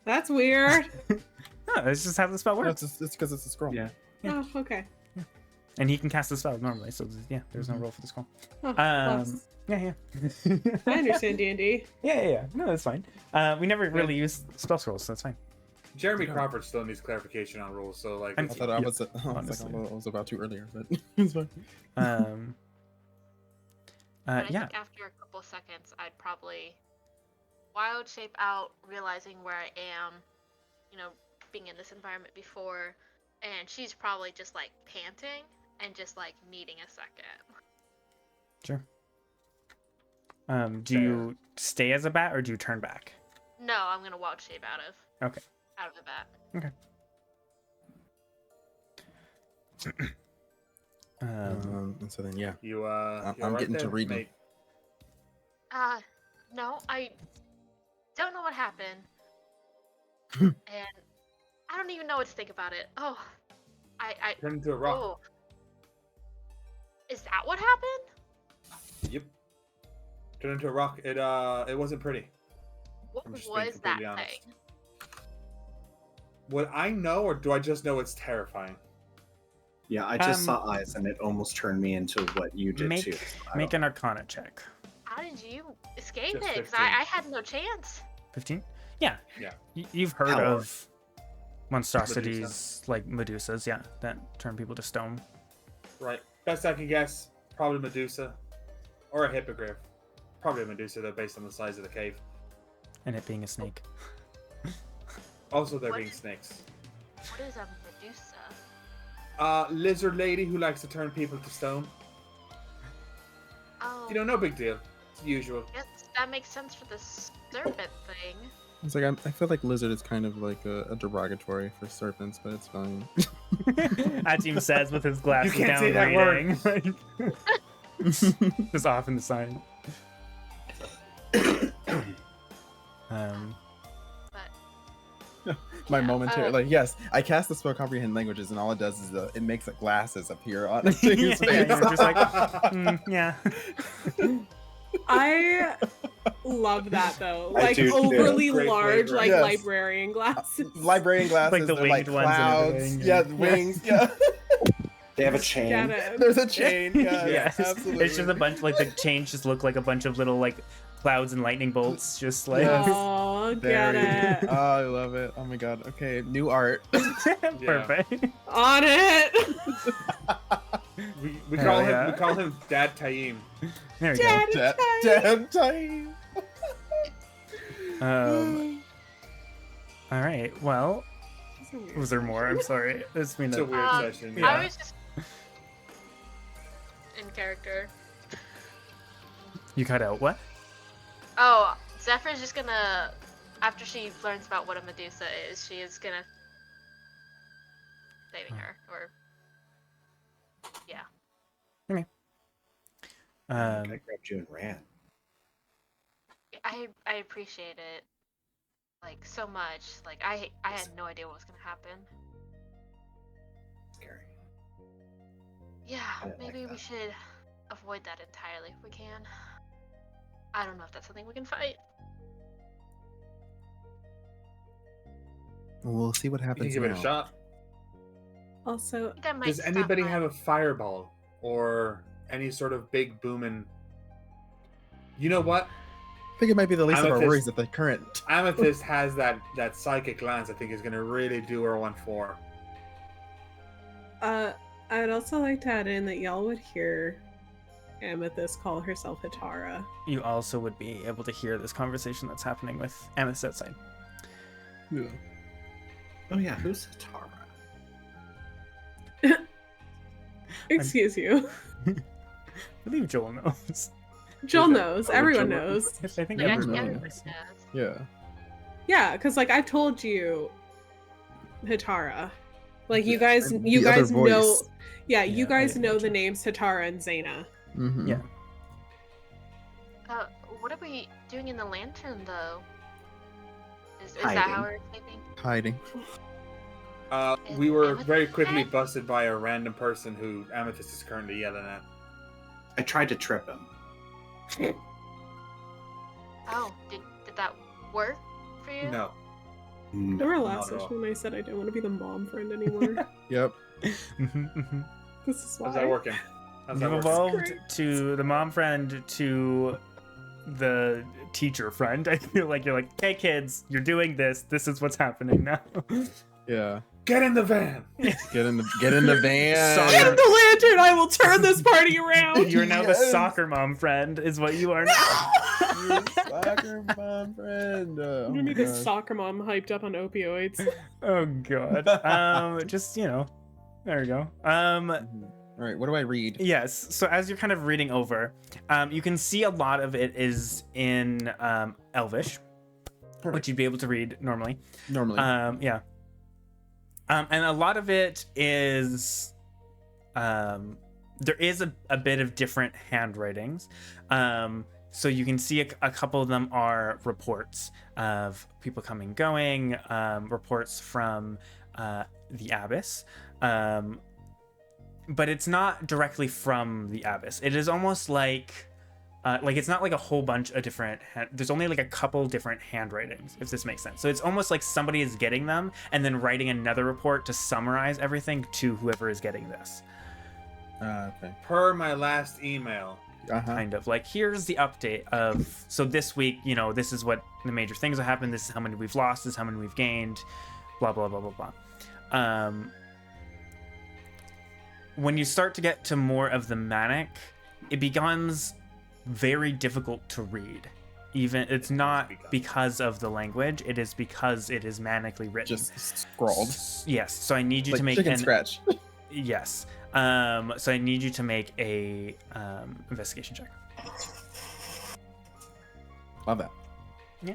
That's weird. No, it's just how the spell No, works. it's because it's a scroll. Yeah. Yeah. Oh, okay. And he can cast the spell normally, so yeah, there's no roll for the scroll. Oh, well, Yeah. I understand D&D. Yeah. No, that's fine. We never really use spell scrolls, so that's fine. Jeremy Crawford still needs clarification on rules, so like. I'm- I thought I was, honestly. I was about to earlier, but it's fine. But I Yeah. think after a couple seconds, I'd probably wild shape out, realizing where I am, being in this environment before, and she's probably just like panting and just like needing a second. Sure. Do you stay as a bat or do you turn back? No, I'm gonna wild shape out of Okay. the bat. And so then, yeah. You I'm you're right getting to there, reading. mate. No, I don't know what happened, and I don't even know what to think about it. Oh, I Turn into a rock. oh, is that what happened? Yep. Turn into a rock. It wasn't pretty. What I'm just being was that completely honest. thing? Would I know, or do I just know it's terrifying? Yeah, I just Um, saw eyes and it almost turned me into what you did too. Make an Arcana check. How did you escape Just it? 'Cause 15. I had no chance. 15? Yeah. Yeah. You've heard Power. of monstrosities like Medusas, yeah, that turn people to stone. Right. Best I can guess, probably Medusa, or a hippogriff. Probably a Medusa, though, based on the size of the cave. And it being a snake. Also, there What? being snakes. What is a Medusa? Lizard lady who likes to turn people to stone. Oh, No big deal. It's usual. yes, that makes sense for the serpent thing. It's like I feel like lizard is kind of like a derogatory for serpents, but it's fine. Atim says with his glasses You can't down say that reading. Like, just off in the side. But My yeah, momentary, like, yes, I cast the spell comprehend languages, and all it does is it makes glasses appear on his face. Yeah, you're just like, yeah. I love that though. I Like do too. overly Great large, flavor. like Yes. librarian glasses. Librarian glasses, Like the they're like winged ones and clouds. everything, Yeah, yeah. the wings. Yeah, They have a chain. Get it. there's a chain. Yeah, Yes. absolutely. It's just a bunch, like the chains just look like a bunch of little like clouds and lightning bolts, just like Yes. Oh, get Very- it. Oh, I love it. Oh my god. Okay, new art. perfect. On it. We Hell call him. yeah. We call him Dad Taim. There we go. Dad. Damn time. All right. Well, was there more? I'm sorry. It's been It's a a weird session. Yeah. I was just in character. You cut out what? Oh, Zephyr's just gonna, after she learns about what a Medusa is, she is gonna saving her, or yeah. Okay. I grabbed you and ran. I appreciate it, like, so much. Like, I had no idea what was gonna happen. Scary. Yeah, I didn't like maybe we that. should avoid that entirely if we can. I don't know if that's something we can fight. We'll see what You can happens give it now. a shot. Also, I think I might Does stop anybody by. have a fireball or any sort of big booming? You know what? I think it might be the least of our Amethyst- worries at the current. Amethyst has that psychic glance. I think is going to really do her one for. I'd also like to add in that y'all would hear Amethyst call herself Hitara. You also would be able to hear this conversation that's happening with Amethyst outside. Yeah. Oh yeah, who's Tara? Excuse you. I believe Joel knows. Joel that? knows. Oh, Everyone Joel knows. I think Like, everyone everybody knows. knows. Yeah. Yeah, because like I've told you, Hitara. Like you Yeah, guys, and you the other guys know. voice. Yeah, Yeah, you I guys didn't know the mention. names Hitara and Zaina. Mm-hmm. Yeah. What are we doing in the lantern, though? Is that Hiding. how we're escaping? Hiding. We were Amethyst very quickly dead? busted by a random person who Amethyst is currently yelling at. I tried to trip him. Oh, did that work for you? No. Remember last not at all. session when I said I didn't want to be the mom friend anymore? Yep. This is why. How's that working? How's that You've working? evolved Great. to the mom friend to the teacher friend. I feel like you're like, hey kids, you're doing this. This is what's happening now. Yeah. Get in the van. Get in the van. Sorry. Get the lantern! I will turn this party around! You're now the Yes. soccer mom friend, is what you are now. You're soccer mom friend. Oh I'm my gonna need this gosh. soccer mom hyped up on opioids. Oh god. Just there we go. Mhm. All right. What do I read? Yes. So as you're kind of reading over, you can see a lot of it is in Elvish, which you'd be able to read normally. Normally. Yeah. And a lot of it is, there is a bit of different handwritings. So you can see a couple of them are reports of people coming, going, reports from the Abyss. But it's not directly from the Abyss. It is almost like it's not like a whole bunch of different there's only like a couple different handwritings, if this makes sense. So it's almost like somebody is getting them and then writing another report to summarize everything to whoever is getting this. Okay. Per my last email. Uh-huh. Kind of like, here's the update of, so this week, this is what the major things that happened, this is how many we've lost, this is how many we've gained, blah blah blah blah blah. When you start to get to more of the manic, it becomes very difficult to read. Even it's not because of the language, it is because it is manically written. Just scrawled. Yes. So I need you Like to make chicken scratch. Yes. So I need you to make a investigation check. Love that. Yeah.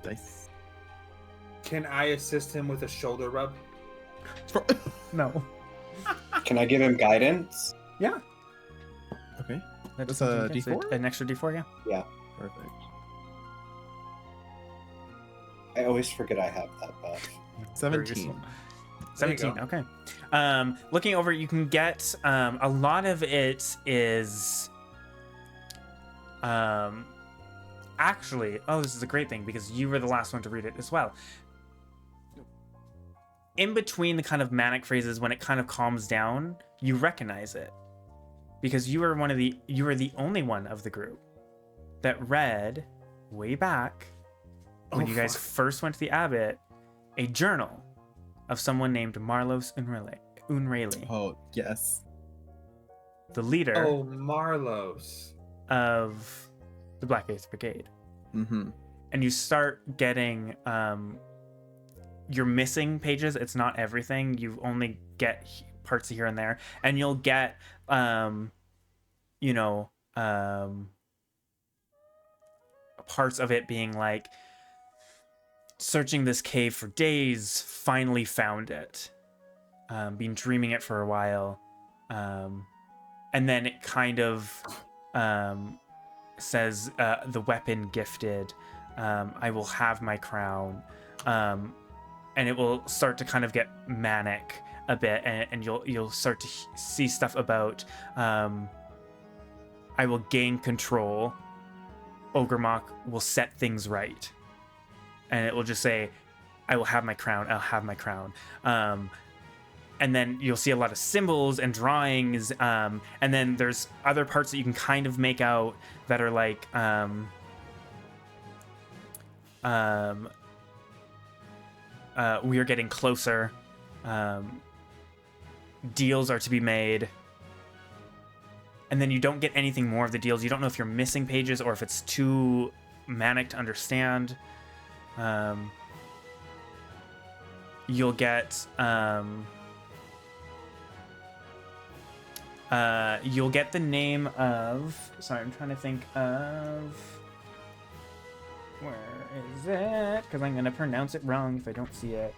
Dice. Can I assist him with a shoulder rub? No. Can I give him guidance? Yeah. Okay. That's a D4? An extra D4, yeah. Perfect. I always forget I have that buff. 17. 17, okay. Looking over, you can get a lot of it is actually, this is a great thing because you were the last one to read it as well. In between the kind of manic phrases, when it kind of calms down, you recognize it because you were the only one of the group that read way back when you guys first went to the Abbot a journal of someone named Marlos Unrayli, Oh, yes. the leader Oh, Marlos. of the Black Eighth Brigade. Mm-hmm. And you start getting you're missing pages. It's not everything. You only get parts here and there, and you'll get you know, parts of it being like, searching this cave for days, finally found it. Been dreaming it for a while. And then it kind of says, the weapon gifted, I will have my crown. And it will start to kind of get manic a bit, and you'll start to see stuff about, I will gain control. Ogremok will set things right. And it will just say, I will have my crown, I'll have my crown. And then you'll see a lot of symbols and drawings, and then there's other parts that you can kind of make out that are like, we are getting closer. Deals are to be made. And then you don't get anything more of the deals. You don't know if you're missing pages or if it's too manic to understand. You'll get the name of, sorry, I'm trying to think of, where is it? Because I'm going to pronounce it wrong if I don't see it.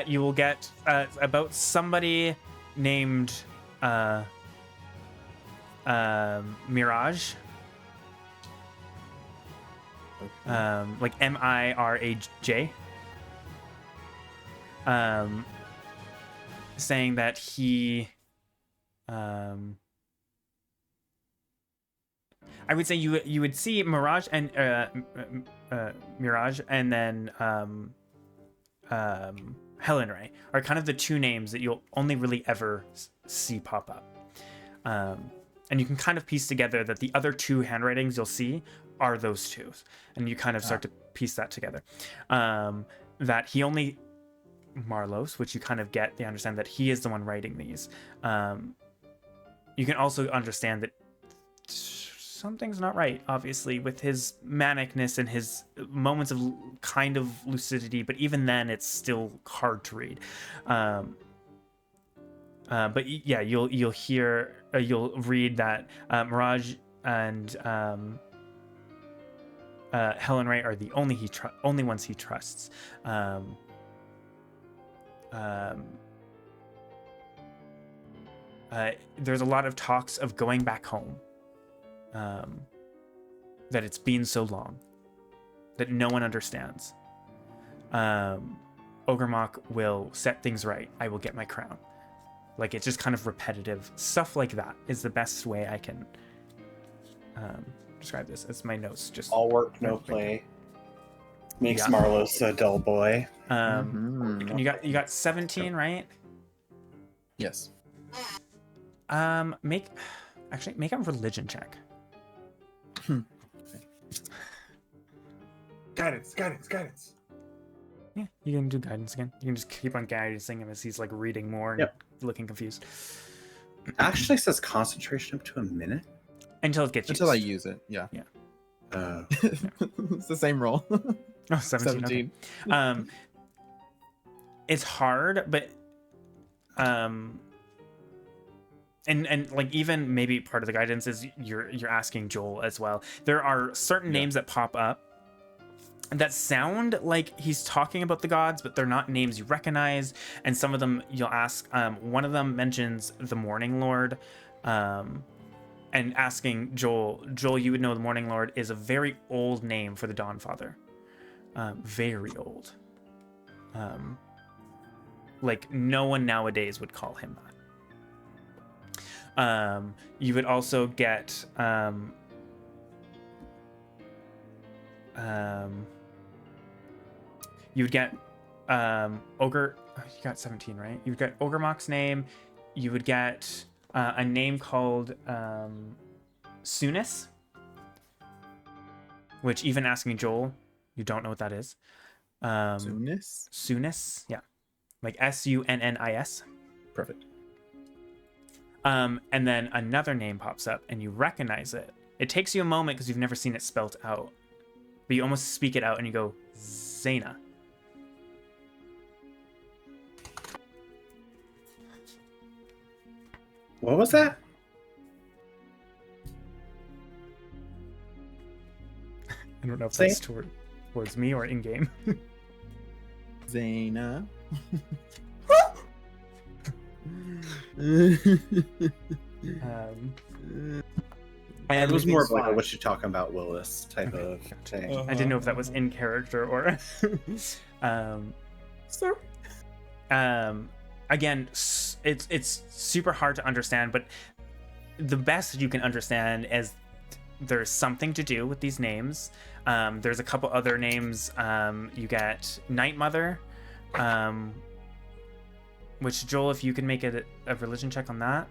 You will get about somebody named Mirage. Like Miraj. Saying that he, I would say you would see Mirage and Mirage, and then Helen Ray are kind of the two names that you'll only really ever see pop up. And you can kind of piece together that the other two handwritings you'll see are those two, and you kind of start to piece that together. That he only Marlos, which you kind of get, they understand that he is the one writing these. You can also understand that something's not right, obviously, with his manicness and his moments of kind of lucidity, but even then it's still hard to read. But yeah, you'll hear, you'll read that Mirage and Helen Ray are the only ones he trusts. There's a lot of talks of going back home. That it's been so long that no one understands. Ogremok will set things right. I will get my crown. Like, it's just kind of repetitive stuff like that is the best way I can describe this. It's my notes. Just all work, no play. Makes Marlos a dull boy. You got 17, right? Yes. Make a religion check. Guidance. Yeah, you can do guidance again. You can just keep on guiding him as he's like reading more and looking confused. Actually says concentration up to a minute. Until it gets Until used. I use it, yeah. Yeah. It's the same roll. Oh, 17. Okay. It's hard, but and like, even maybe part of the guidance is you're asking Joel as well. There are certain names that pop up that sound like he's talking about the gods, but they're not names you recognize. And some of them you'll ask. One of them mentions the Morning Lord, and asking Joel, you would know the Morning Lord is a very old name for the Dawnfather. Very old. Like, no one nowadays would call him that. You would also get you would get Ogre. Oh, you got 17, right? You would get Ogremok's name. You would get a name called Sunis, which, even asking Joel, you don't know what that is. Sunis, yeah, like Sunnis. Perfect. And then another name pops up, and you recognize it. It takes you a moment because you've never seen it spelt out, but you almost speak it out, and you go, Zena. What was that? I don't know if Say- that's towards me or in game. Zaina. It was more of like a fine. what you talking about, Willis type Okay, of thing. I didn't know if that was in character or. Sir? Again, it's super hard to understand, but the best you can understand is there's something to do with these names. There's a couple other names. You get Night Mother, which, Joel, if you can make a religion check on that,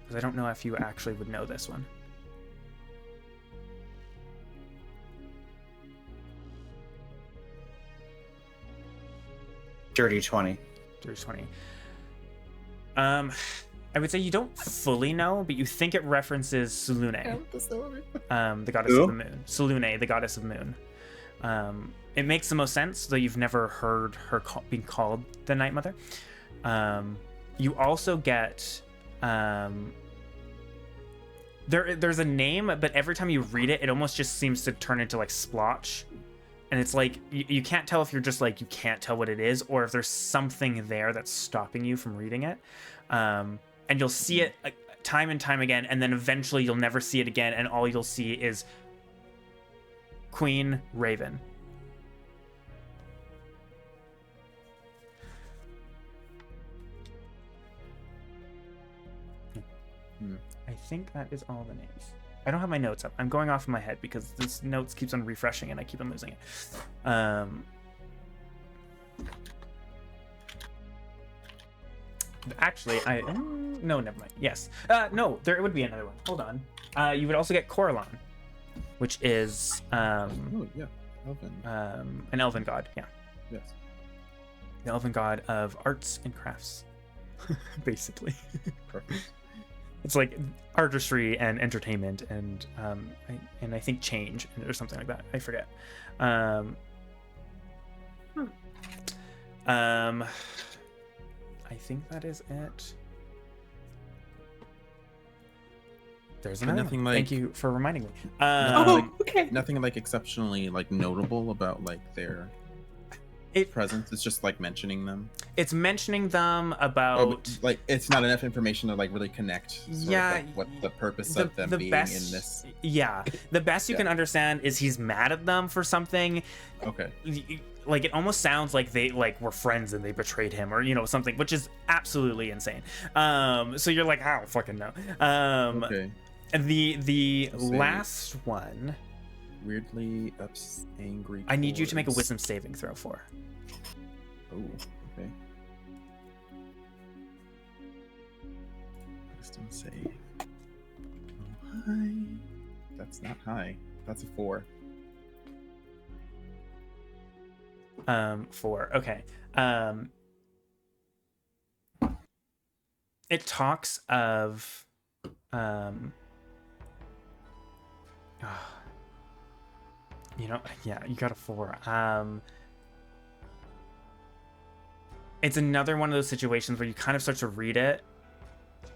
because I don't know if you actually would know this one. Dirty 20. There's 20. I would say you don't fully know, but you think it references Sulune, the goddess Who? of the moon. Sulune, the goddess of moon. It makes the most sense, though you've never heard her being called the Night Mother. You also get there's a name, but every time you read it, it almost just seems to turn into like splotch. And it's like, you can't tell if you're just like, you can't tell what it is, or if there's something there that's stopping you from reading it. And you'll see it time and time again, and then eventually you'll never see it again, and all you'll see is Queen Raven. I think that is all the names. I don't have my notes up. I'm going off in my head because this notes keeps on refreshing and I keep on losing it. Actually, no, never mind. Yes. No, there would be another one. Hold on. You would also get Coralon, which is Oh yeah, Elvin. an elven god. Yeah, Yes. the elven god of arts and crafts, basically. Perfect. It's like artistry and entertainment and I think change or something like that. I forget. I think that is it. There's another nothing one. like- Thank you for reminding me. Oh, like- okay. Nothing like exceptionally like notable about like their presence. It's just like mentioning them. It's mentioning them about Oh, but, like it's not enough information to like really connect. Sort Yeah, of, like, what the purpose of them being in this. Yeah, the best you Yeah. can understand is he's mad at them for something. Okay. Like it almost sounds like they like were friends and they betrayed him, or something, which is absolutely insane. So you're like, I don't fucking know. Okay. And the Let's see. last one, Weirdly angry. I need you to make a chords. wisdom saving throw for. Oh, okay. Wisdom save. Oh, high. That's not high. That's a 4. 4. Okay. It talks of yeah, you got a 4. It's another one of those situations where you kind of start to read it,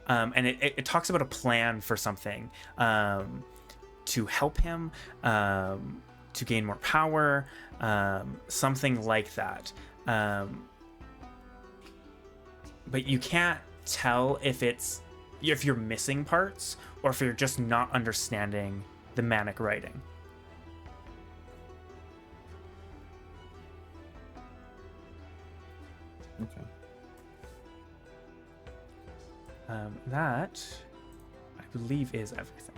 and it talks about a plan for something, to help him, to gain more power, something like that. But you can't tell if you're missing parts or if you're just not understanding the manic writing. Okay. That, I believe, is everything.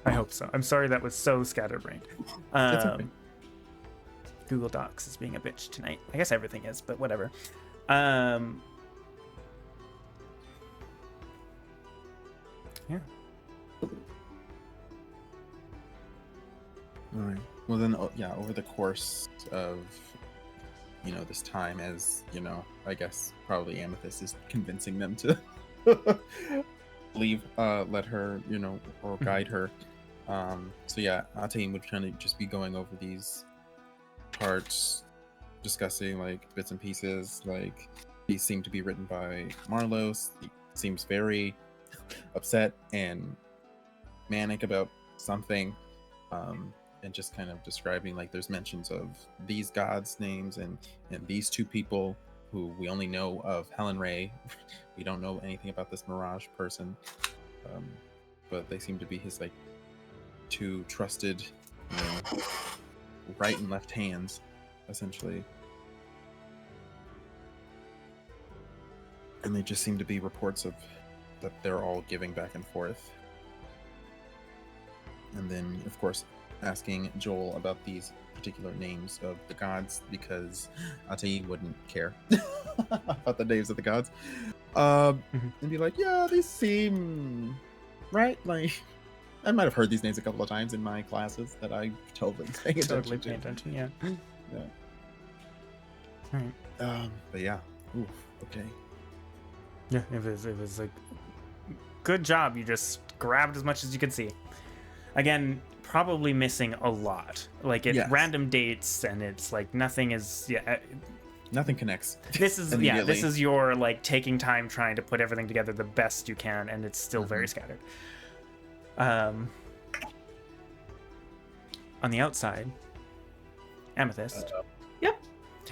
I hope so. I'm sorry that was so scatterbrained. That's okay. Google Docs is being a bitch tonight. I guess everything is, but whatever. Yeah. All right. Well then, yeah. Over the course of this time, as I guess probably Amethyst is convincing them to leave, let her, or guide her. So yeah, Atein would kind of just be going over these parts, discussing like bits and pieces. Like these seem to be written by Marlos. He seems very upset and manic about something, and just kind of describing like there's mentions of these gods' names and these two people who we only know of Helen Ray. We don't know anything about this Mirage person, but they seem to be his like two trusted, right and left hands, essentially. And they just seem to be reports of that they're all giving back and forth. And then, of course, asking Joel about these particular names of the gods, because Ati wouldn't care about the names of the gods. And be like, yeah, these seem right. Like, I might have heard these names a couple of times in my classes that I totally paying attention. Yeah. Yeah. All right. But yeah. Oof, okay. Yeah, it was like, good job. You just grabbed as much as you could see. Again, probably missing a lot. Like it's random dates, and it's like nothing is. Yeah, nothing connects. This is this is your like taking time trying to put everything together the best you can, and it's still very scattered. On the outside, Amethyst. Yep.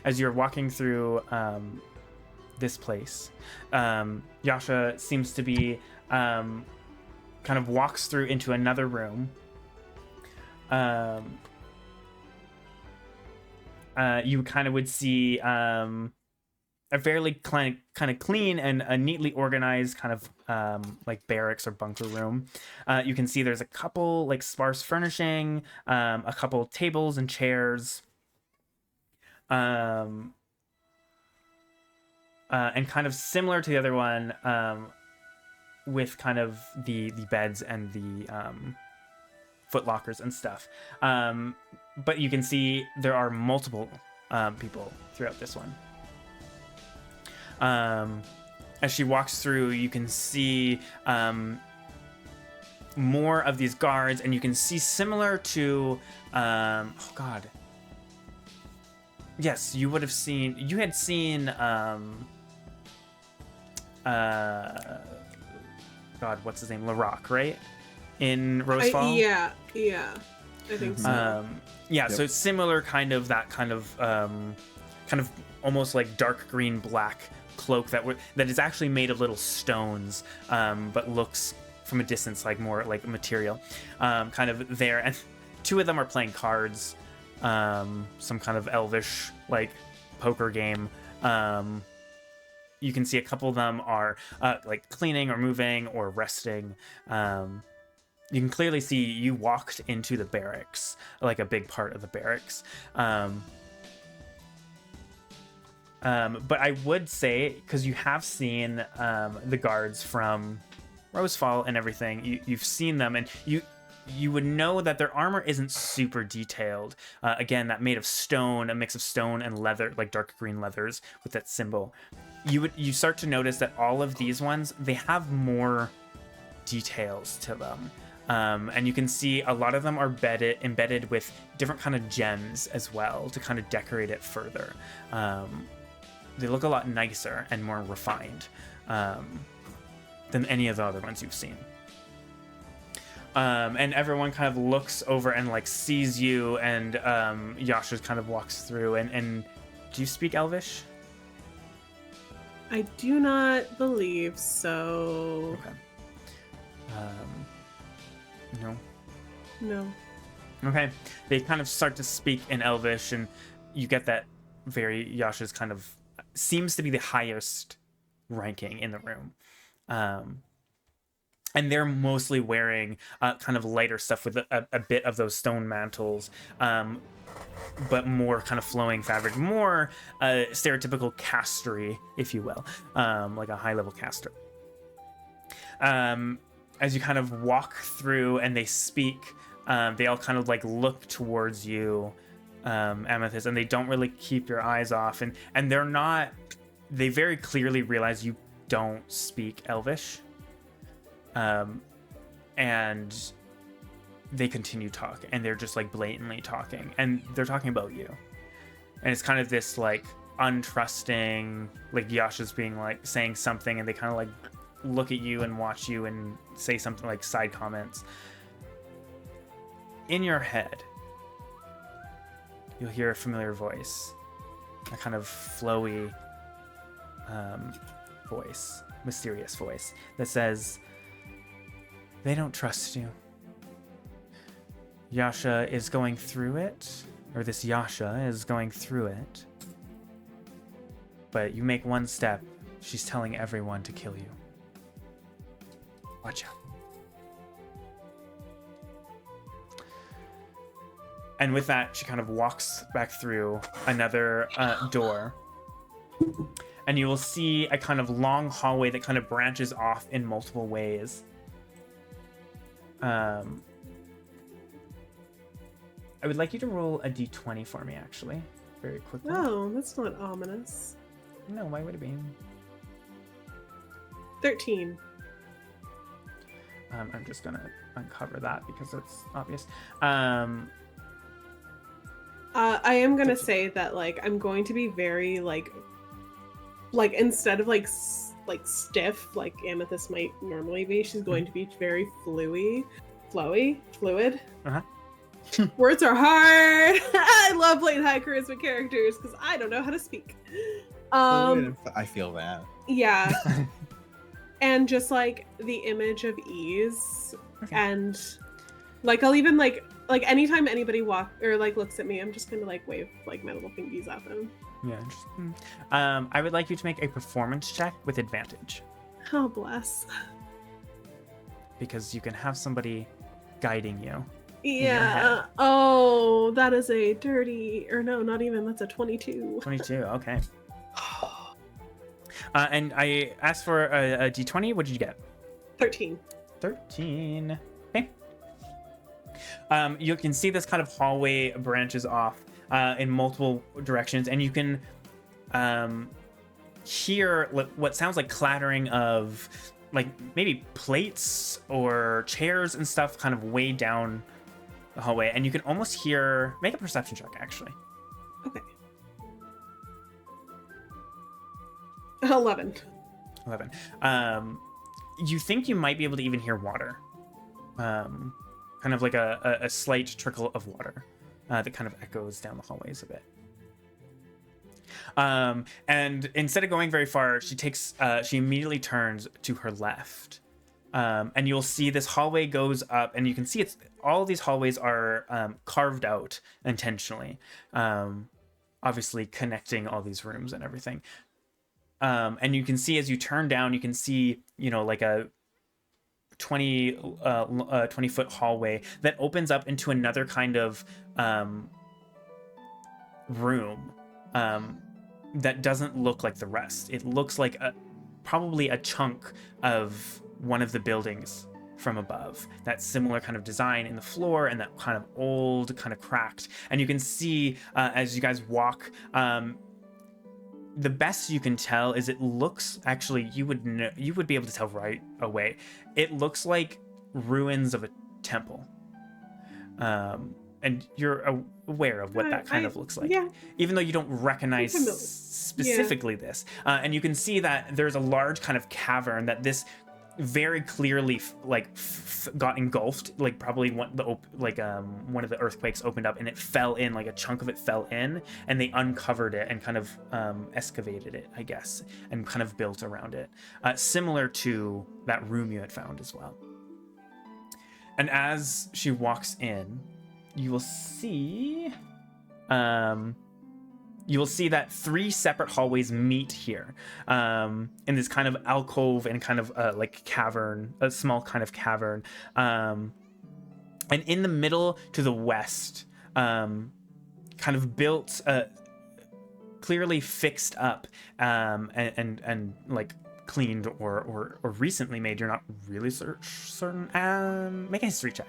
As you're walking through this place, Yasha seems to be kind of walks through into another room. You kind of would see a fairly kind of clean and a neatly organized kind of like barracks or bunker room. You can see there's a couple like sparse furnishing, a couple tables and chairs, and kind of similar to the other one, with kind of the beds and the foot lockers and stuff. But you can see there are multiple people throughout this one. As she walks through, you can see more of these guards, and you can see similar to yes, you had seen what's his name? Larock, right? In Rosefall? Yeah, I think so. So it's similar kind of almost like dark green black cloak that is actually made of little stones, but looks from a distance like more like material, kind of there. And two of them are playing cards, some kind of elvish like poker game. You can see a couple of them are like cleaning or moving or resting. You can clearly see you walked into the barracks, like a big part of the barracks. But I would say, because you have seen the guards from Rosefall and everything, you've seen them, and you would know that their armor isn't super detailed. Again, that made of stone, a mix of stone and leather, like dark green leathers with that symbol. You start to notice that all of these ones, they have more details to them. And you can see a lot of them are embedded with different kind of gems as well to kind of decorate it further. They look a lot nicer and more refined than any of the other ones you've seen. And everyone kind of looks over and like sees you, and Yasha kind of walks through. And do you speak Elvish? I do not believe so. Okay. No. Okay. They kind of start to speak in Elvish, and you get that Yasha's kind of seems to be the highest ranking in the room. And they're mostly wearing kind of lighter stuff with a bit of those stone mantles, but more kind of flowing fabric, more stereotypical castery, if you will, like a high-level caster. As you kind of walk through and they speak, they all kind of like look towards you, Amethyst, and they don't really keep your eyes off, and they very clearly realize you don't speak Elvish. And they continue talking, and they're just like blatantly talking, and they're talking about you. And it's kind of this like untrusting, like Yasha's being like saying something, and they kind of like look at you and watch you and say something like side comments. in your head, you'll hear a familiar voice, a kind of flowy voice, mysterious voice that says, "They don't trust you. Yasha is going through it, or this Yasha is going through it. But you make one step, she's telling everyone to kill you. Watch out." And with that, she kind of walks back through another door. And you will see a kind of long hallway that kind of branches off in multiple ways. I would like you to roll a d20 for me, actually, very quickly. Oh, that's not ominous. No, why would it be? 13. I'm just gonna uncover that because it's obvious. I am gonna say that like I'm going to be very like instead of like stiff like Amethyst might normally be, she's going to be very fluid. Uh-huh. Words are hard. I love playing high charisma characters because I don't know how to speak. I feel that. Yeah. And just like the image of ease, Okay. and like I'll even like anytime anybody looks at me, I'm just gonna like wave like my little fingies at them. Yeah. Interesting. I would like you to make a performance check with advantage Oh bless. because you can have somebody guiding you. Yeah. Oh, that is a dirty, or no, not even. That's a 22. 22. Okay. And I asked for a d20. What did you get? 13. 13. Okay. You can see this kind of hallway branches off in multiple directions, and you can hear what sounds like clattering of like maybe plates or chairs and stuff kind of way down the hallway, and you can almost hear. Make a perception check, actually. Okay. 11. 11. You think you might be able to even hear water. Kind of like a slight trickle of water that kind of echoes down the hallways a bit. And instead of going very far, she immediately turns to her left. And you'll see this hallway goes up, and you can see all of these hallways are carved out intentionally, obviously connecting all these rooms and everything. And you can see as you turn down, you can see, like a 20-foot hallway that opens up into another kind of room that doesn't look like the rest. It looks like probably a chunk of one of the buildings from above. That similar kind of design in the floor and that kind of old, kind of cracked. And you can see as you guys walk, the best you can tell is it looks, actually, you would be able to tell right away. It looks like ruins of a temple. And you're aware of what that kind of looks like. Yeah. Even though you don't recognize specifically this. And you can see that there's a large kind of cavern that this very clearly got engulfed, like probably one of the earthquakes opened up and it fell in, like a chunk of it fell in, and they uncovered it and kind of excavated it, I guess, and kind of built around it, similar to that room you had found as well. And as she walks in, you will see that 3 separate hallways meet here in this kind of alcove and kind of like cavern, a small kind of cavern. And in the middle to the west, kind of built, clearly fixed up and like cleaned or recently made. You're not really certain. Make a history check.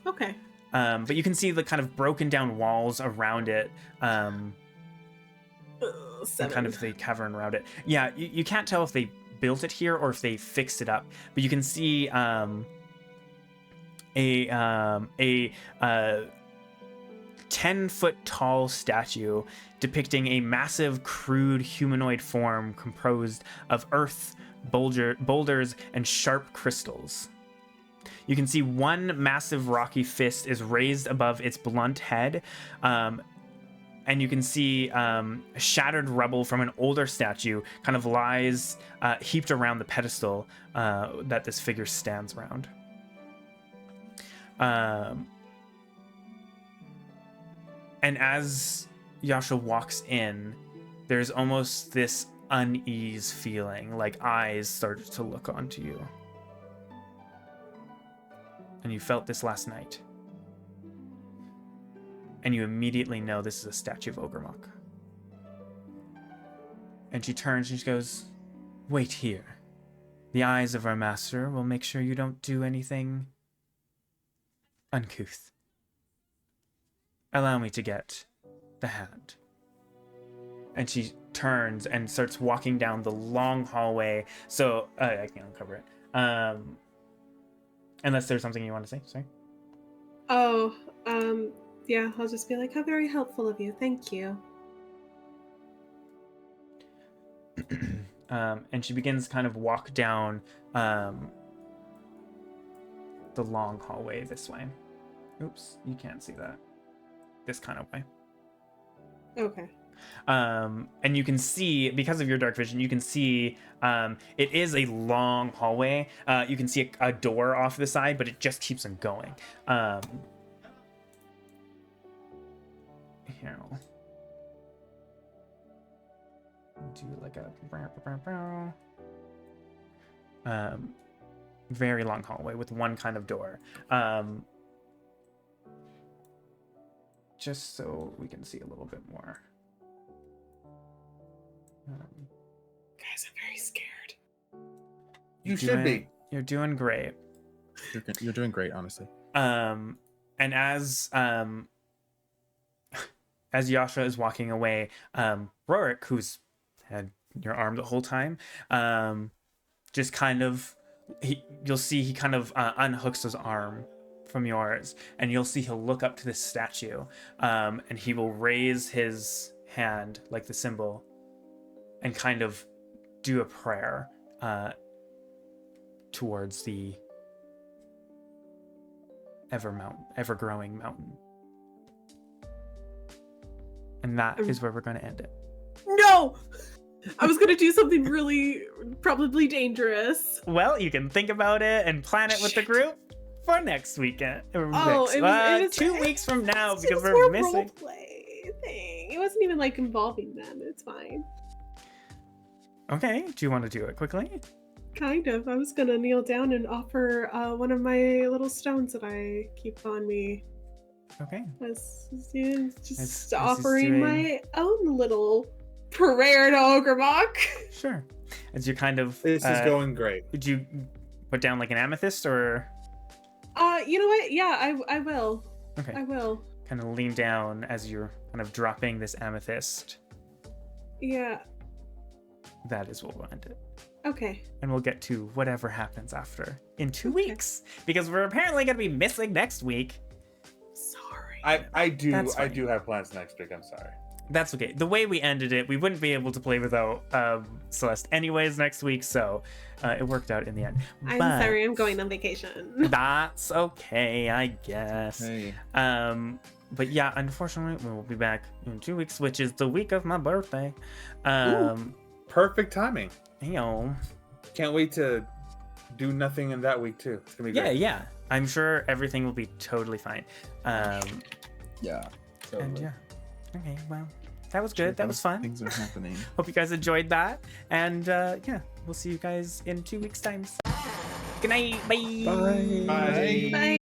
Okay. But you can see the kind of broken down walls around it. And kind of the cavern around it. Yeah, you can't tell if they built it here or if they fixed it up, but you can see a 10-foot tall statue depicting a massive crude humanoid form composed of earth, boulders, and sharp crystals. You can see one massive rocky fist is raised above its blunt head, and you can see shattered rubble from an older statue kind of lies heaped around the pedestal that this figure stands around. And as Yasha walks in, there's almost this unease feeling, like eyes started to look onto you. And you felt this last night. And you immediately know this is a statue of Ogremok. And she turns and she goes, "Wait here. The eyes of our master will make sure you don't do anything uncouth. Allow me to get the hand." And she turns and starts walking down the long hallway. So, I can't uncover it. Unless there's something you want to say. Sorry. Oh, yeah, I'll just be like, how very helpful of you. Thank you. And she begins kind of walk down the long hallway this way. Oops, you can't see that. This kind of way. Okay. And you can see, because of your dark vision, you can see it is a long hallway. You can see a door off the side, but it just keeps on going. Here, I'll do like a very long hallway with one kind of door. Just so we can see a little bit more. Guys, I'm very scared. You should be. You're doing great. You're doing great, honestly. And as Yasha is walking away, Rorik, who's had your arm the whole time, just kind of, you'll see he kind of unhooks his arm from yours, and you'll see he'll look up to this statue, and he will raise his hand, like the symbol, and kind of do a prayer towards the ever-growing mountain. And that is where we're going to end it. No! I was going to do something really, probably dangerous. Well, you can think about it and plan it with the group for next weekend. Or Oh, next, it was 2 weeks from now, because It was we're more missing. Roleplay thing. It wasn't even like involving them. It's fine. Okay, do you want to do it quickly? Kind of. I was going to kneel down and offer one of my little stones that I keep on me. Okay. Just offering my own little prayer to Ogremok. Sure. As you kind of... This is going great. Did you put down like an amethyst or... You know what? Yeah, I will. Okay. I will. Kind of lean down as you're kind of dropping this amethyst. Yeah. That is what we'll end it. Okay. And we'll get to whatever happens after in 2 weeks. Because we're apparently going to be missing next week. Sorry. I do That's fine. have plans next week. I'm sorry. That's okay. The way we ended it, we wouldn't be able to play without Celeste anyways next week, so it worked out in the end. I'm But sorry, I'm going on vacation. That's okay, I guess. Hey. But yeah, unfortunately, we will be back in 2 weeks, which is the week of my birthday. Perfect timing. You know, Can't wait to do nothing in that week too. It's gonna be great. yeah. I'm sure everything will be totally fine. Yeah. And yeah. Okay, well, that was good. That was fun. Things are happening. Hope you guys enjoyed that. And yeah, we'll see you guys in 2 weeks' time. Good night. Bye. Bye. Bye. Bye.